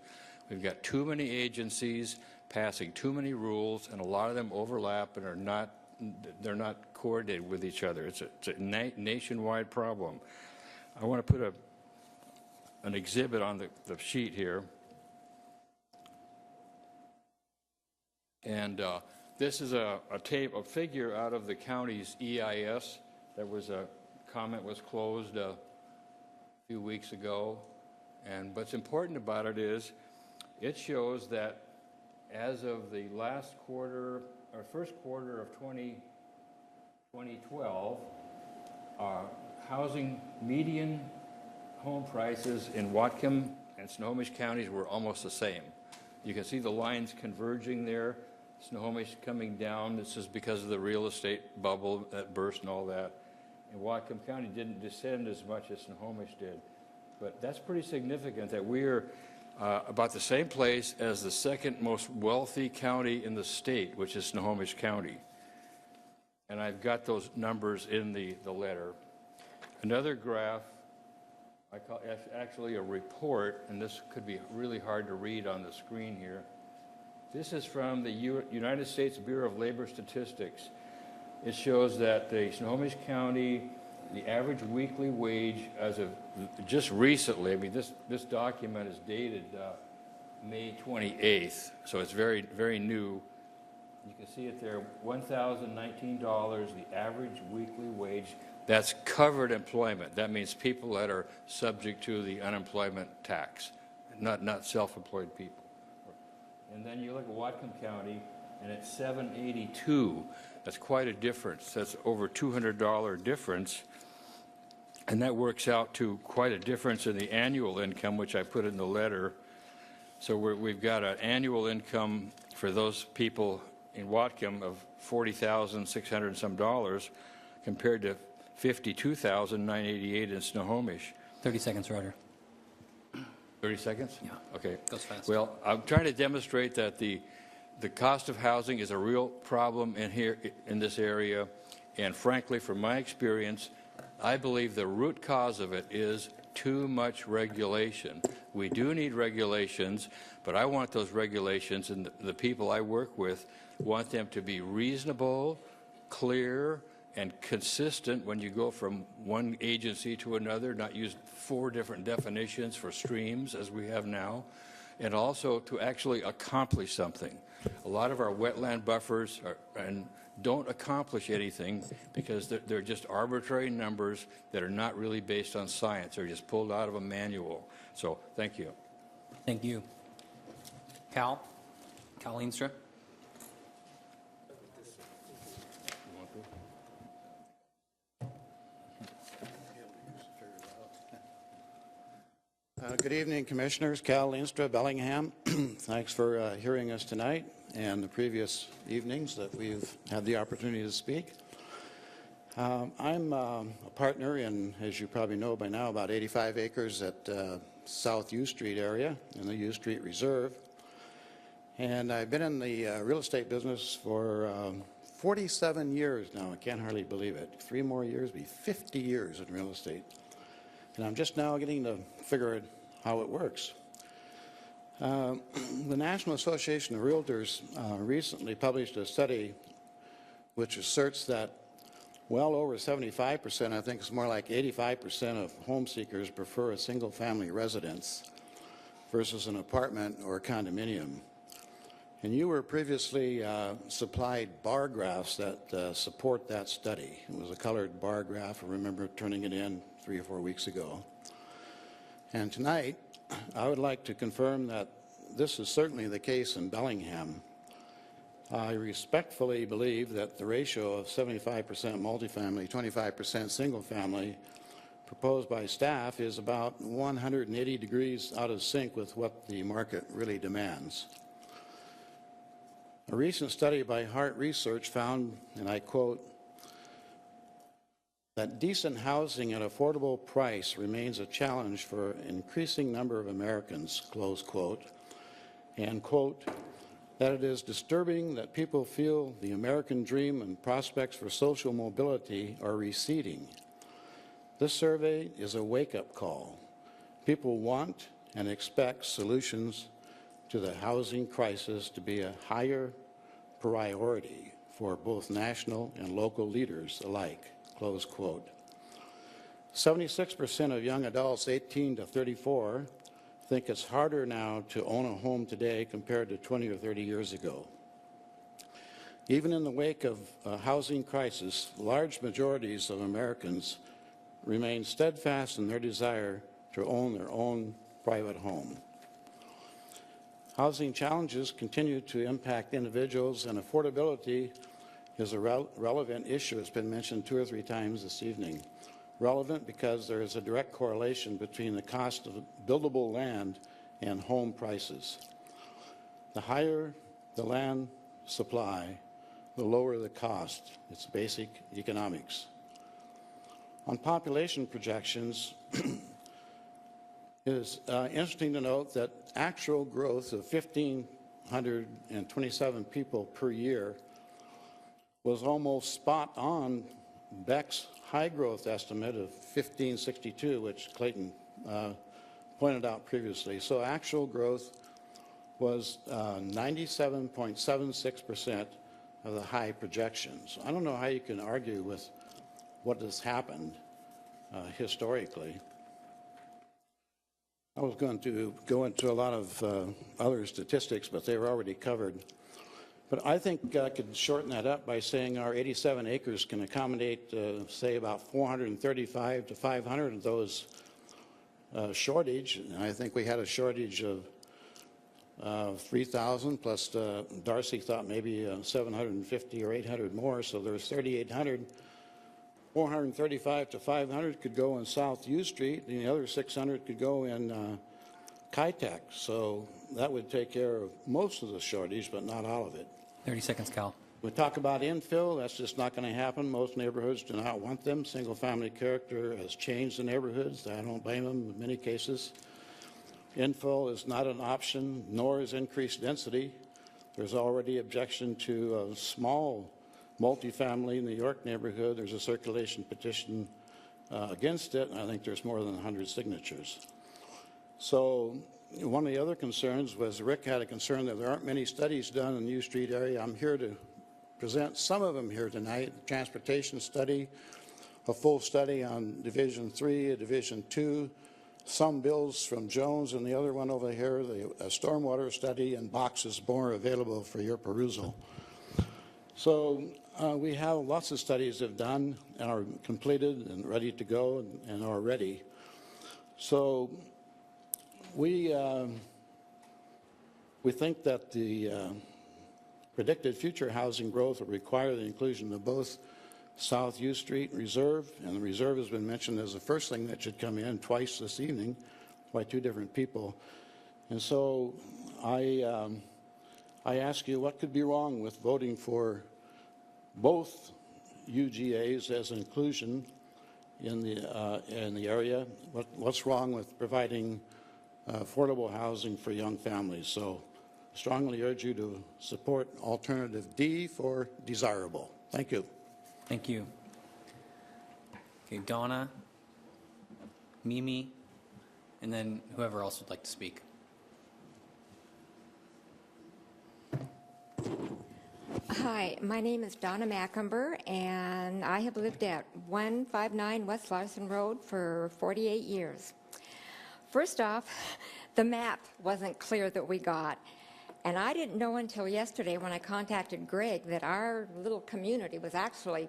We've got too many agencies passing too many rules, and a lot of them overlap and they're not coordinated with each other. It's a nationwide problem. I want to put an exhibit on the sheet here. And this is a figure out of the county's EIS. There was a comment was closed a few weeks ago. And what's important about it is it shows that as of the last quarter, or first quarter of 2012, housing median home prices in Whatcom and Snohomish counties were almost the same. You can see the lines converging there. Snohomish coming down. This is because of the real estate bubble that burst and all that. And Whatcom County didn't descend as much as Snohomish did. But that's pretty significant that we're about the same place as the second most wealthy county in the state, which is Snohomish County. And I've got those numbers in the letter. Another graph, I call actually a report, and this could be really hard to read on the screen here. This is from the United States Bureau of Labor Statistics. It shows that the Snohomish County, the average weekly wage as of just recently, I mean, this document is dated May 28th, so it's very, very new. You can see it there, $1,019, the average weekly wage. That's covered employment. That means people that are subject to the unemployment tax, not self-employed people. And then you look at Whatcom County, and it's $782. That's quite a difference. That's over $200 difference. And that works out to quite a difference in the annual income, which I put in the letter. So we've got an annual income for those people in Whatcom of $40,600 and some dollars compared to $52,988 in Snohomish. 30 seconds, Roger. 30 seconds? Yeah. Okay. Goes fast. Well, I'm trying to demonstrate that the cost of housing is a real problem in this area, and frankly, from my experience, I believe the root cause of it is too much regulation. We do need regulations, but I want those regulations, and the people I work with want them to be reasonable, clear, and consistent when you go from one agency to another, not use 4 different definitions for streams as we have now, and also to actually accomplish something. A lot of our wetland buffers don't accomplish anything because they're just arbitrary numbers that are not really based on science. They're just pulled out of a manual. So thank you. Thank you. Cal Leenstra. Good evening, Commissioners. Cal Leenstra, Bellingham. Thanks for hearing us tonight and the previous evenings that we've had the opportunity to speak. I'm a partner in, as you probably know by now, about 85 acres at South U Street area in the U Street Reserve. And I've been in the real estate business for 47 years now. I can't hardly believe it. 3 more years, be 50 years in real estate. And I'm just now getting to figure out how it works. The National Association of Realtors recently published a study which asserts that well over 75%, I think it's more like 85% of home seekers prefer a single-family residence versus an apartment or a condominium. And you were previously supplied bar graphs that support that study. It was a colored bar graph. I remember turning it in 3 or 4 weeks ago. And tonight, I would like to confirm that this is certainly the case in Bellingham. I respectfully believe that the ratio of 75% multifamily, 25% single family proposed by staff is about 180 degrees out of sync with what the market really demands. A recent study by Hart Research found, and I quote, that decent housing at affordable price remains a challenge for an increasing number of Americans, close quote, and quote, that it is disturbing that people feel the American dream and prospects for social mobility are receding. This survey is a wake-up call. People want and expect solutions to the housing crisis to be a higher priority for both national and local leaders alike, close quote. 76% of young adults 18 to 34 think it's harder now to own a home today compared to 20 or 30 years ago. Even in the wake of a housing crisis, large majorities of Americans remain steadfast in their desire to own their own private home. Housing challenges continue to impact individuals, and affordability is a relevant issue. It's been mentioned 2 or 3 times this evening. Relevant because there is a direct correlation between the cost of buildable land and home prices. The higher the land supply, the lower the cost. It's basic economics. On population projections, it is interesting to note that actual growth of 1,527 people per year was almost spot on Beck's high growth estimate of 1562, which Clayton pointed out previously. So actual growth was 97.76% of the high projections. I don't know how you can argue with what has happened historically. I was going to go into a lot of other statistics, but they were already covered. But I think I could shorten that up by saying our 87 acres can accommodate, say, about 435 to 500 of those shortage. And I think we had a shortage of 3,000, plus Darcy thought maybe 750 or 800 more, so there's 3,800. 435 to 500 could go in South U Street, and the other 600 could go in Kitech. So that would take care of most of the shortage, but not all of it. 30 seconds, Cal. We talk about infill. That's just not going to happen. Most neighborhoods do not want them. Single-family character has changed the neighborhoods. I don't blame them in many cases. Infill is not an option, nor is increased density. There's already objection to a small multifamily in the York neighborhood. There's a circulation petition against it, and I think there's more than 100 signatures. So one of the other concerns was Rick had a concern that there aren't many studies done in the U Street area. I'm here to present some of them here tonight. Transportation study, a full study on Division 3, Division 2, some bills from Jones, and the other one over here, a stormwater study, and boxes more available for your perusal. So we have lots of studies that have done and are completed and ready to go and are ready. So we think that the predicted future housing growth will require the inclusion of both South U Street Reserve, and the reserve has been mentioned as the first thing that should come in twice this evening by two different people. And so I ask you, what could be wrong with voting for both UGAs as an inclusion in the area? What's wrong with providing affordable housing for young families? So strongly urge you to support alternative D for desirable. Thank you. Thank you. Okay, Donna, Mimi, and then whoever else would like to speak. Hi, my name is Donna Macumber, and I have lived at 159 West Larson Road for 48 years. First off, the map wasn't clear that we got, and I didn't know until yesterday when I contacted Greg that our little community was actually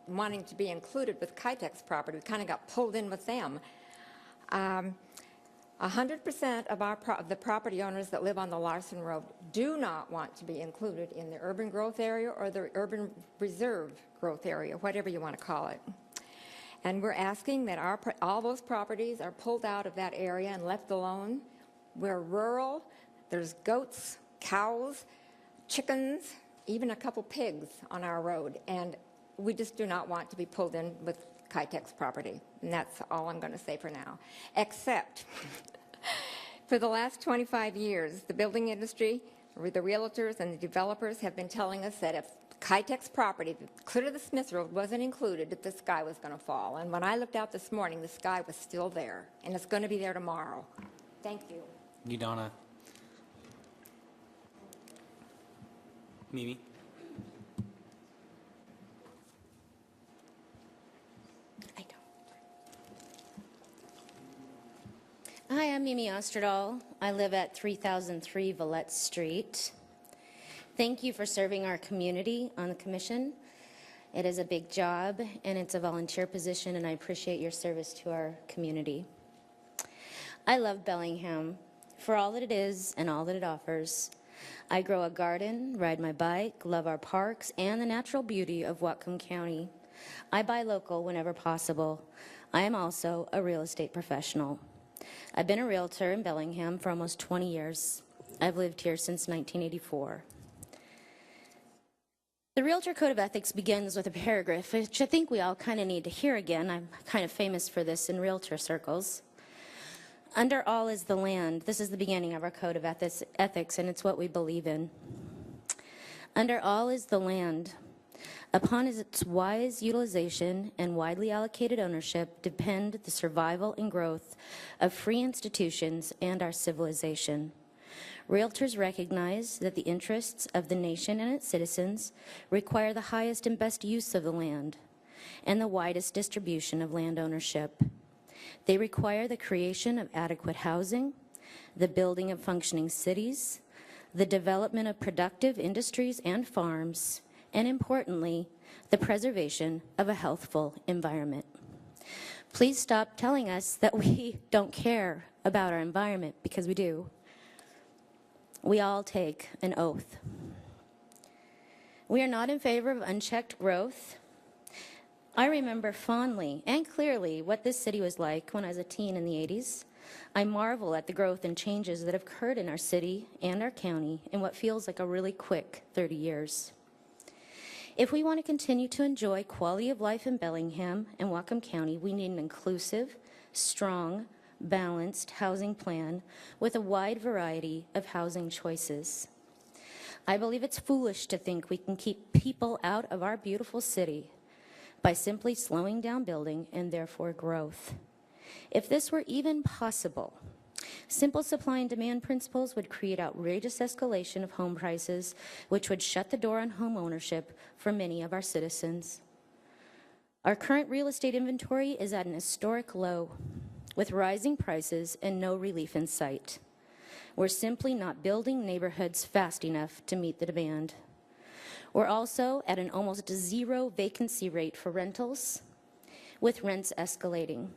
wanting to be included with Kitex property. We kind of got pulled in with them. 100% of the property owners that live on the Larson Road do not want to be included in the urban growth area or the urban reserve growth area, whatever you want to call it. And we're asking that all those properties are pulled out of that area and left alone. We're rural. There's goats, cows, chickens, even a couple pigs on our road. And we just do not want to be pulled in with Kitex property. And that's all I'm going to say for now. Except for the last 25 years, the building industry, the realtors and the developers have been telling us that if Kitex property, clear to the Smith Road, wasn't included, that the sky was going to fall. And when I looked out this morning, the sky was still there. And it's going to be there tomorrow. Thank you. Thank you, Donna. Mimi? Hi, I'm Mimi Osterdahl. I live at 3003 Villette Street. Thank you for serving our community on the commission. It is a big job, and it's a volunteer position, and I appreciate your service to our community. I love Bellingham for all that it is and all that it offers. I grow a garden, ride my bike, love our parks, and the natural beauty of Whatcom County. I buy local whenever possible. I am also a real estate professional. I've been a realtor in Bellingham for almost 20 years. I've lived here since 1984. The Realtor Code of Ethics begins with a paragraph, which I think we all kind of need to hear again. I'm kind of famous for this in realtor circles. Under all is the land. This is the beginning of our Code of Ethics, and it's what we believe in. Under all is the land. Upon its wise utilization and widely allocated ownership depend the survival and growth of free institutions and our civilization. Realtors recognize that the interests of the nation and its citizens require the highest and best use of the land and the widest distribution of land ownership. They require the creation of adequate housing, the building of functioning cities, the development of productive industries and farms, and importantly, the preservation of a healthful environment. Please stop telling us that we don't care about our environment, because we do. We all take an oath. We are not in favor of unchecked growth. I remember fondly and clearly what this city was like when I was a teen in the 80s. I marvel at the growth and changes that have occurred in our city and our county in what feels like a really quick 30 years. If we want to continue to enjoy quality of life in Bellingham and Whatcom County, we need an inclusive, strong, balanced housing plan with a wide variety of housing choices. I believe it's foolish to think we can keep people out of our beautiful city by simply slowing down building and therefore growth. If this were even possible, Simple supply and demand principles would create outrageous escalation of home prices, which would shut the door on home ownership for many of our citizens. Our current real estate inventory is at an historic low, with rising prices and no relief in sight. We're simply not building neighborhoods fast enough to meet the demand. We're also at an almost zero vacancy rate for rentals, with rents escalating.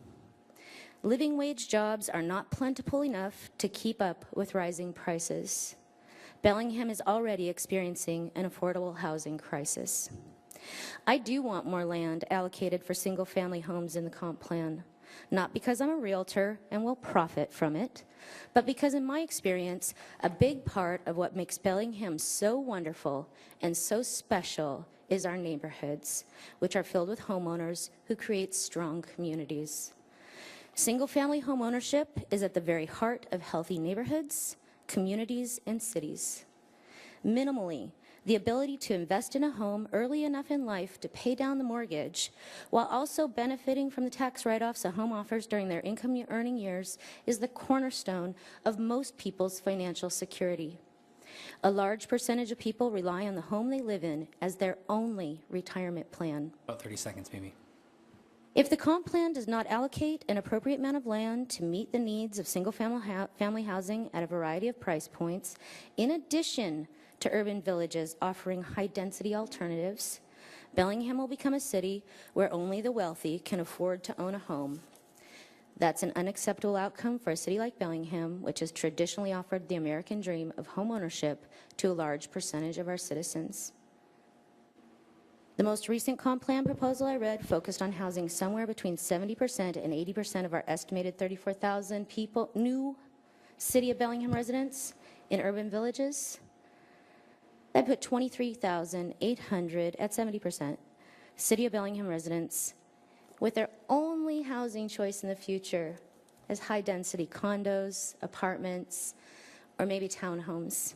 Living wage jobs are not plentiful enough to keep up with rising prices. Bellingham is already experiencing an affordable housing crisis. I do want more land allocated for single-family homes in the comp plan, not because I'm a realtor and will profit from it, but because in my experience, a big part of what makes Bellingham so wonderful and so special is our neighborhoods, which are filled with homeowners who create strong communities. Single-family home ownership is at the very heart of healthy neighborhoods, communities, and cities. Minimally, the ability to invest in a home early enough in life to pay down the mortgage while also benefiting from the tax write-offs a home offers during their income-earning years is the cornerstone of most people's financial security. A large percentage of people rely on the home they live in as their only retirement plan. About 30 seconds, maybe. If the comp plan does not allocate an appropriate amount of land to meet the needs of single-family housing at a variety of price points, in addition to urban villages offering high-density alternatives, Bellingham will become a city where only the wealthy can afford to own a home. That's an unacceptable outcome for a city like Bellingham, which has traditionally offered the American dream of home ownership to a large percentage of our citizens. The most recent comp plan proposal I read focused on housing somewhere between 70% and 80% of our estimated 34,000 people, new City of Bellingham residents in urban villages. That put 23,800 at 70% City of Bellingham residents with their only housing choice in the future as high-density condos, apartments, or maybe townhomes.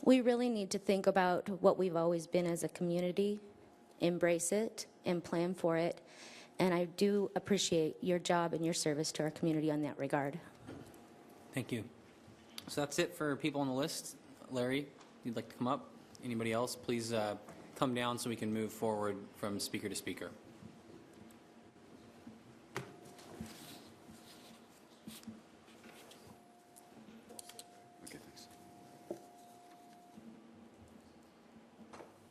We really need to think about what we've always been as a community, embrace it, and plan for it. And I do appreciate your job and your service to our community on that regard. Thank you. So that's it for people on the list. Larry, you'd like to come up? Anybody else? Please come down so we can move forward from speaker to speaker. Okay, thanks.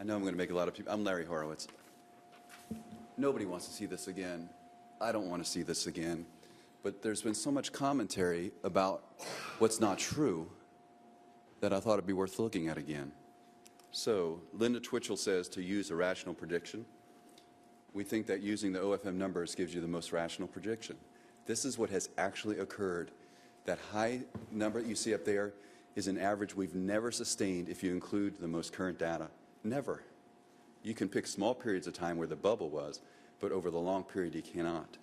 I know I'm going to make a lot of people. I'm Larry Horowitz. Nobody wants to see this again. I don't want to see this again. But there's been so much commentary about what's not true that I thought it'd be worth looking at again. So, Linda Twitchell says to use a rational prediction. We think that using the OFM numbers gives you the most rational prediction. This is what has actually occurred. That high number that you see up there is an average we've never sustained if you include the most current data. Never. You can pick small periods of time where the bubble was, but over the long period you cannot.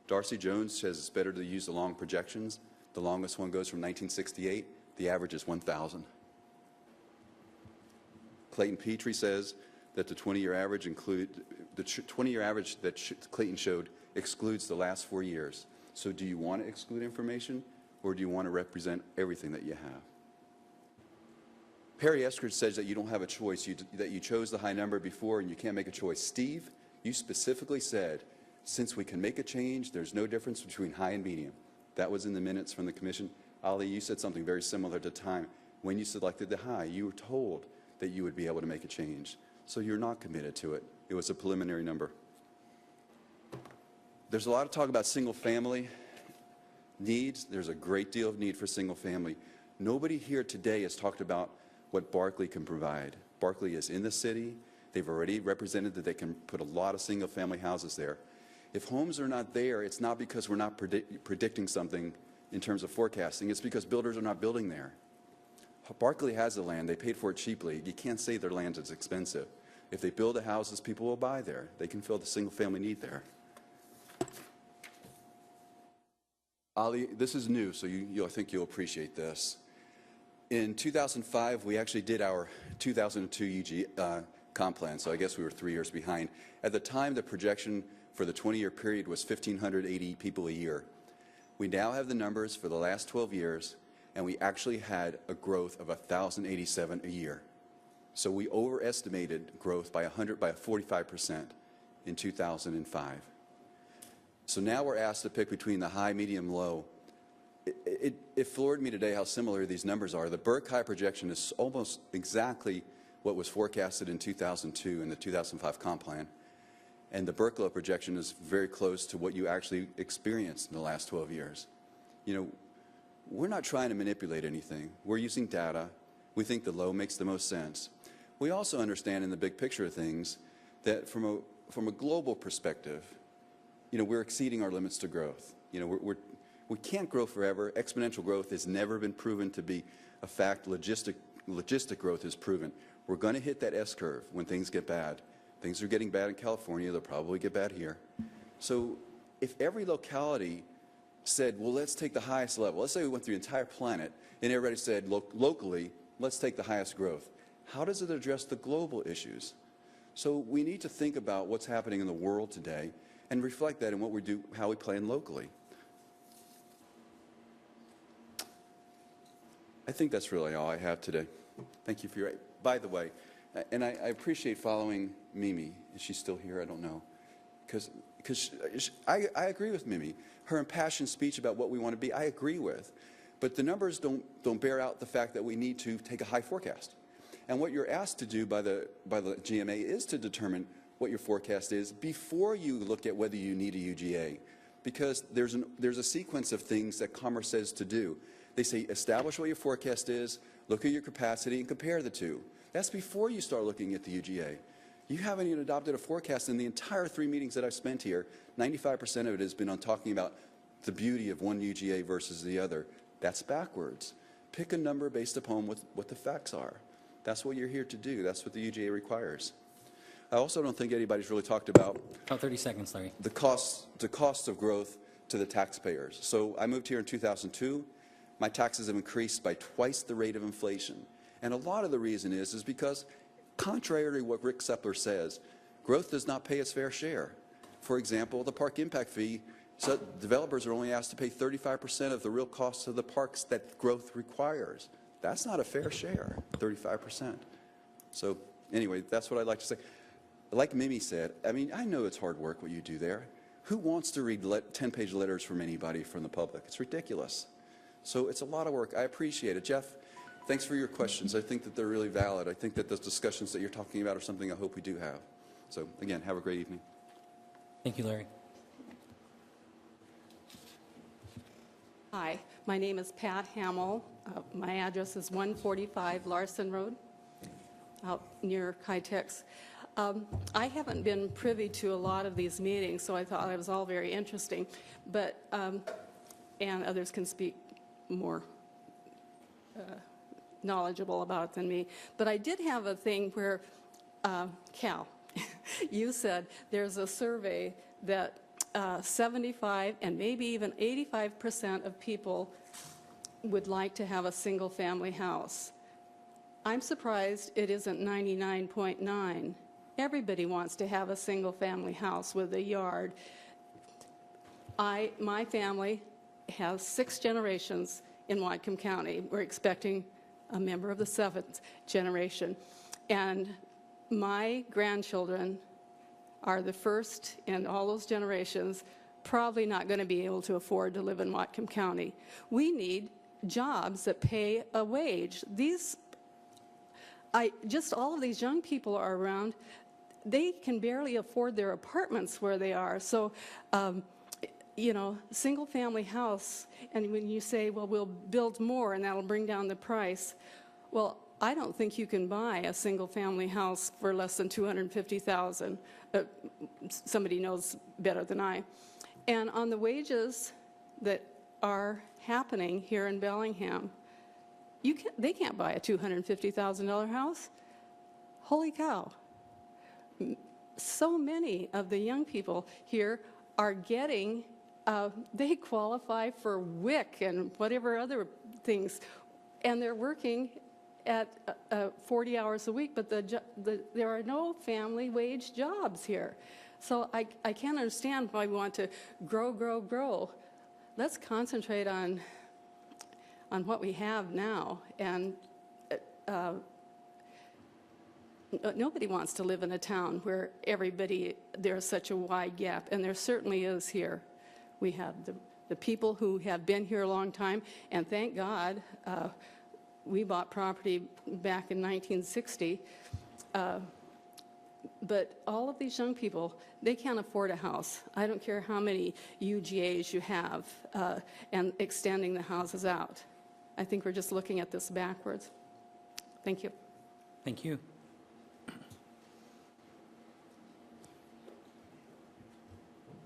Darcy Jones says it's better to use the long projections. The longest one goes from 1968. The average is 1,000. Clayton Petrie says that the 20-year average that Clayton showed excludes the last 4 years. So do you want to exclude information, or do you want to represent everything that you have? Perry Eskridge says that you don't have a choice, that you chose the high number before and you can't make a choice. Steve, you specifically said, since we can make a change, there's no difference between high and medium. That was in the minutes from the commission. Ali, you said something very similar at the time. When you selected the high, you were told that you would be able to make a change. So you're not committed to it. It was a preliminary number. There's a lot of talk about single-family needs. There's a great deal of need for single-family. Nobody here today has talked about what Barclay can provide. Barclay is in the city. They've already represented that they can put a lot of single-family houses there. If homes are not there, it's not because we're not predicting something in terms of forecasting. It's because builders are not building there. Barclay has the land. They paid for it cheaply. You can't say their land is expensive. If they build the houses, people will buy there. They can fill the single-family need there. Ali, this is new, so I think you'll appreciate this. In 2005, we actually did our 2002 UG comp plan, so I guess we were 3 years behind. At the time, the projection for the 20-year period was 1,580 people a year. We now have the numbers for the last 12 years, and we actually had a growth of 1,087 a year. So we overestimated growth by 45% in 2005. So now we're asked to pick between the high, medium, low. It floored me today how similar these numbers are. The Burke High projection is almost exactly what was forecasted in 2002 in the 2005 comp plan. And the Burke Low projection is very close to what you actually experienced in the last 12 years. You know, we're not trying to manipulate anything. We're using data. We think the low makes the most sense. We also understand in the big picture of things that from a global perspective, you know, we're exceeding our limits to growth. You know, we can't grow forever. Exponential growth has never been proven to be a fact. Logistic growth is proven. We're going to hit that S-curve when things get bad. Things are getting bad in California. They'll probably get bad here. So if every locality said, well, let's take the highest level. Let's say we went through the entire planet, and everybody said, locally, let's take the highest growth. How does it address the global issues? So we need to think about what's happening in the world today and reflect that in what we do, how we plan locally. I think that's really all I have today. Thank you for your... By the way, and I appreciate following Mimi. Is she still here? I don't know. Because I agree with Mimi. Her impassioned speech about what we want to be, I agree with. But the numbers don't bear out the fact that we need to take a high forecast. And what you're asked to do by the GMA is to determine what your forecast is before you look at whether you need a UGA. Because there's a sequence of things that Commerce says to do. They say establish what your forecast is, look at your capacity, and compare the two. That's before you start looking at the UGA. You haven't even adopted a forecast in the entire 3 meetings that I've spent here. 95% of it has been on talking about the beauty of one UGA versus the other. That's backwards. Pick a number based upon what the facts are. That's what you're here to do. That's what the UGA requires. I also don't think anybody's really talked about 30 seconds, Larry. the cost of growth to the taxpayers. So I moved here in 2002. My taxes have increased by twice the rate of inflation. And a lot of the reason is because, contrary to what Rick Sepler says, growth does not pay its fair share. For example, the park impact fee, so developers are only asked to pay 35% of the real costs of the parks that growth requires. That's not a fair share, 35%. So anyway, that's what I'd like to say. Like Mimi said, I mean, I know it's hard work what you do there. Who wants to read 10-page letters from anybody from the public? It's ridiculous. So it's a lot of work. I appreciate it. Jeff, thanks for your questions. I think that they're really valid. I think that those discussions that you're talking about are something I hope we do have. So again, have a great evening. Thank you, Larry. Hi, my name is Pat Hamill. My address is 145 Larson Road, out near Kitex. I haven't been privy to a lot of these meetings, so I thought it was all very interesting. But and others can speak more knowledgeable about it than me. But I did have a thing where, Cal, you said there's a survey that 75 and maybe even 85% of people would like to have a single-family house. I'm surprised it isn't 99.9. Everybody wants to have a single-family house with a yard. My family has 6 generations in Whatcom County. We're expecting a member of the 7th generation. And my grandchildren are the first in all those generations, probably not going to be able to afford to live in Whatcom County. We need jobs that pay a wage. Just all of these young people are around. They can barely afford their apartments where they are. So, you know, single-family house, and when you say, well, we'll build more and that'll bring down the price, well, I don't think you can buy a single-family house for less than $250,000. Somebody knows better than I. And on the wages that are happening here in Bellingham, they can't buy a $250,000 house. Holy cow. So many of the young people here are getting, they qualify for WIC and whatever other things, and they're working at 40 hours a week, but there are no family wage jobs here. So I can't understand why we want to grow. let's concentrate on what we have now. And nobody wants to live in a town where there's such a wide gap, and there certainly is here. We have the people who have been here a long time, and thank God we bought property back in 1960. But all of these young people, they can't afford a house. I don't care how many UGAs you have and extending the houses out. I think we're just looking at this backwards. Thank you. Thank you.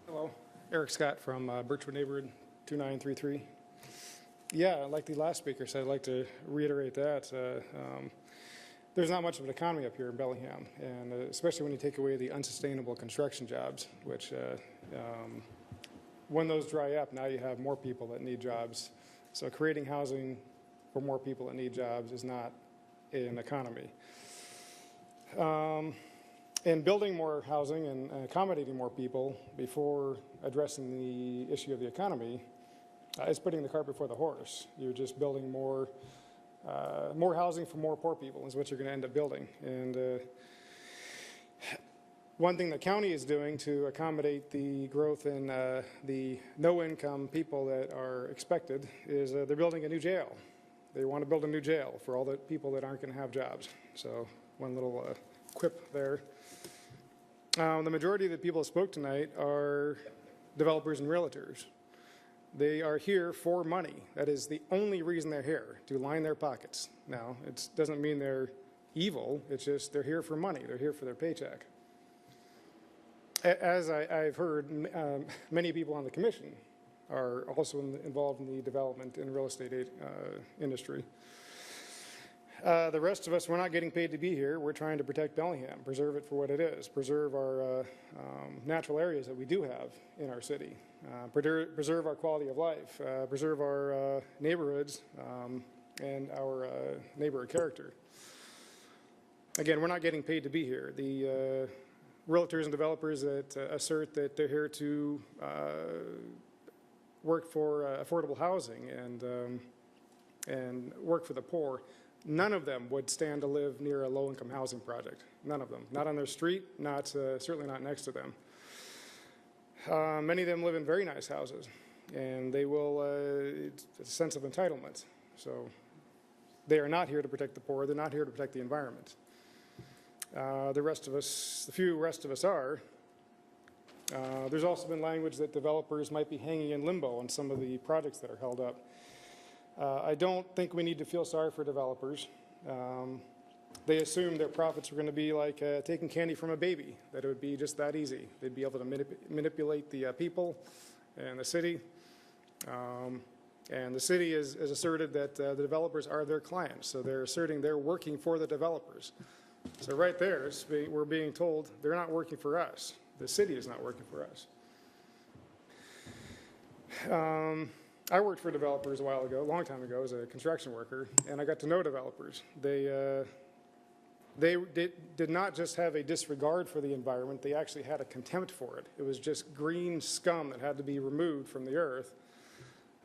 Hello, Eric Scott from Birchwood Neighborhood 2933. Yeah, like the last speaker said, I'd like to reiterate that. There's not much of an economy up here in Bellingham, and especially when you take away the unsustainable construction jobs, which when those dry up, now you have more people that need jobs. So creating housing for more people that need jobs is not an economy. And building more housing and accommodating more people before addressing the issue of the economy is putting the cart before the horse. You're just building more housing for more poor people is what you're going to end up building. And one thing the county is doing to accommodate the growth in the no-income people that are expected is they're building a new jail. They want to build a new jail for all the people that aren't going to have jobs. So one little quip there. The majority of the people who spoke tonight are developers and realtors. They are here for money. That is the only reason they're here, to line their pockets. Now, it doesn't mean they're evil. It's just they're here for money. They're here for their paycheck. As I've heard, many people on the commission are also involved in the development and real estate industry. The rest of us, we're not getting paid to be here. We're trying to protect Bellingham, preserve it for what it is, preserve our natural areas that we do have in our city, preserve our quality of life, preserve our neighborhoods and our neighborhood character. Again, we're not getting paid to be here. The realtors and developers that assert that they're here to work for affordable housing and work for the poor, none of them would stand to live near a low-income housing project. None of them. Not on their street, certainly not next to them. Many of them live in very nice houses, and they will, it's a sense of entitlement. So they are not here to protect the poor. They're not here to protect the environment. The rest of us, the few rest of us are. There's also been language that developers might be hanging in limbo on some of the projects that are held up. I don't think we need to feel sorry for developers. They assume their profits are going to be like taking candy from a baby, that it would be just that easy. They'd be able to manipulate the people and the city. And the city has asserted that the developers are their clients, so they're asserting they're working for the developers. So right there, we're being told they're not working for us. The city is not working for us. I worked for developers a while ago, a long time ago, as a construction worker, and I got to know developers. They did not just have a disregard for the environment, they actually had a contempt for it. It was just green scum that had to be removed from the earth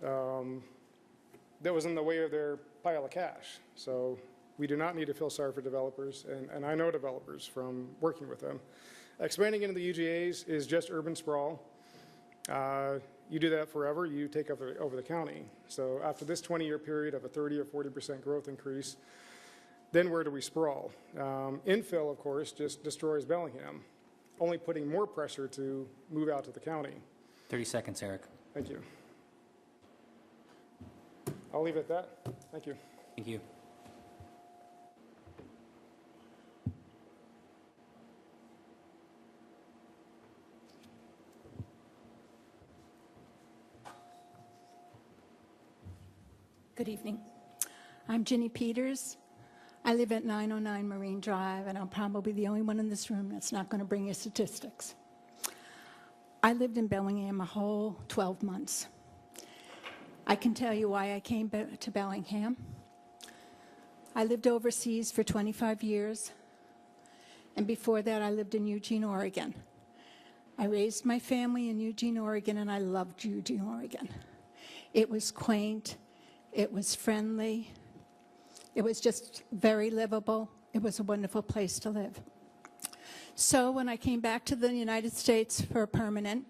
that was in the way of their pile of cash. So we do not need to feel sorry for developers, and I know developers from working with them. Expanding into the UGAs is just urban sprawl. You do that forever, you take over the county. So after this 20-year period of a 30 or 40% growth increase, then where do we sprawl? Infill, of course, just destroys Bellingham, only putting more pressure to move out to the county. 30 seconds, Eric. Thank you. I'll leave it at that. Thank you. Thank you. Good evening. I'm Ginny Peters. I live at 909 Marine Drive, and I'm probably the only one in this room that's not going to bring you statistics. I lived in Bellingham a whole 12 months. I can tell you why I came to Bellingham. I lived overseas for 25 years, and before that I lived in Eugene, Oregon. I raised my family in Eugene, Oregon, and I loved Eugene, Oregon. It was quaint. It was friendly. It was just very livable. It was a wonderful place to live. So when I came back to the United States for permanent,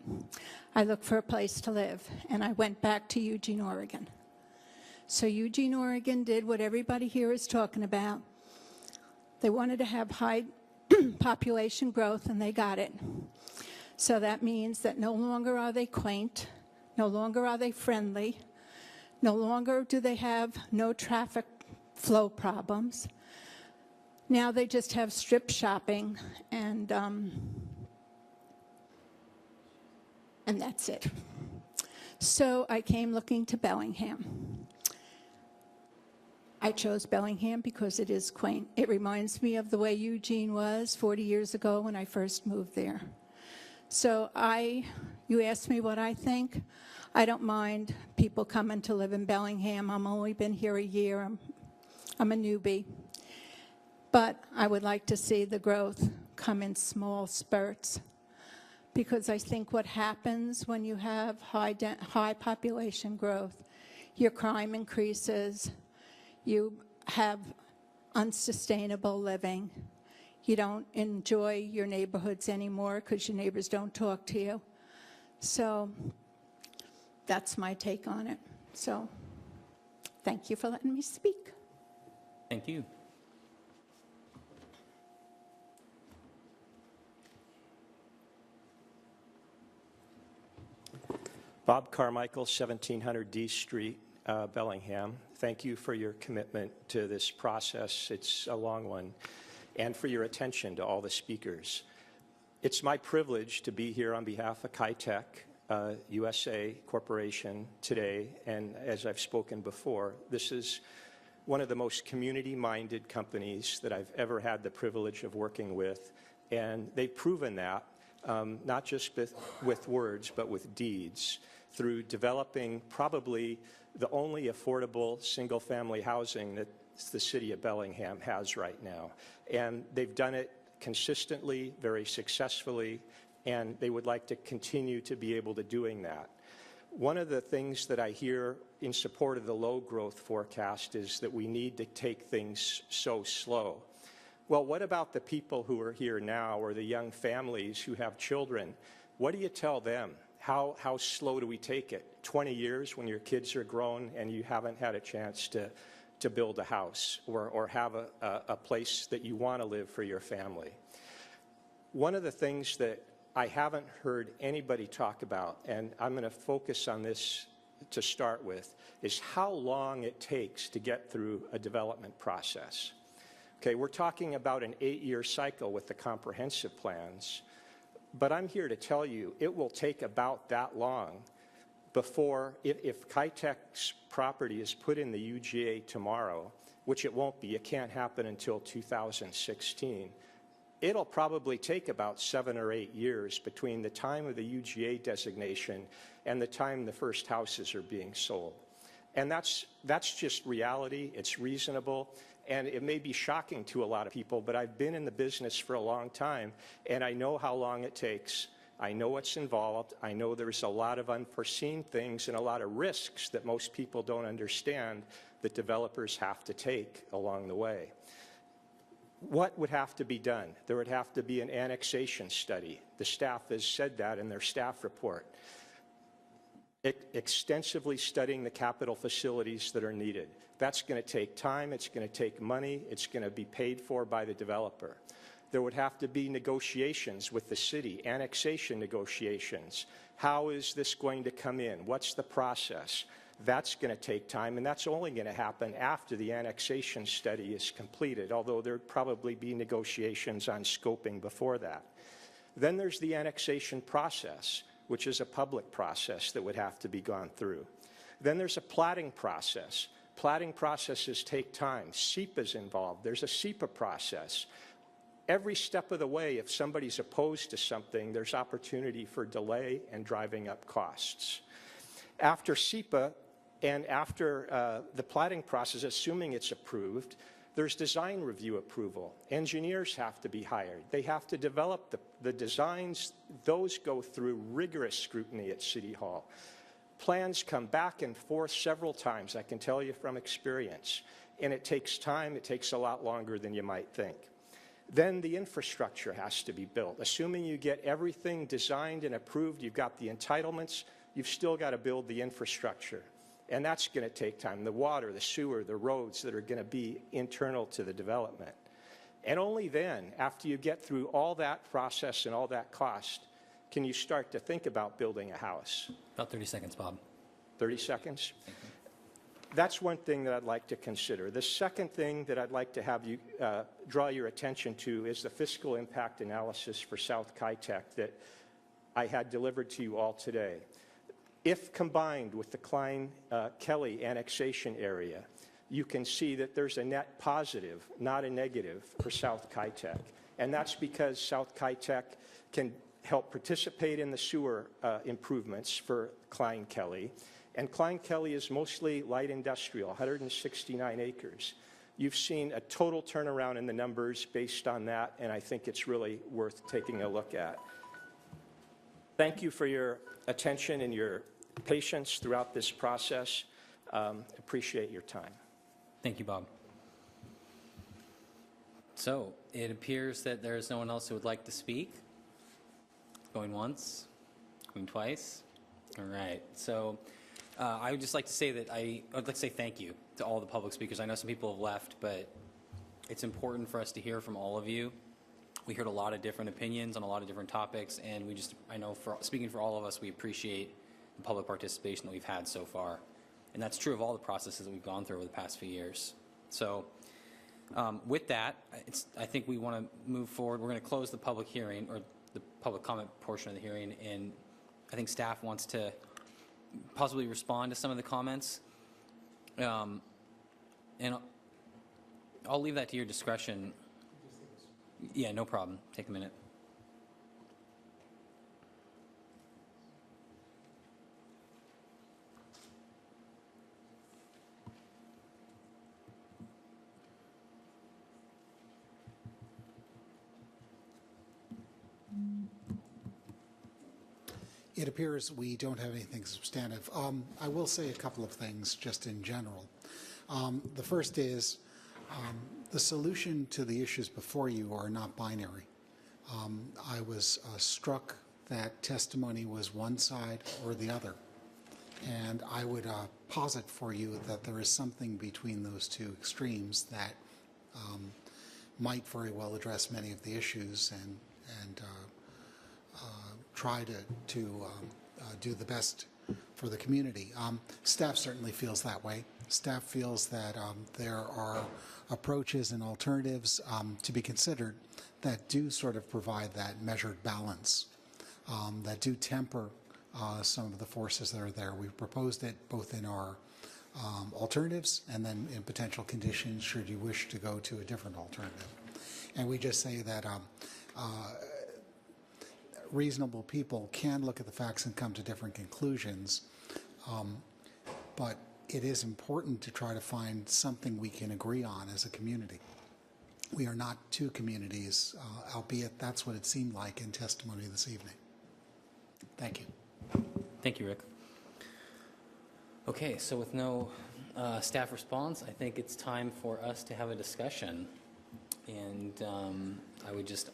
I looked for a place to live, and I went back to Eugene, Oregon. So Eugene, Oregon did what everybody here is talking about. They wanted to have high population growth, and they got it. So that means that no longer are they quaint, no longer are they friendly, no longer do they have no traffic flow problems. Now they just have strip shopping, and that's it. So I came looking to Bellingham. I chose Bellingham because it is quaint. It reminds me of the way Eugene was 40 years ago when I first moved there. So you asked me what I think. I don't mind people coming to live in Bellingham. I've only been here a year. I'm a newbie. But I would like to see the growth come in small spurts, because I think what happens when you have high population growth, your crime increases, you have unsustainable living, you don't enjoy your neighborhoods anymore because your neighbors don't talk to you. So that's my take on it. So thank you for letting me speak. Thank you. Bob Carmichael, 1700 D Street, Bellingham. Thank you for your commitment to this process. It's a long one. And for your attention to all the speakers. It's my privilege to be here on behalf of Kitech USA Corporation today. And as I've spoken before, this is one of the most community-minded companies that I've ever had the privilege of working with. And they've proven that, not just with words, but with deeds, through developing probably the only affordable single-family housing that the city of Bellingham has right now. And they've done it consistently, very successfully, and they would like to continue to be able to doing that. One of the things that I hear in support of the low growth forecast is that we need to take things so slow. Well, what about the people who are here now, or the young families who have children? What do you tell them? How slow do we take it? 20 years when your kids are grown and you haven't had a chance to build a house or have a place that you want to live for your family. One of the things that I haven't heard anybody talk about, and I'm going to focus on this to start with, is how long it takes to get through a development process. Okay, we're talking about an 8-year cycle with the comprehensive plans, but I'm here to tell you it will take about that long before, if Kitech's property is put in the UGA tomorrow, which it won't be, it can't happen until 2016, it'll probably take about 7 or 8 years between the time of the UGA designation and the time the first houses are being sold. And that's just reality, it's reasonable, and it may be shocking to a lot of people, but I've been in the business for a long time, and I know how long it takes. I know what's involved. I know there's a lot of unforeseen things and a lot of risks that most people don't understand that developers have to take along the way. What would have to be done? There would have to be an annexation study. The staff has said that in their staff report. Extensively studying the capital facilities that are needed. That's going to take time, it's going to take money, it's going to be paid for by the developer. There would have to be negotiations with the city, annexation negotiations. How is this going to come in? What's the process? That's going to take time, and that's only going to happen after the annexation study is completed, although there'd probably be negotiations on scoping before that. Then there's the annexation process, which is a public process that would have to be gone through. Then there's a platting process. Platting processes take time. SEPA's involved. There's a SEPA process. Every step of the way, if somebody's opposed to something, there's opportunity for delay and driving up costs. After SEPA and after the platting process, assuming it's approved, there's design review approval. Engineers have to be hired. They have to develop the designs. Those go through rigorous scrutiny at City Hall. plans come back and forth several times, I can tell you from experience, and it takes time. It takes a lot longer than you might think. Then the infrastructure has to be built. Assuming you get everything designed and approved, you've got the entitlements, you've still got to build the infrastructure. And that's going to take time. The water, the sewer, the roads that are going to be internal to the development. And only then, after you get through all that process and all that cost, can you start to think about building a house. About 30 seconds, Bob. 30 seconds? That's one thing that I'd like to consider. The second thing that I'd like to have you draw your attention to is the fiscal impact analysis for South Kitech that I had delivered to you all today. If combined with the Klein-Kelly annexation area, you can see that there's a net positive, not a negative, for South Kitech. And that's because South Kitech can help participate in the sewer improvements for Klein-Kelly. And Klein-Kelly is mostly light industrial, 169 acres. You've seen a total turnaround in the numbers based on that, and I think it's really worth taking a look at. Thank you for your attention and your patience throughout this process. Appreciate your time. Thank you, Bob. So it appears that there is no one else who would like to speak. Going once, going twice. All right. So I would just like to say that I would like to say thank you to all the public speakers. I know some people have left, but it's important for us to hear from all of you. We heard a lot of different opinions on a lot of different topics, and we just, I know speaking for all of us, we appreciate the public participation that we've had so far. And that's true of all the processes that we've gone through over the past few years. So with that, I think we want to move forward. We're going to close the public hearing, or the public comment portion of the hearing, and I think staff wants to possibly respond to some of the comments. And I'll leave that to your discretion. Yeah, no problem. Take a minute. It appears we don't have anything substantive. I will say a couple of things just in general. The first is the solution to the issues before you are not binary. I was struck that testimony was one side or the other. And I would posit for you that there is something between those two extremes that might very well address many of the issues and try to do the best for the community. Staff certainly feels that way. Staff feels that there are approaches and alternatives to be considered that do sort of provide that measured balance, that do temper some of the forces that are there. We've proposed it both in our alternatives and then in potential conditions should you wish to go to a different alternative. And we just say that reasonable people can look at the facts and come to different conclusions, but it is important to try to find something we can agree on as a community. We are not two communities, albeit that's what it seemed like in testimony this evening. Thank you. Thank you, Rick. Okay, so with no staff response, I think it's time for us to have a discussion. And I would just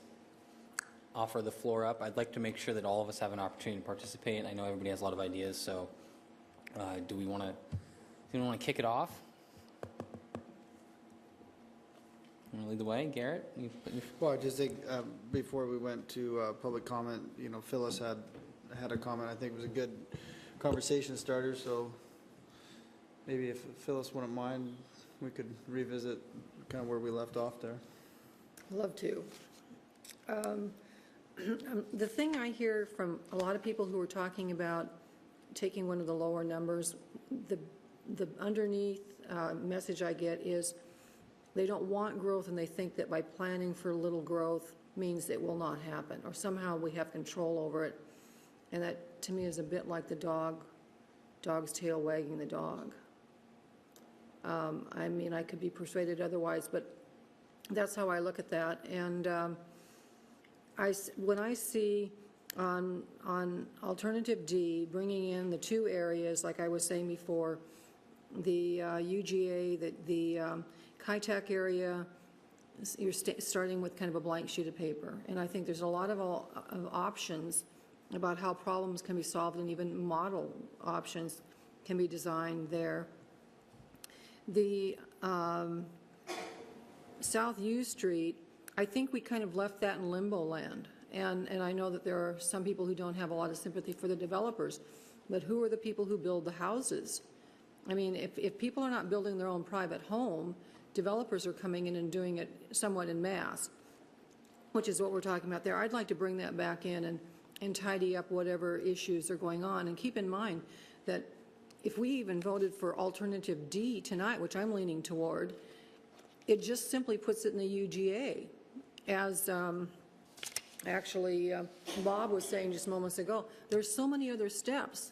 offer the floor up. I'd like to make sure that all of us have an opportunity to participate. I know everybody has a lot of ideas, so do we want to kick it off? You want to lead the way, Garrett? Well, I just think before we went to public comment, you know, Phyllis had a comment. I think it was a good conversation starter. So maybe if Phyllis wouldn't mind, we could revisit kind of where we left off there. Love to. The thing I hear from a lot of people who are talking about taking one of the lower numbers, the underneath message I get is they don't want growth and they think that by planning for little growth means it will not happen or somehow we have control over it. And that to me is a bit like the dog's tail wagging the dog. I mean, I could be persuaded otherwise, but that's how I look at that. And when I see on alternative D, bringing in the two areas, like I was saying before, the UGA, the Kitech area, you're starting with kind of a blank sheet of paper. And I think there's a lot of options about how problems can be solved, and even model options can be designed there. The South U Street, I think we kind of left that in limbo land. And I know that there are some people who don't have a lot of sympathy for the developers, but who are the people who build the houses? I mean, if people are not building their own private home, developers are coming in and doing it somewhat en masse, which is what we're talking about there. I'd like to bring that back in and tidy up whatever issues are going on. And keep in mind that if we even voted for alternative D tonight, which I'm leaning toward, it just simply puts it in the UGA. As actually Bob was saying just moments ago, there's so many other steps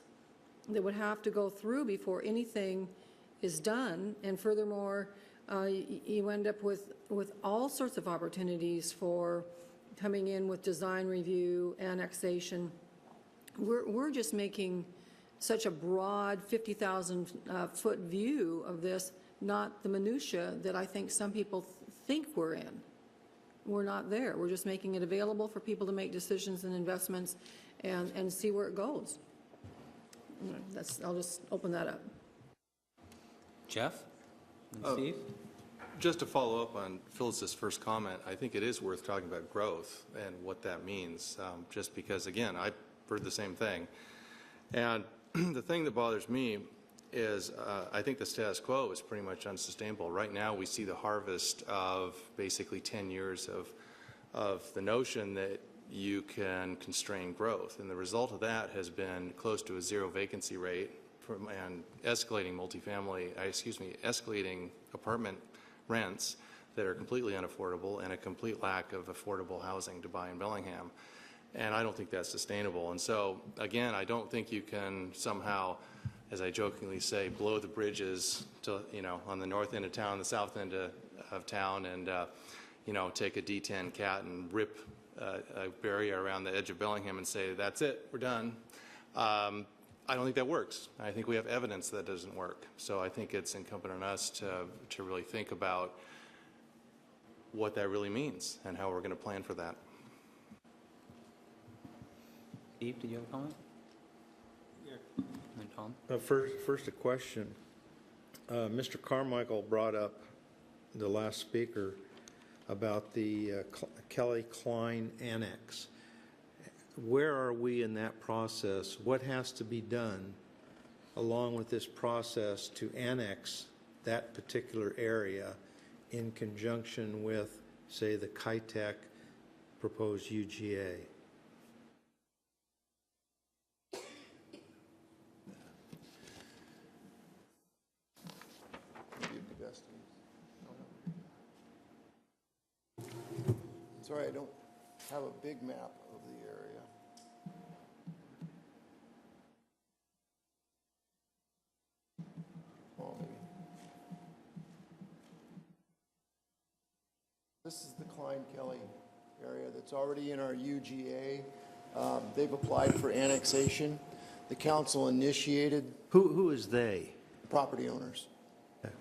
that would have to go through before anything is done. And furthermore, you end up with all sorts of opportunities for coming in with design review, annexation. We're just making such a broad 50,000 foot view of this, not the minutia that I think some people think we're in. We're not there. We're just making it available for people to make decisions and investments and see where it goes. I'll just open that up. Jeff? And Steve? Just to follow up on Phyllis's first comment, I think it is worth talking about growth and what that means, just because, again, I've heard the same thing. And the thing that bothers me is I think the status quo is pretty much unsustainable. Right now we see the harvest of basically 10 years of the notion that you can constrain growth. And the result of that has been close to a zero vacancy rate and escalating escalating apartment rents that are completely unaffordable and a complete lack of affordable housing to buy in Bellingham. And I don't think that's sustainable. And so, again, I don't think you can somehow, as I jokingly say, blow the bridges to, on the north end of town, the south end of town, and, take a D10 cat and rip a barrier around the edge of Bellingham and say, that's it, we're done. I don't think that works. I think we have evidence that doesn't work. So I think it's incumbent on us to really think about what that really means and how we're going to plan for that. Steve, did you have a comment? Yeah. And Tom? First a question. Mr. Carmichael brought up, the last speaker, about the Kelly Klein Annex. Where are we in that process? What has to be done along with this process to annex that particular area in conjunction with, say, the Kitech proposed UGA? Sorry, I don't have a big map of the area. Well, maybe. This is the Klein-Kelly area that's already in our UGA. They've applied for annexation. The council initiated. Who is they? Property owners. Okay.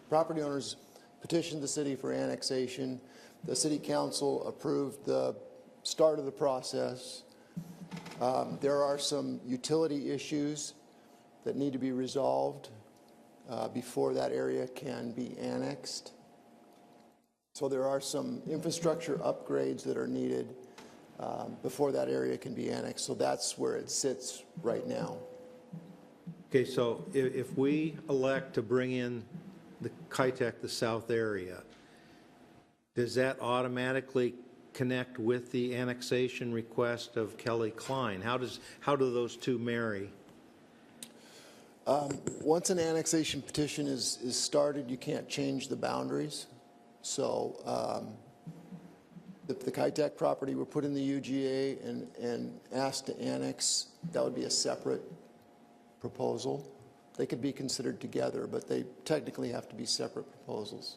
Property owners petitioned the city for annexation. The city council approved the start of the process. There are some utility issues that need to be resolved before that area can be annexed. So there are some infrastructure upgrades that are needed before that area can be annexed. So that's where it sits right now. Okay, so if we elect to bring in the Kitech, the south area, does that automatically connect with the annexation request of Kelly Klein? How do those two marry? Once an annexation petition is started, you can't change the boundaries. So the Kitech property were put in the UGA and asked to annex. That would be a separate proposal. They could be considered together, but they technically have to be separate proposals.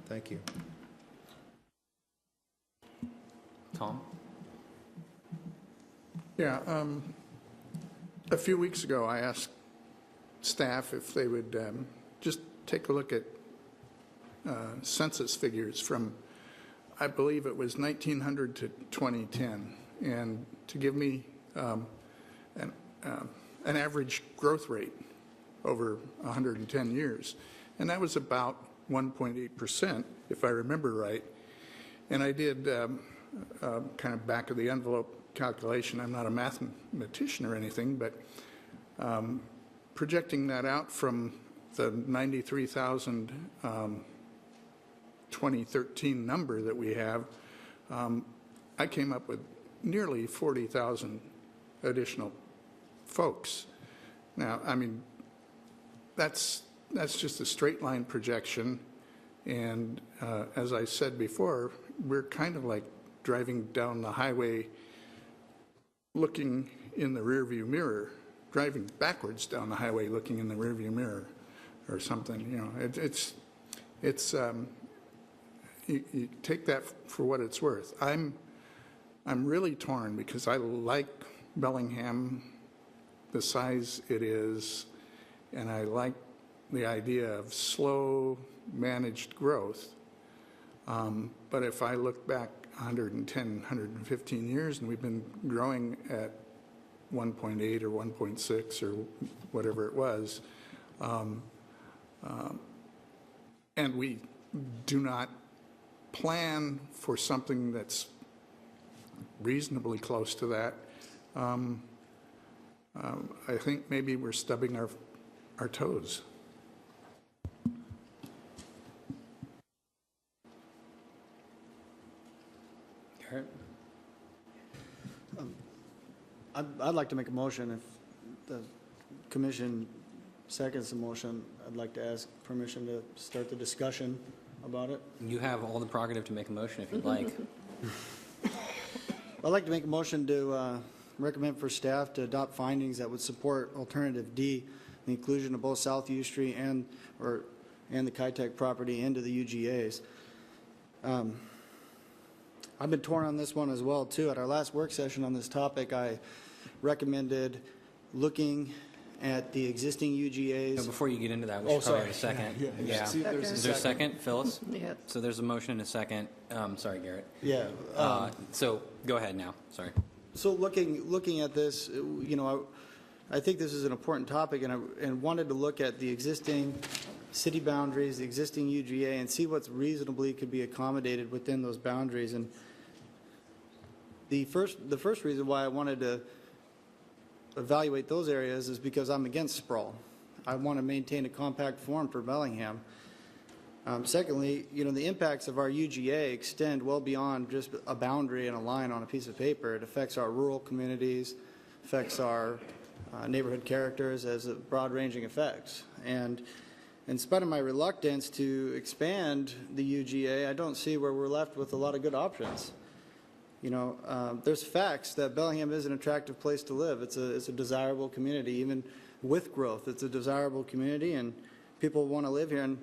Thank you. Tom? Yeah, a few weeks ago, I asked staff if they would just take a look at census figures from, I believe it was 1900 to 2010, and to give me an average growth rate over 110 years. And that was about 1.8%, if I remember right. And I did kind of back of the envelope calculation. I'm not a mathematician or anything, but projecting that out from the 93,000 2013 number that we have, I came up with nearly 40,000 additional folks. Now, I mean, that's just a straight line projection, and as I said before, we're kind of like driving down the highway looking in the rearview mirror, driving backwards down the highway looking in the rearview mirror or something. You know, you take that for what it's worth. I'm really torn because I like Bellingham, the size it is, and I like the idea of slow managed growth. But if I look back 110, 115 years, and we've been growing at 1.8 or 1.6 or whatever it was, and we do not plan for something that's reasonably close to that, I think maybe we're stubbing our toes. I'd like to make a motion. If the commission seconds the motion, I'd like to ask permission to start the discussion about it. You have all the prerogative to make a motion if you'd like. I'd like to make a motion to recommend for staff to adopt findings that would support alternative D, the inclusion of both South U Street and the Kitech property into the UGAs. I've been torn on this one as well too. At our last work session on this topic, I recommended looking at the existing UGAs. No, before you get into that, we should probably have a second. Yeah. See, there's Is there a second, Phyllis? Yeah. So there's a motion and a second. Sorry, Garrett. Yeah. So go ahead now. Sorry. So looking at this, you know, I think this is an important topic, and wanted to look at the existing city boundaries, the existing UGA, and see what's reasonably could be accommodated within those boundaries. And the first reason why I wanted to evaluate those areas is because I'm against sprawl. I want to maintain a compact form for Bellingham. Secondly, you know, the impacts of our UGA extend well beyond just a boundary and a line on a piece of paper. It affects our rural communities, affects our neighborhood characters, as broad-ranging effects. And in spite of my reluctance to expand the UGA, I don't see where we're left with a lot of good options. You know, there's facts that Bellingham is an attractive place to live. It's a desirable community, even with growth. It's a desirable community, and people want to live here. And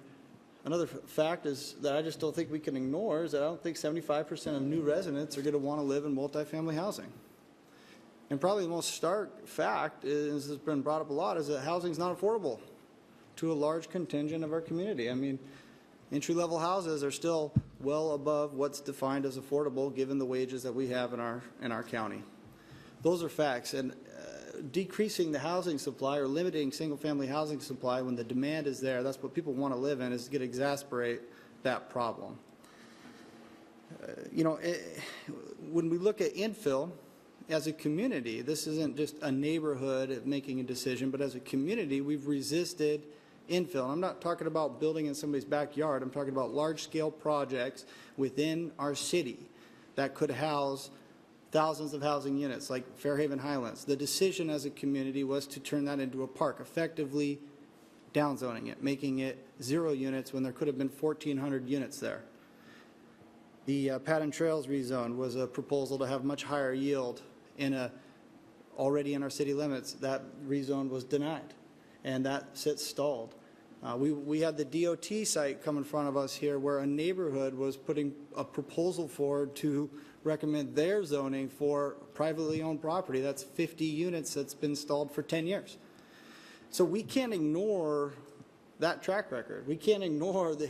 another fact is that I just don't think we can ignore is that I don't think 75% of new residents are going to want to live in multifamily housing. And probably the most stark fact is, has been brought up a lot, is that housing is not affordable to a large contingent of our community. I mean, entry-level houses are still well above what's defined as affordable given the wages that we have in our county. Those are facts, and decreasing the housing supply or limiting single-family housing supply when the demand is there, that's what people want to live in, is to exacerbate that problem. You know, when we look at infill, as a community, this isn't just a neighborhood making a decision, but as a community, we've resisted infill. And I'm not talking about building in somebody's backyard. I'm talking about large-scale projects within our city that could house thousands of housing units like Fairhaven Highlands. The decision as a community was to turn that into a park, effectively downzoning it, making it 0 units when there could have been 1,400 units there. The Patton Trails rezone was a proposal to have much higher yield already in our city limits. That rezone was denied, and that sits stalled. We had the DOT site come in front of us here where a neighborhood was putting a proposal forward to recommend their zoning for privately owned property. That's 50 units that's been installed for 10 years. So we can't ignore that track record. We can't ignore the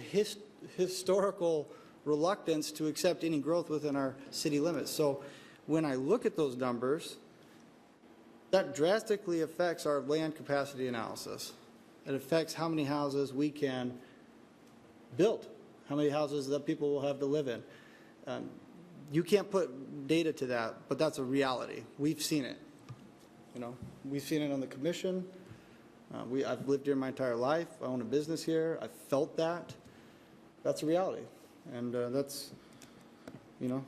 historical reluctance to accept any growth within our city limits. So when I look at those numbers, that drastically affects our land capacity analysis. It affects how many houses we can build, how many houses that people will have to live in. You can't put data to that, but that's a reality. We've seen it. You know, we've seen it on the commission. I've lived here my entire life. I own a business here. I've felt that. That's a reality. And that's, you know,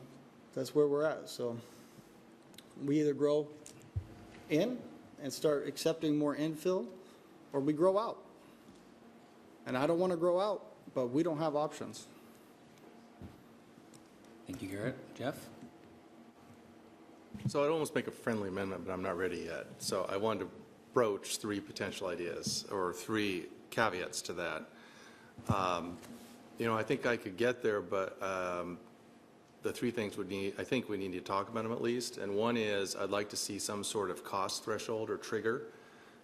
that's where we're at. So we either grow in and start accepting more infill, or we grow out. And I don't want to grow out, but we don't have options. Thank you, Garrett. Jeff? So I'd almost make a friendly amendment, but I'm not ready yet. So I wanted to broach 3 potential ideas, or 3 caveats to that. You know, I think I could get there, but the 3 things I think we need to talk about them at least. And one is I'd like to see some sort of cost threshold or trigger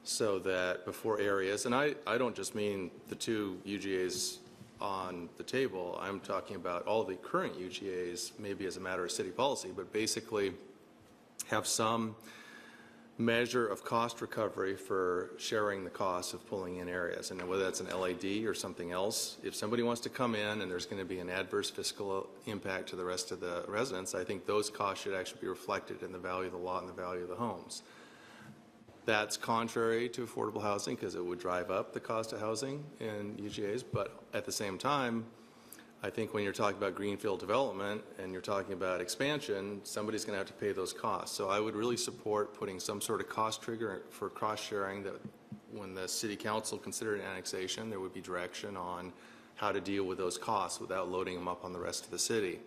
so that before areas, and I don't just mean the 2 UGAs on the table, I'm talking about all the current UGAs, maybe as a matter of city policy, but basically have some measure of cost recovery for sharing the cost of pulling in areas. And whether that's an LAD or something else, if somebody wants to come in and there's going to be an adverse fiscal impact to the rest of the residents, I think those costs should actually be reflected in the value of the lot and the value of the homes. That's contrary to affordable housing because it would drive up the cost of housing in UGAs, but at the same time, I think when you're talking about greenfield development and you're talking about expansion, somebody's going to have to pay those costs. So I would really support putting some sort of cost trigger for cost sharing, that when the city council considered an annexation, there would be direction on how to deal with those costs without loading them up on the rest of the city.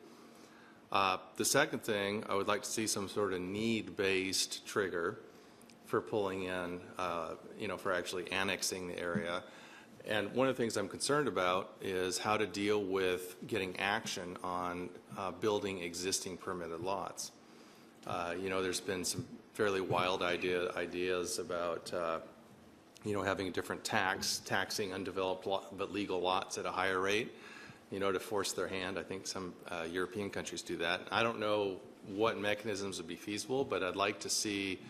The second thing, I would like to see some sort of need-based trigger for pulling in, you know, for actually annexing the area. And one of the things I'm concerned about is how to deal with getting action on building existing permitted lots. You know, there's been some fairly wild ideas about, you know, having a different taxing undeveloped but legal lots at a higher rate, you know, to force their hand. I think some European countries do that. I don't know what mechanisms would be feasible, but I'd like to see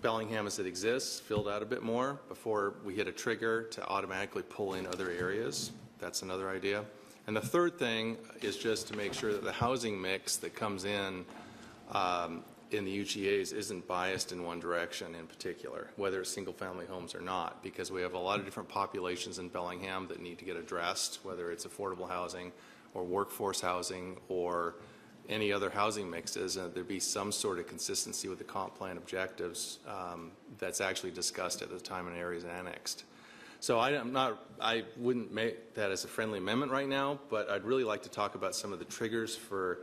Bellingham as it exists filled out a bit more before we hit a trigger to automatically pull in other areas. That's another idea. And the third thing is just to make sure that the housing mix that comes in the UGAs isn't biased in one direction in particular, whether it's single-family homes or not, because we have a lot of different populations in Bellingham that need to get addressed, whether it's affordable housing or workforce housing or any other housing mixes, and there be some sort of consistency with the comp plan objectives that's actually discussed at the time an area is annexed. So I wouldn't make that as a friendly amendment right now, but I'd really like to talk about some of the triggers for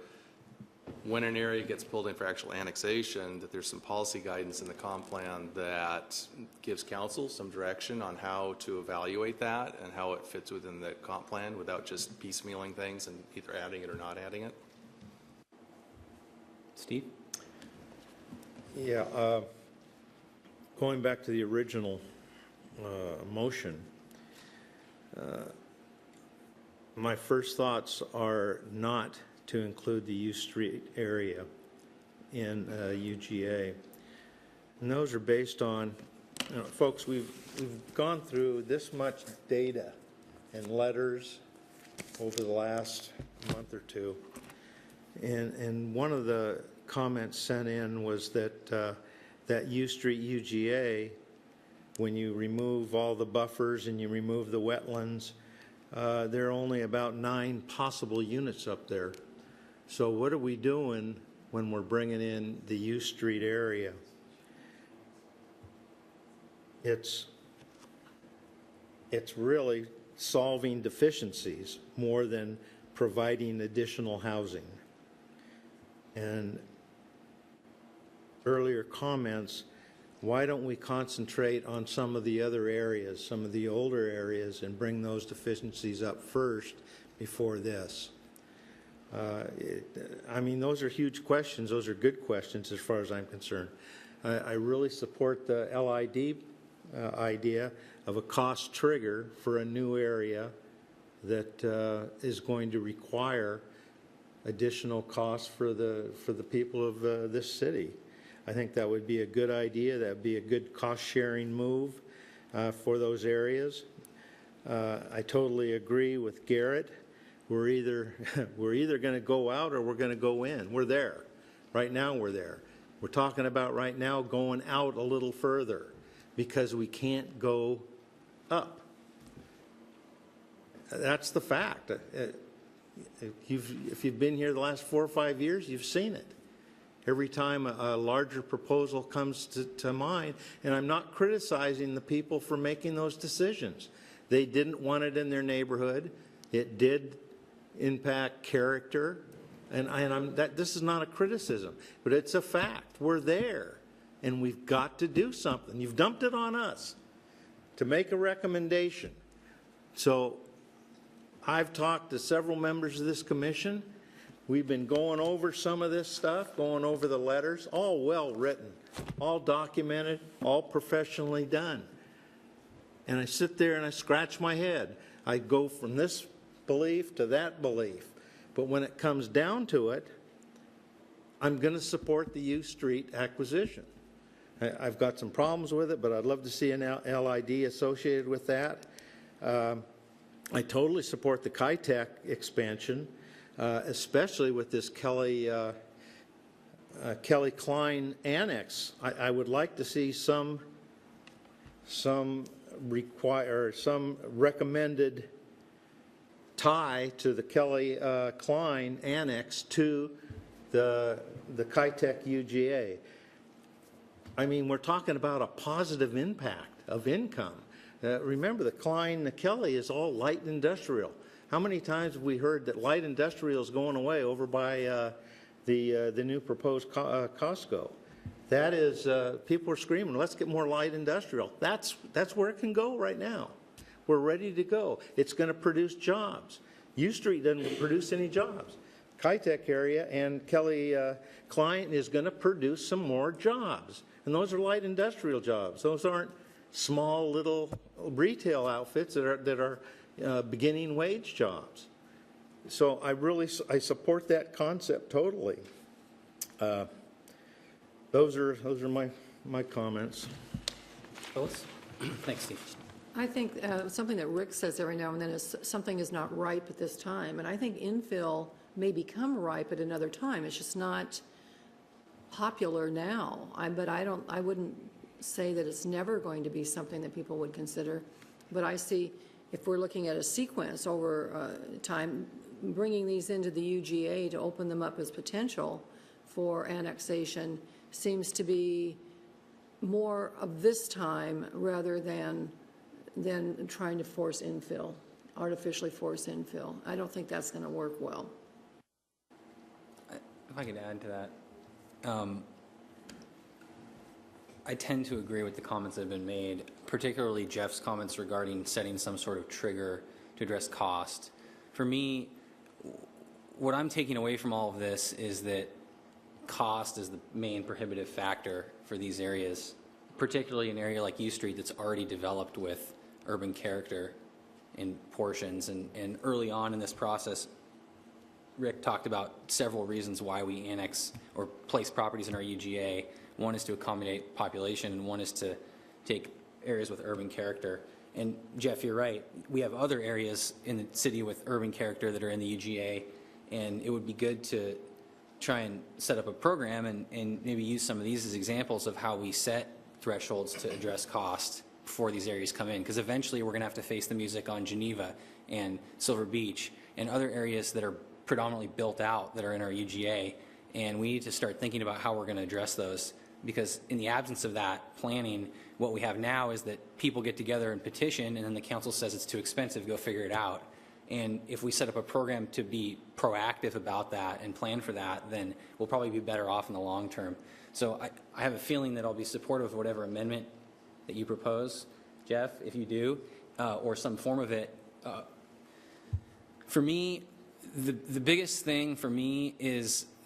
when an area gets pulled in for actual annexation, that there's some policy guidance in the comp plan that gives council some direction on how to evaluate that and how it fits within the comp plan without just piecemealing things and either adding it or not adding it. Steve? Yeah, going back to the original motion, my first thoughts are not to include the U Street area in UGA. And those are based on, you know, folks, we've gone through this much data and letters over the last month or two. And one of the comments sent in was that that U Street UGA, when you remove all the buffers and you remove the wetlands, there are only about 9 possible units up there. So what are we doing when we're bringing in the U Street area? It's really solving deficiencies more than providing additional housing. And earlier comments, why don't we concentrate on some of the other areas, some of the older areas, and bring those deficiencies up first before this? I mean, those are huge questions. Those are good questions as far as I'm concerned. I really support the LID idea of a cost trigger for a new area that is going to require additional costs for the people of this city. I think that would be a good idea. That would be a good cost-sharing move for those areas. I totally agree with Garrett. We're either going to go out or we're going to go in. We're there. Right now we're there. We're talking about right now going out a little further because we can't go up. That's the fact. If you've been here the last 4 or 5 years, you've seen it. Every time a larger proposal comes to mind, and I'm not criticizing the people for making those decisions. They didn't want it in their neighborhood. It did impact character, and this is not a criticism, but it's a fact. We're there, and we've got to do something. You've dumped it on us to make a recommendation. So I've talked to several members of this commission. We've been going over some of this stuff, going over the letters, all well written, all documented, all professionally done. And I sit there and I scratch my head. I go from this belief to that belief. But when it comes down to it, I'm going to support the U Street acquisition. I've got some problems with it, but I'd love to see an LID associated with that. I totally support the Kitech expansion, especially with this Kelly Klein annex. I would like to see some recommended tie to the Kelly Klein annex to the Kitech UGA. I mean, we're talking about a positive impact of income. Remember, the Kelly is all light industrial. How many times have we heard that light industrial is going away over by the new proposed Costco? That is, people are screaming, let's get more light industrial. That's where it can go right now. We're ready to go. It's going to produce jobs. U Street doesn't produce any jobs. Kitech area and Kelly Klein is going to produce some more jobs. And those are light industrial jobs. Those aren't small little retail outfits that are beginning wage jobs. So I support that concept totally. Those are my comments. Phyllis? Thanks, Steve. I think something that Rick says every now and then is something is not ripe at this time. And I think infill may become ripe at another time. It's just not popular now. But I wouldn't say that it's never going to be something that people would consider. But I see, if we're looking at a sequence over time, bringing these into the UGA to open them up as potential for annexation seems to be more of this time rather than trying to force infill, artificially force infill. I don't think that's going to work well. If I could add to that, I tend to agree with the comments that have been made, particularly Jeff's comments regarding setting some sort of trigger to address cost. For me, what I'm taking away from all of this is that cost is the main prohibitive factor for these areas, particularly an area like U Street that's already developed with urban character in portions. And early on in this process, Rick talked about several reasons why we annex or place properties in our UGA. One is to accommodate population, and one is to take areas with urban character. And Jeff, you're right. We have other areas in the city with urban character that are in the UGA, and it would be good to try and set up a program and maybe use some of these as examples of how we set thresholds to address cost before these areas come in. Because eventually we're going to have to face the music on Geneva and Silver Beach and other areas that are predominantly built out that are in our UGA. And we need to start thinking about how we're going to address those. Because in the absence of that planning, what we have now is that people get together and petition, and then the council says it's too expensive, go figure it out. And if we set up a program to be proactive about that and plan for that, then we'll probably be better off in the long term. So I have a feeling that I'll be supportive of whatever amendment that you propose, Jeff, if you do, or some form of it. For me, The biggest thing for me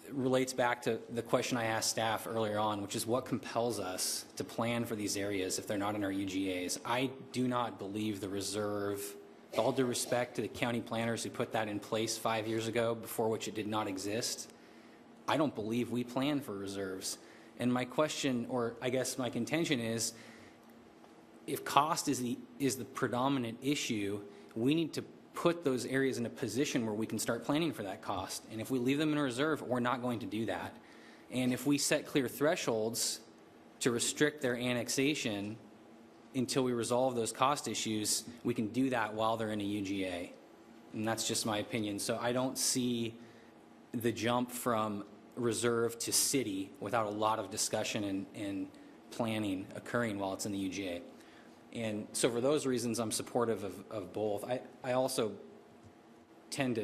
relates back to the question I asked staff earlier on, which is what compels us to plan for these areas if they're not in our UGAs. I do not believe the reserve, with all due respect to the county planners who put that in place 5 years ago, before which it did not exist, I don't believe we plan for reserves. And my question, or I guess my contention is, if cost is the predominant issue, we need to put those areas in a position where we can start planning for that cost. And if we leave them in reserve, we're not going to do that. And if we set clear thresholds to restrict their annexation until we resolve those cost issues, we can do that while they're in a UGA. And that's just my opinion. So I don't see the jump from reserve to city without a lot of discussion and planning occurring while it's in the UGA. And so for those reasons, I'm supportive of both. I also tend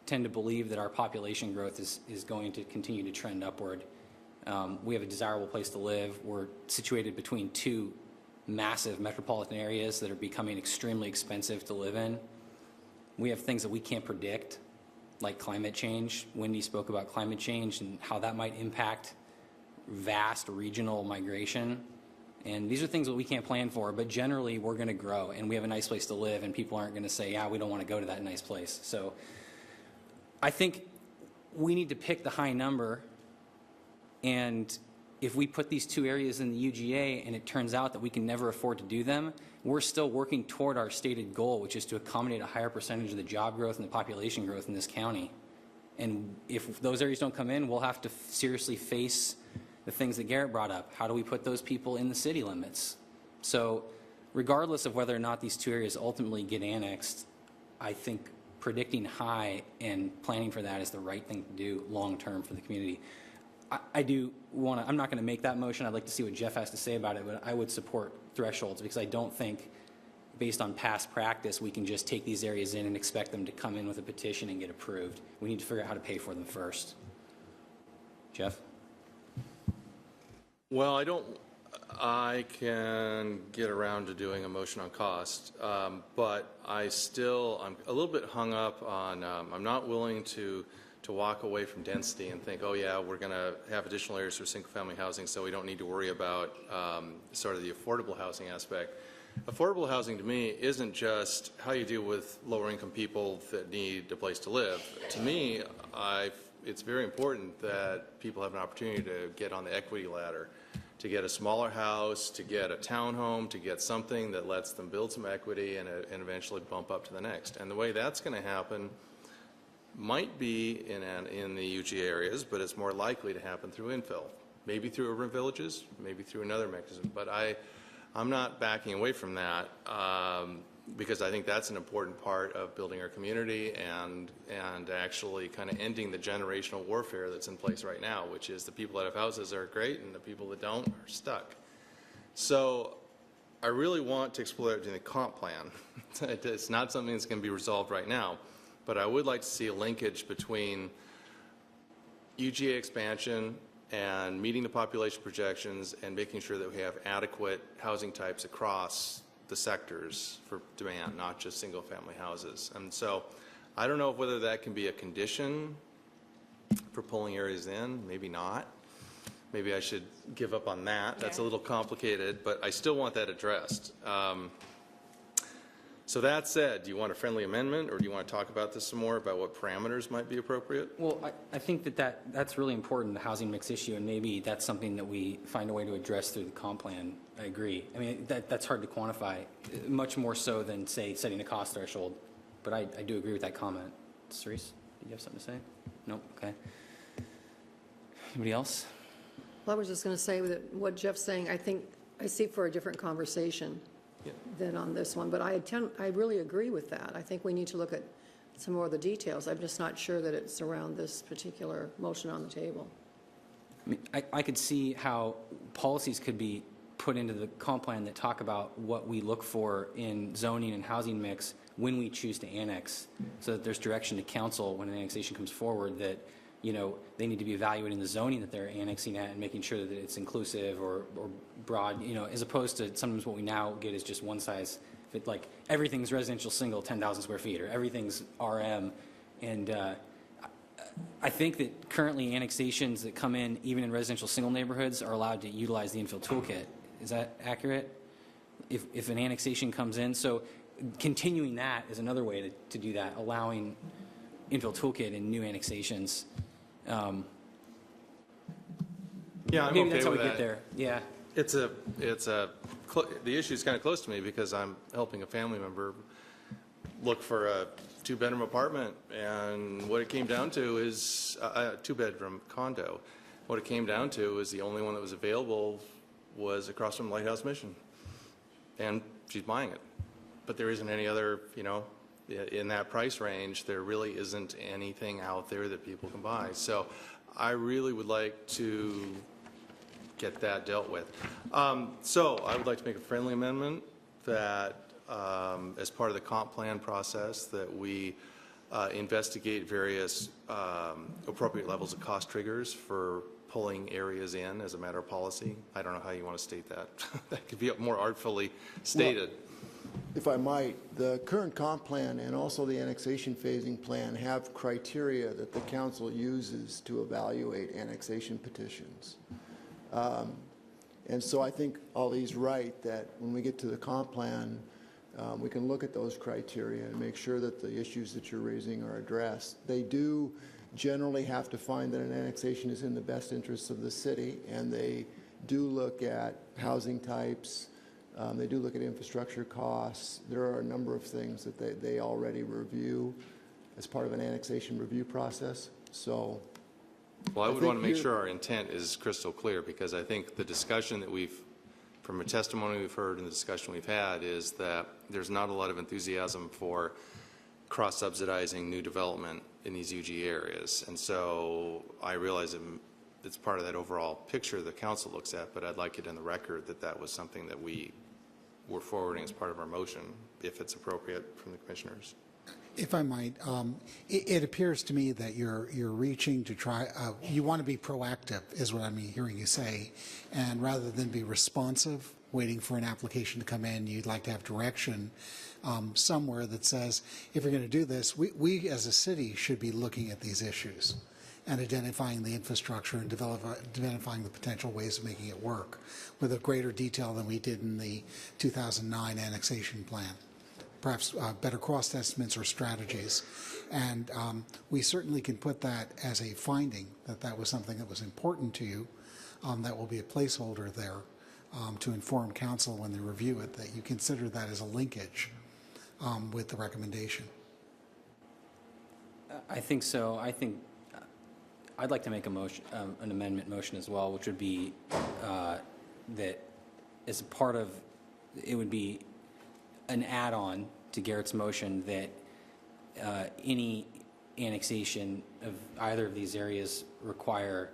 to believe that our population growth is going to continue to trend upward. We have a desirable place to live. We're situated between two massive metropolitan areas that are becoming extremely expensive to live in. We have things that we can't predict, like climate change. Wendy spoke about climate change and how that might impact vast regional migration. And these are things that we can't plan for, but generally we're going to grow and we have a nice place to live, and people aren't going to say, yeah, we don't want to go to that nice place. So I think we need to pick the high number, and if we put these two areas in the UGA and it turns out that we can never afford to do them, we're still working toward our stated goal, which is to accommodate a higher percentage of the job growth and the population growth in this county. And if those areas don't come in, we'll have to seriously face the things that Garrett brought up. How do we put those people in the city limits? So regardless of whether or not these two areas ultimately get annexed, I think predicting high and planning for that is the right thing to do long term for the community. I do want to, I'm not going to make that motion. I'd like to see what Jeff has to say about it, but I would support thresholds because I don't think, based on past practice, we can just take these areas in and expect them to come in with a petition and get approved. We need to figure out how to pay for them first. Jeff? Well, I can get around to doing a motion on cost, but I'm a little bit hung up on, I'm not willing to walk away from density and think, oh yeah, we're going to have additional areas for single-family housing, so we don't need to worry about sort of the affordable housing aspect. Affordable housing to me isn't just how you deal with lower-income people that need a place to live. To me, it's very important that people have an opportunity to get on the equity ladder, to get a smaller house, to get a townhome, to get something that lets them build some equity and eventually bump up to the next. And the way that's going to happen might be in the UGA areas, but it's more likely to happen through infill, maybe through urban villages, maybe through another mechanism. But I'm not backing away from that because I think that's an important part of building our community and actually kind of ending the generational warfare that's in place right now, which is the people that have houses are great and the people that don't are stuck. So I really want to explore it in the comp plan. It's not something that's going to be resolved right now, but I would like to see a linkage between UGA expansion and meeting the population projections and making sure that we have adequate housing types across the sectors for demand, not just single-family houses. And so I don't know whether that can be a condition for pulling areas in, maybe not. Maybe I should give up on that. That's a little complicated, but I still want that addressed. So that said, do you want a friendly amendment, or do you want to talk about this some more, about what parameters might be appropriate? Well, I think that's really important, the housing mix issue, and maybe that's something that we find a way to address through the comp plan. I agree. I mean, that's hard to quantify, much more so than, say, setting a cost threshold. But I do agree with that comment. Cerise, did you have something to say? No? Okay. Anybody else? Well, I was just going to say that what Jeff's saying, I think I see for a different conversation than on this one, but I really agree with that. I think we need to look at some more of the details. I'm just not sure that it's around this particular motion on the table. I mean, I could see how policies could be put into the comp plan that talk about what we look for in zoning and housing mix when we choose to annex, so that there's direction to council when an annexation comes forward that, you know, they need to be evaluating the zoning that they're annexing at and making sure that it's inclusive or broad, you know, as opposed to sometimes what we now get is just one size fit, like everything's residential single 10,000 square feet or everything's RM And I think that currently annexations that come in, even in residential single neighborhoods, are allowed to utilize the infill toolkit. Is that accurate? If an annexation comes in, so continuing that is another way to do that, allowing infill toolkit in new annexations. Yeah, I'm Maybe okay that's how we with get that. there. Yeah. The issue is kind of close to me because I'm helping a family member look for a two-bedroom apartment, and what it came down to is a two-bedroom condo. What it came down to is the only one that was available was across from Lighthouse Mission, and she's buying it. But there isn't any other, in that price range, there really isn't anything out there that people can buy. So I really would like to get that dealt with. So I would like to make a friendly amendment that as part of the comp plan process that we investigate various appropriate levels of cost triggers for pulling areas in as a matter of policy. I don't know how you want to state that. That could be more artfully stated. Well, if I might, the current comp plan and also the annexation phasing plan have criteria that the council uses to evaluate annexation petitions. And so I think Ali's right that when we get to the comp plan, we can look at those criteria and make sure that the issues that you're raising are addressed. They do generally have to find that an annexation is in the best interests of the city, and they do look at housing types. They do look at infrastructure costs. There are a number of things that they already review as part of an annexation review process. So, Well, I would want to make sure our intent is crystal clear, because I think the discussion that from a testimony we've heard and the discussion we've had is that there's not a lot of enthusiasm for cross-subsidizing new development in these UG areas. And so I realize it's part of that overall picture the council looks at, but I'd like it in the record that that was something that we were forwarding as part of our motion, if it's appropriate from the commissioners. If I might, it appears to me that you're reaching to try, you want to be proactive, is what I'm hearing you say, and rather than be responsive, waiting for an application to come in, you'd like to have direction somewhere that says, if you're going to do this, we as a city should be looking at these issues and identifying the infrastructure and identifying the potential ways of making it work with a greater detail than we did in the 2009 annexation plan. Perhaps better cost estimates or strategies. And we certainly can put that as a finding, that was something that was important to you. That will be a placeholder there to inform council when they review it, that you consider that as a linkage with the recommendation. I think so. I think I'd like to make a motion, an amendment motion as well, which would be that as a part of, it would be an add-on to Garrett's motion that any annexation of either of these areas require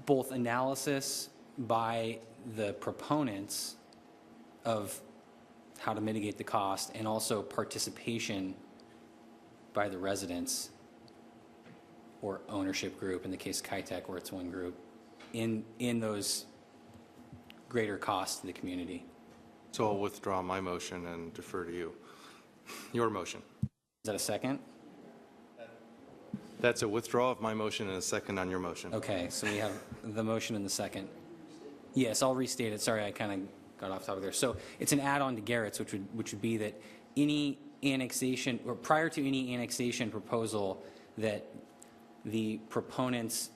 both analysis by the proponents of how to mitigate the cost and also participation by the residents or ownership group, in the case of Kitech, where it's one group, in those greater costs to the community. So I'll withdraw my motion and defer to you. Your motion. Is that a second? That's a withdrawal of my motion and a second on your motion. Okay, so we have the motion and the second. Yes, I'll restate it. Sorry, I kind of got off topic there. So it's an add-on to Garrett's, which would be that any annexation, or prior to any annexation proposal, that the proponents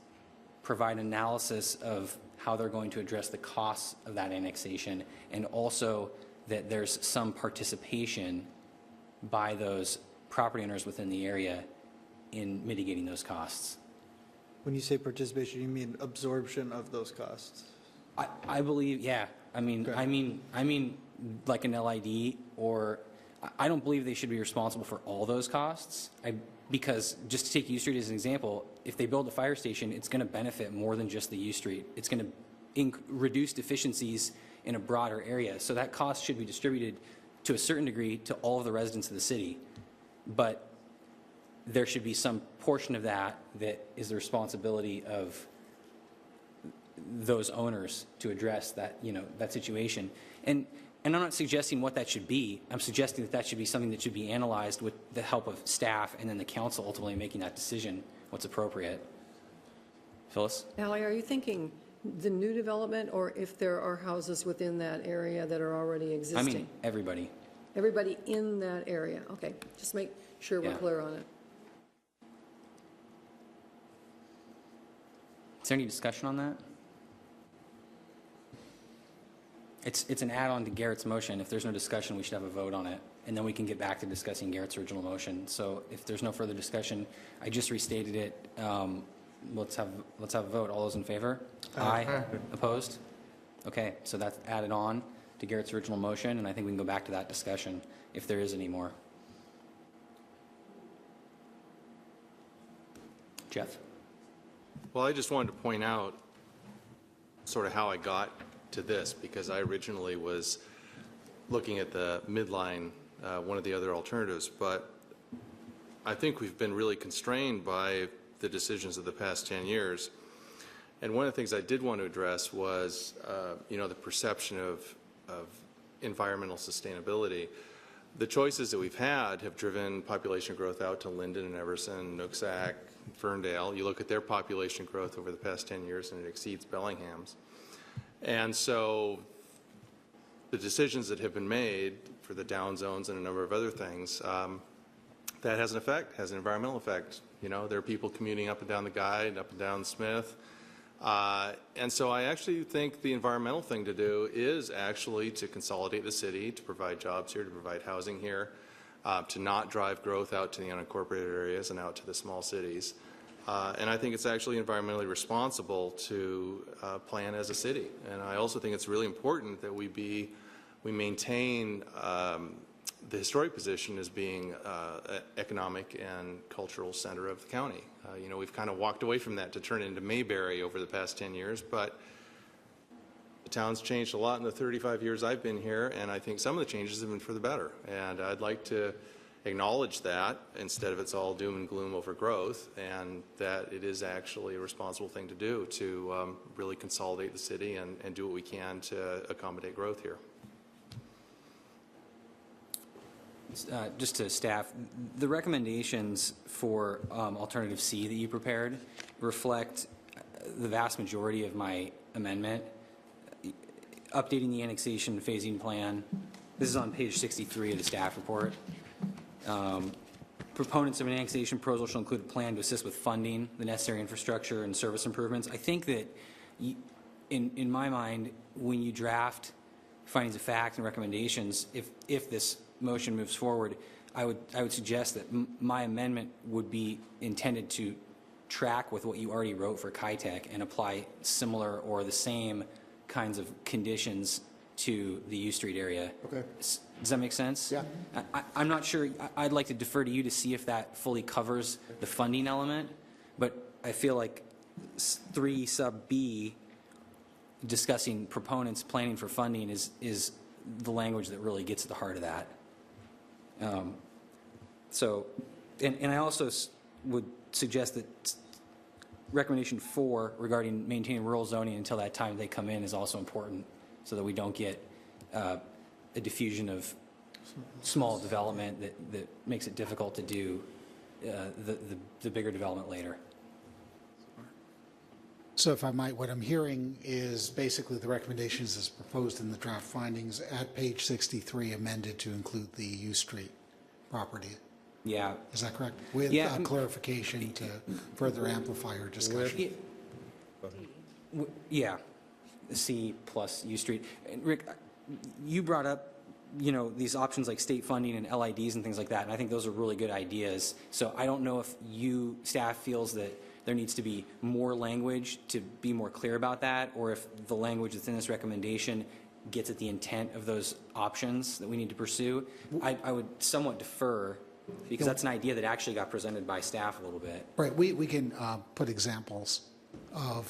provide analysis of how they're going to address the costs of that annexation, and also that there's some participation by those property owners within the area in mitigating those costs. When you say participation, you mean absorption of those costs? I believe, yeah. I mean, Okay. I mean, like an LID, or I don't believe they should be responsible for all those costs. Because just to take U Street as an example, if they build a fire station, it's going to benefit more than just the U Street. It's going to reduce deficiencies in a broader area. So that cost should be distributed to a certain degree to all of the residents of the city. But there should be some portion of that that is the responsibility of those owners to address that, that situation. And And I'm not suggesting what that should be. I'm suggesting that that should be something that should be analyzed with the help of staff and then the council ultimately making that decision, what's appropriate. Phyllis? Ally, are you thinking the new development, or if there are houses within that area that are already I existing? mean, everybody. Everybody in that area? Okay, just make sure we're Yeah. clear on it. Is there any discussion on that? It's an add-on to Garrett's motion. If there's no discussion, we should have a vote on it, and then we can get back to discussing Garrett's original motion. So if there's no further discussion, I just restated it. Let's have a vote. All those in favor? Aye. Opposed? Okay, so that's added on to Garrett's original motion, and I think we can go back to that discussion if there is any more. Jeff? Well, I just wanted to point out sort of how I got to this, because I originally was looking at the midline, one of the other alternatives, but I think we've been really constrained by the decisions of the past 10 years. And one of the things I did want to address was, the perception of environmental sustainability. The choices that we've had have driven population growth out to Linden and Everson, Nooksack, Ferndale. You look at their population growth over the past 10 years and it exceeds Bellingham's. And so the decisions that have been made for the down zones and a number of other things, that has an effect, has an environmental effect. There are people commuting up and down the Guide, up and down Smith. And so I actually think the environmental thing to do is actually to consolidate the city, to provide jobs here, to provide housing here, to not drive growth out to the unincorporated areas and out to the small cities. And I think it's actually environmentally responsible to plan as a city. And I also think it's really important that we maintain the historic position as being an economic and cultural center of the county. We've kind of walked away from that to turn it into Mayberry over the past 10 years, but the town's changed a lot in the 35 years I've been here, and I think some of the changes have been for the better. And I'd like to acknowledge that instead of it's all doom and gloom over growth, and that it is actually a responsible thing to do to really consolidate the city and do what we can to accommodate growth here. Just to staff, the recommendations for alternative C that you prepared reflect the vast majority of my amendment. Updating the annexation phasing plan. This is on page 63 of the staff report. Proponents of an annexation proposal shall include a plan to assist with funding the necessary infrastructure and service improvements. I think that in my mind, when you draft findings of fact and recommendations, if this motion moves forward, I would suggest that my amendment would be intended to track with what you already wrote for Kitech and apply similar or the same kinds of conditions to the U Street area. Okay. Does that make sense? Yeah. I'm not sure. I'd like to defer to you to see if that fully covers the funding element, but I feel like 3 sub B, discussing proponents planning for funding, is the language that really gets at the heart of that. And I also would suggest that recommendation 4 regarding maintaining rural zoning until that time they come in is also important, so that we don't get a diffusion of small development that makes it difficult to do the bigger development later. So if I might, what I'm hearing is basically the recommendations as proposed in the draft findings at page 63 amended to include the U Street property. Yeah. Is that correct? With clarification to further amplify your discussion. Yeah. C plus U Street. And Rick, you brought up, these options like state funding and LIDs and things like that, and I think those are really good ideas. So I don't know if staff feels that there needs to be more language to be more clear about that, or if the language that's in this recommendation gets at the intent of those options that we need to pursue. I would somewhat defer, because that's an idea that actually got presented by staff a little bit. Right. We can put examples of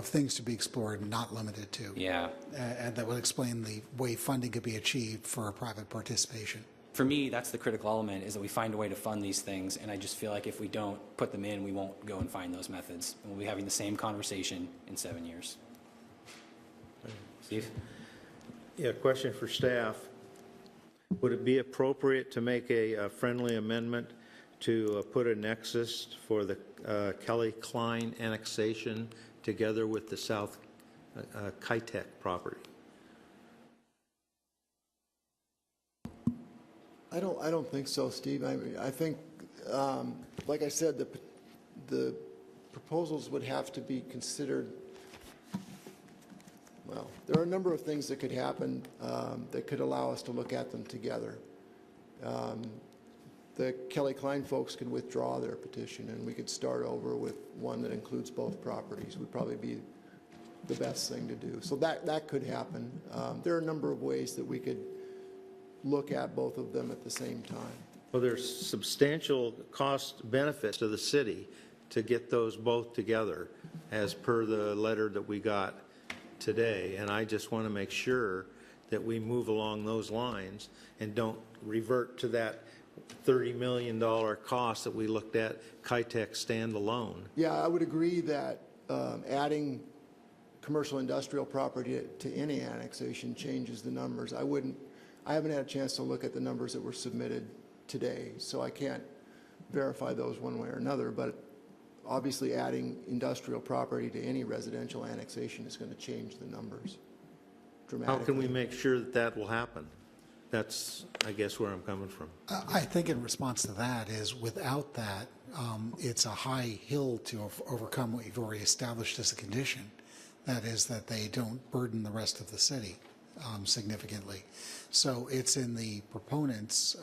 things to be explored and not limited to. Yeah. And that would explain the way funding could be achieved for private participation. For me, that's the critical element, is that we find a way to fund these things, and I just feel like if we don't put them in, we won't go and find those methods, and we'll be having the same conversation in 7 years. Steve? Yeah, question for staff. Would it be appropriate to make a friendly amendment to put a nexus for the Kelly Klein annexation together with the South Kitech property? I don't think so, Steve. I think, like I said, the proposals would have to be considered. Well, there are a number of things that could happen that could allow us to look at them together. The Kelly Klein folks could withdraw their petition, and we could start over with one that includes both properties. Would probably be the best thing to do. So that could happen. There are a number of ways that we could look at both of them at the same time. Well, there's substantial cost benefits to the city to get those both together, as per the letter that we got today, and I just want to make sure that we move along those lines and don't revert to that $30 million cost that we looked at Kitech standalone. Yeah, I would agree that adding commercial industrial property to any annexation changes the numbers. I haven't had a chance to look at the numbers that were submitted today, so I can't verify those one way or another, but obviously adding industrial property to any residential annexation is going to change the numbers dramatically. How can we make sure that that will happen? That's, I guess, where I'm coming from. I think in response to that is without that, it's a high hill to overcome what you've already established as a condition. That is that they don't burden the rest of the city significantly. So it's in the proponent's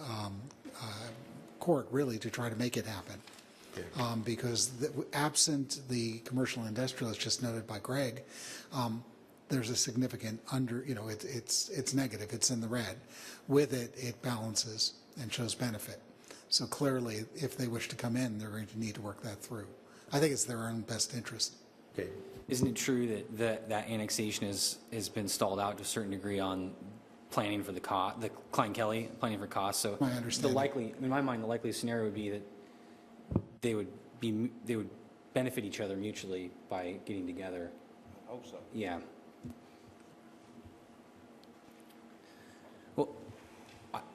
court, really, to try to make it happen. Because absent the commercial industrial, as just noted by Greg, there's a significant it's negative, it's in the red. With it, it balances and shows benefit. So clearly, if they wish to come in, they're going to need to work that through. I think it's their own best interest. Okay. Isn't it true that annexation has been stalled out to a certain degree on planning for the Klein-Kelly planning for costs? So My understanding. in my mind, the likely scenario would be that they would benefit each other mutually by getting together. I hope so. Yeah. Well,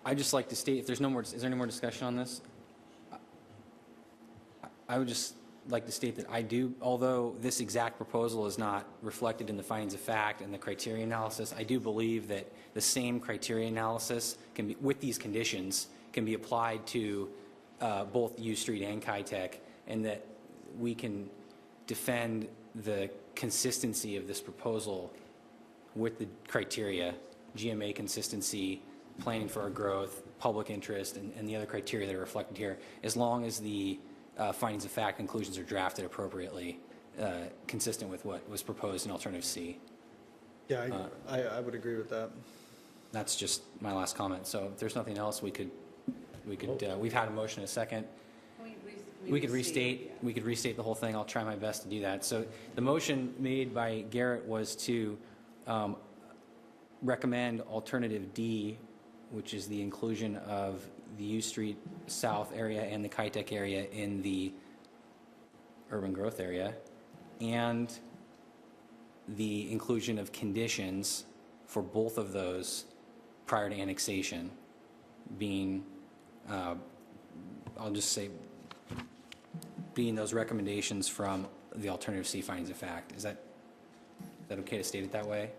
I just like to state, if there's no more, is there any more discussion on this? I would just like to state that I do, although this exact proposal is not reflected in the findings of fact and the criteria analysis, I do believe that the same criteria analysis can be, with these conditions, can be applied to both U Street and Kitech, and that we can defend the consistency of this proposal with the criteria, GMA consistency, planning for our growth, public interest, and the other criteria that are reflected here, as long as the findings of fact conclusions are drafted appropriately, consistent with what was proposed in Alternative C. Yeah, I would agree with that. That's just my last comment. So if there's nothing else, we've had a motion, a second. We could restate the whole thing. I'll try my best to do that. So the motion made by Garrett was to recommend Alternative D, which is the inclusion of the U Street South area and the Kitech area in the urban growth area, and the inclusion of conditions for both of those prior to annexation being, I'll just say, being those recommendations from the Alternative C findings of fact. Is that okay to state it that way?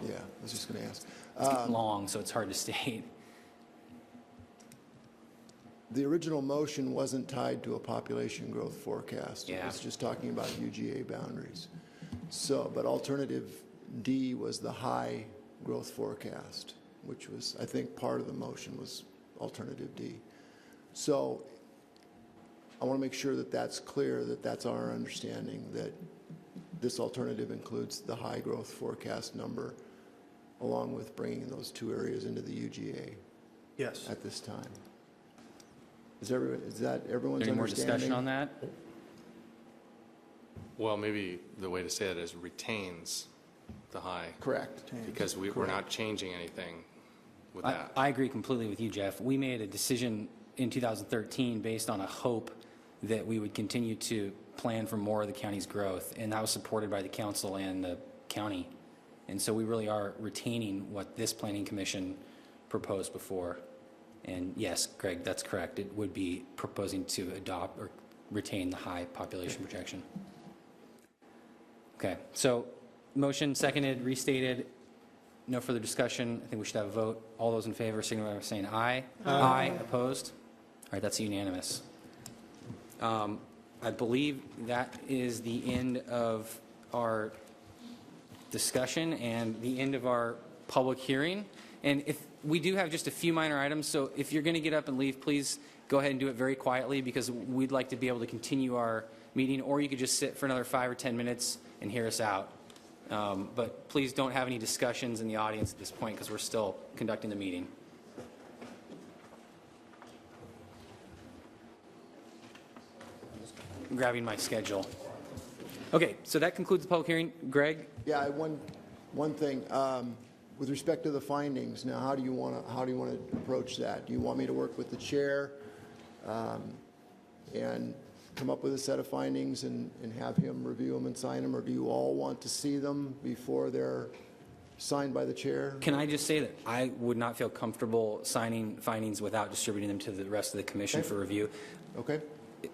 Yeah, I was just going to ask. It's long, so it's hard to state. The original motion wasn't tied to a population growth forecast. Yeah. It was just talking about UGA boundaries. So, but Alternative D was the high growth forecast, which was, I think, part of the motion was Alternative D. So I want to make sure that that's clear, that that's our understanding, that this alternative includes the high growth forecast number, along with bringing those two areas into the UGA. Yes. At this time. Is that everyone's Any more understanding? discussion on that? Well, maybe the way to say it is retains the high. Correct. Because we're not changing anything with that. I agree completely with you, Jeff. We made a decision in 2013 based on a hope that we would continue to plan for more of the county's growth, and that was supported by the council and the county. And so we really are retaining what this Planning Commission proposed before. And yes, Greg, that's correct. It would be proposing to adopt or retain the high population projection. Okay, so motion seconded, restated. No further discussion. I think we should have a vote. All those in favor signify by saying aye. Aye. Opposed? All right, that's unanimous. I believe that is the end of our discussion and the end of our public hearing. And if we do have just a few minor items, so if you're going to get up and leave, please go ahead and do it very quietly, because we'd like to be able to continue our meeting, or you could just sit for another 5 or 10 minutes and hear us out. But please don't have any discussions in the audience at this point, because we're still conducting the meeting. I'm grabbing my schedule. Okay, so that concludes the public hearing. Greg? Yeah, one thing. With respect to the findings, now how do you want to approach that? Do you want me to work with the chair and come up with a set of findings and have him review them and sign them, or do you all want to see them before they're signed by the chair? Can I just say that I would not feel comfortable signing findings without distributing them to the rest of the commission for review. Okay.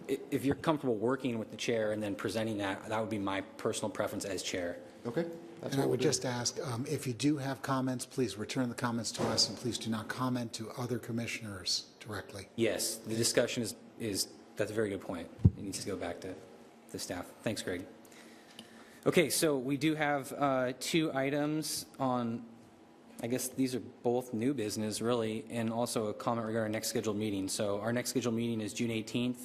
If you're comfortable working with the chair and then presenting that, that would be my personal preference as chair. Okay. And I would just ask, if you do have comments, please return the comments to us, and please do not comment to other commissioners directly. Yes, the discussion is that's a very good point. It needs to go back to the staff. Thanks, Greg. Okay, so we do have 2 items on, I guess these are both new business, really, and also a comment regarding our next scheduled meeting. So our next scheduled meeting is June 18th.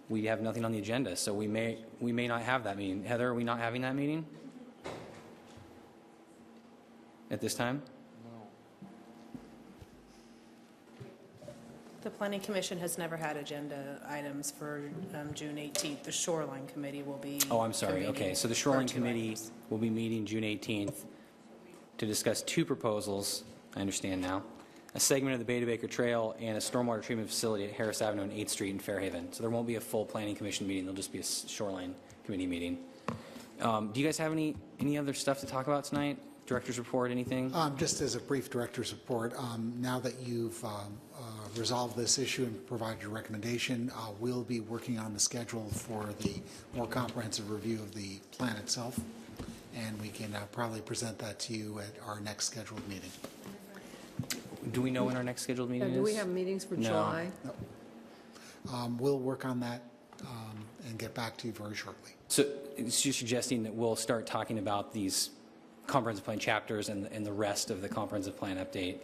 We have nothing on the agenda, so we may not have that meeting. Heather, are we not having that meeting at this time? The Planning Commission has never had agenda items for June 18th. The Shoreline Committee will be Oh, I'm sorry. convening Okay, so the for Shoreline 2 Committee items. will be meeting June 18th to discuss 2 proposals, I understand now, a segment of the Beta Baker Trail and a stormwater treatment facility at Harris Avenue and 8th Street in Fairhaven. So there won't be a full Planning Commission meeting. There'll just be a Shoreline Committee meeting. Do you guys have any other stuff to talk about tonight? Director's report, anything? Just as a brief director's report, now that you've resolved this issue and provided your recommendation, we'll be working on the schedule for the more comprehensive review of the plan itself, and we can probably present that to you at our next scheduled meeting. Do we know when our next scheduled meeting is? Do we have meetings for No. July? We'll work on that and get back to you very shortly. So it's just suggesting that we'll start talking about these comprehensive plan chapters and the rest of the comprehensive plan update.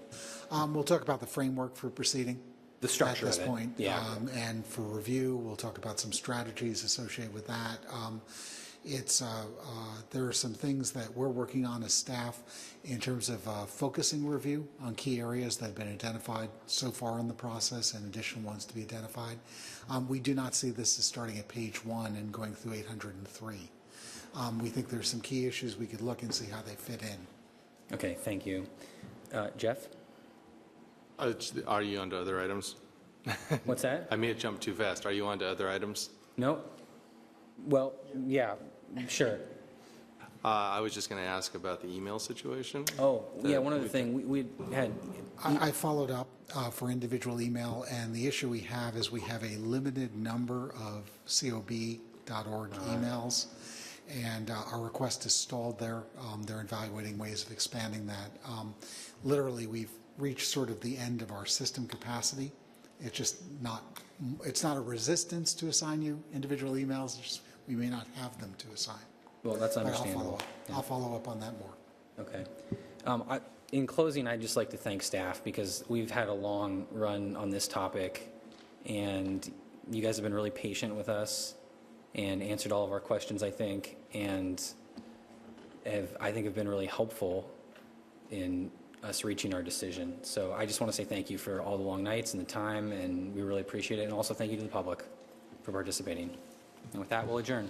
We'll talk about the framework for proceeding. The structure at this of it, point. yeah. And for review, we'll talk about some strategies associated with that. There are some things that we're working on as staff in terms of focusing review on key areas that have been identified so far in the process and additional ones to be identified. We do not see this as starting at page 1 and going through 803. We think there's some key issues we could look and see how they fit in. Okay, thank you. Jeff? Are you on to other items? What's that? I may have jumped too fast. Are you on to other items? No? Well, yeah, sure. I was just going to ask about the email situation. Oh, yeah, one other thing. We had... I followed up for individual email, and the issue we have is we have a limited number of cob.org emails, and our request is stalled there. They're evaluating ways of expanding that. Literally, we've reached sort of the end of our system capacity. It's just not, it's not a resistance to assign you individual emails, it's just we may not have them to assign. Well, that's But understandable. I'll follow up on that more. Okay. In closing, I'd just like to thank staff, because we've had a long run on this topic, and you guys have been really patient with us and answered all of our questions, I think, and I think have been really helpful in us reaching our decision. So I just want to say thank you for all the long nights and the time, and we really appreciate it. And also thank you to the public for participating. And with that, we'll adjourn.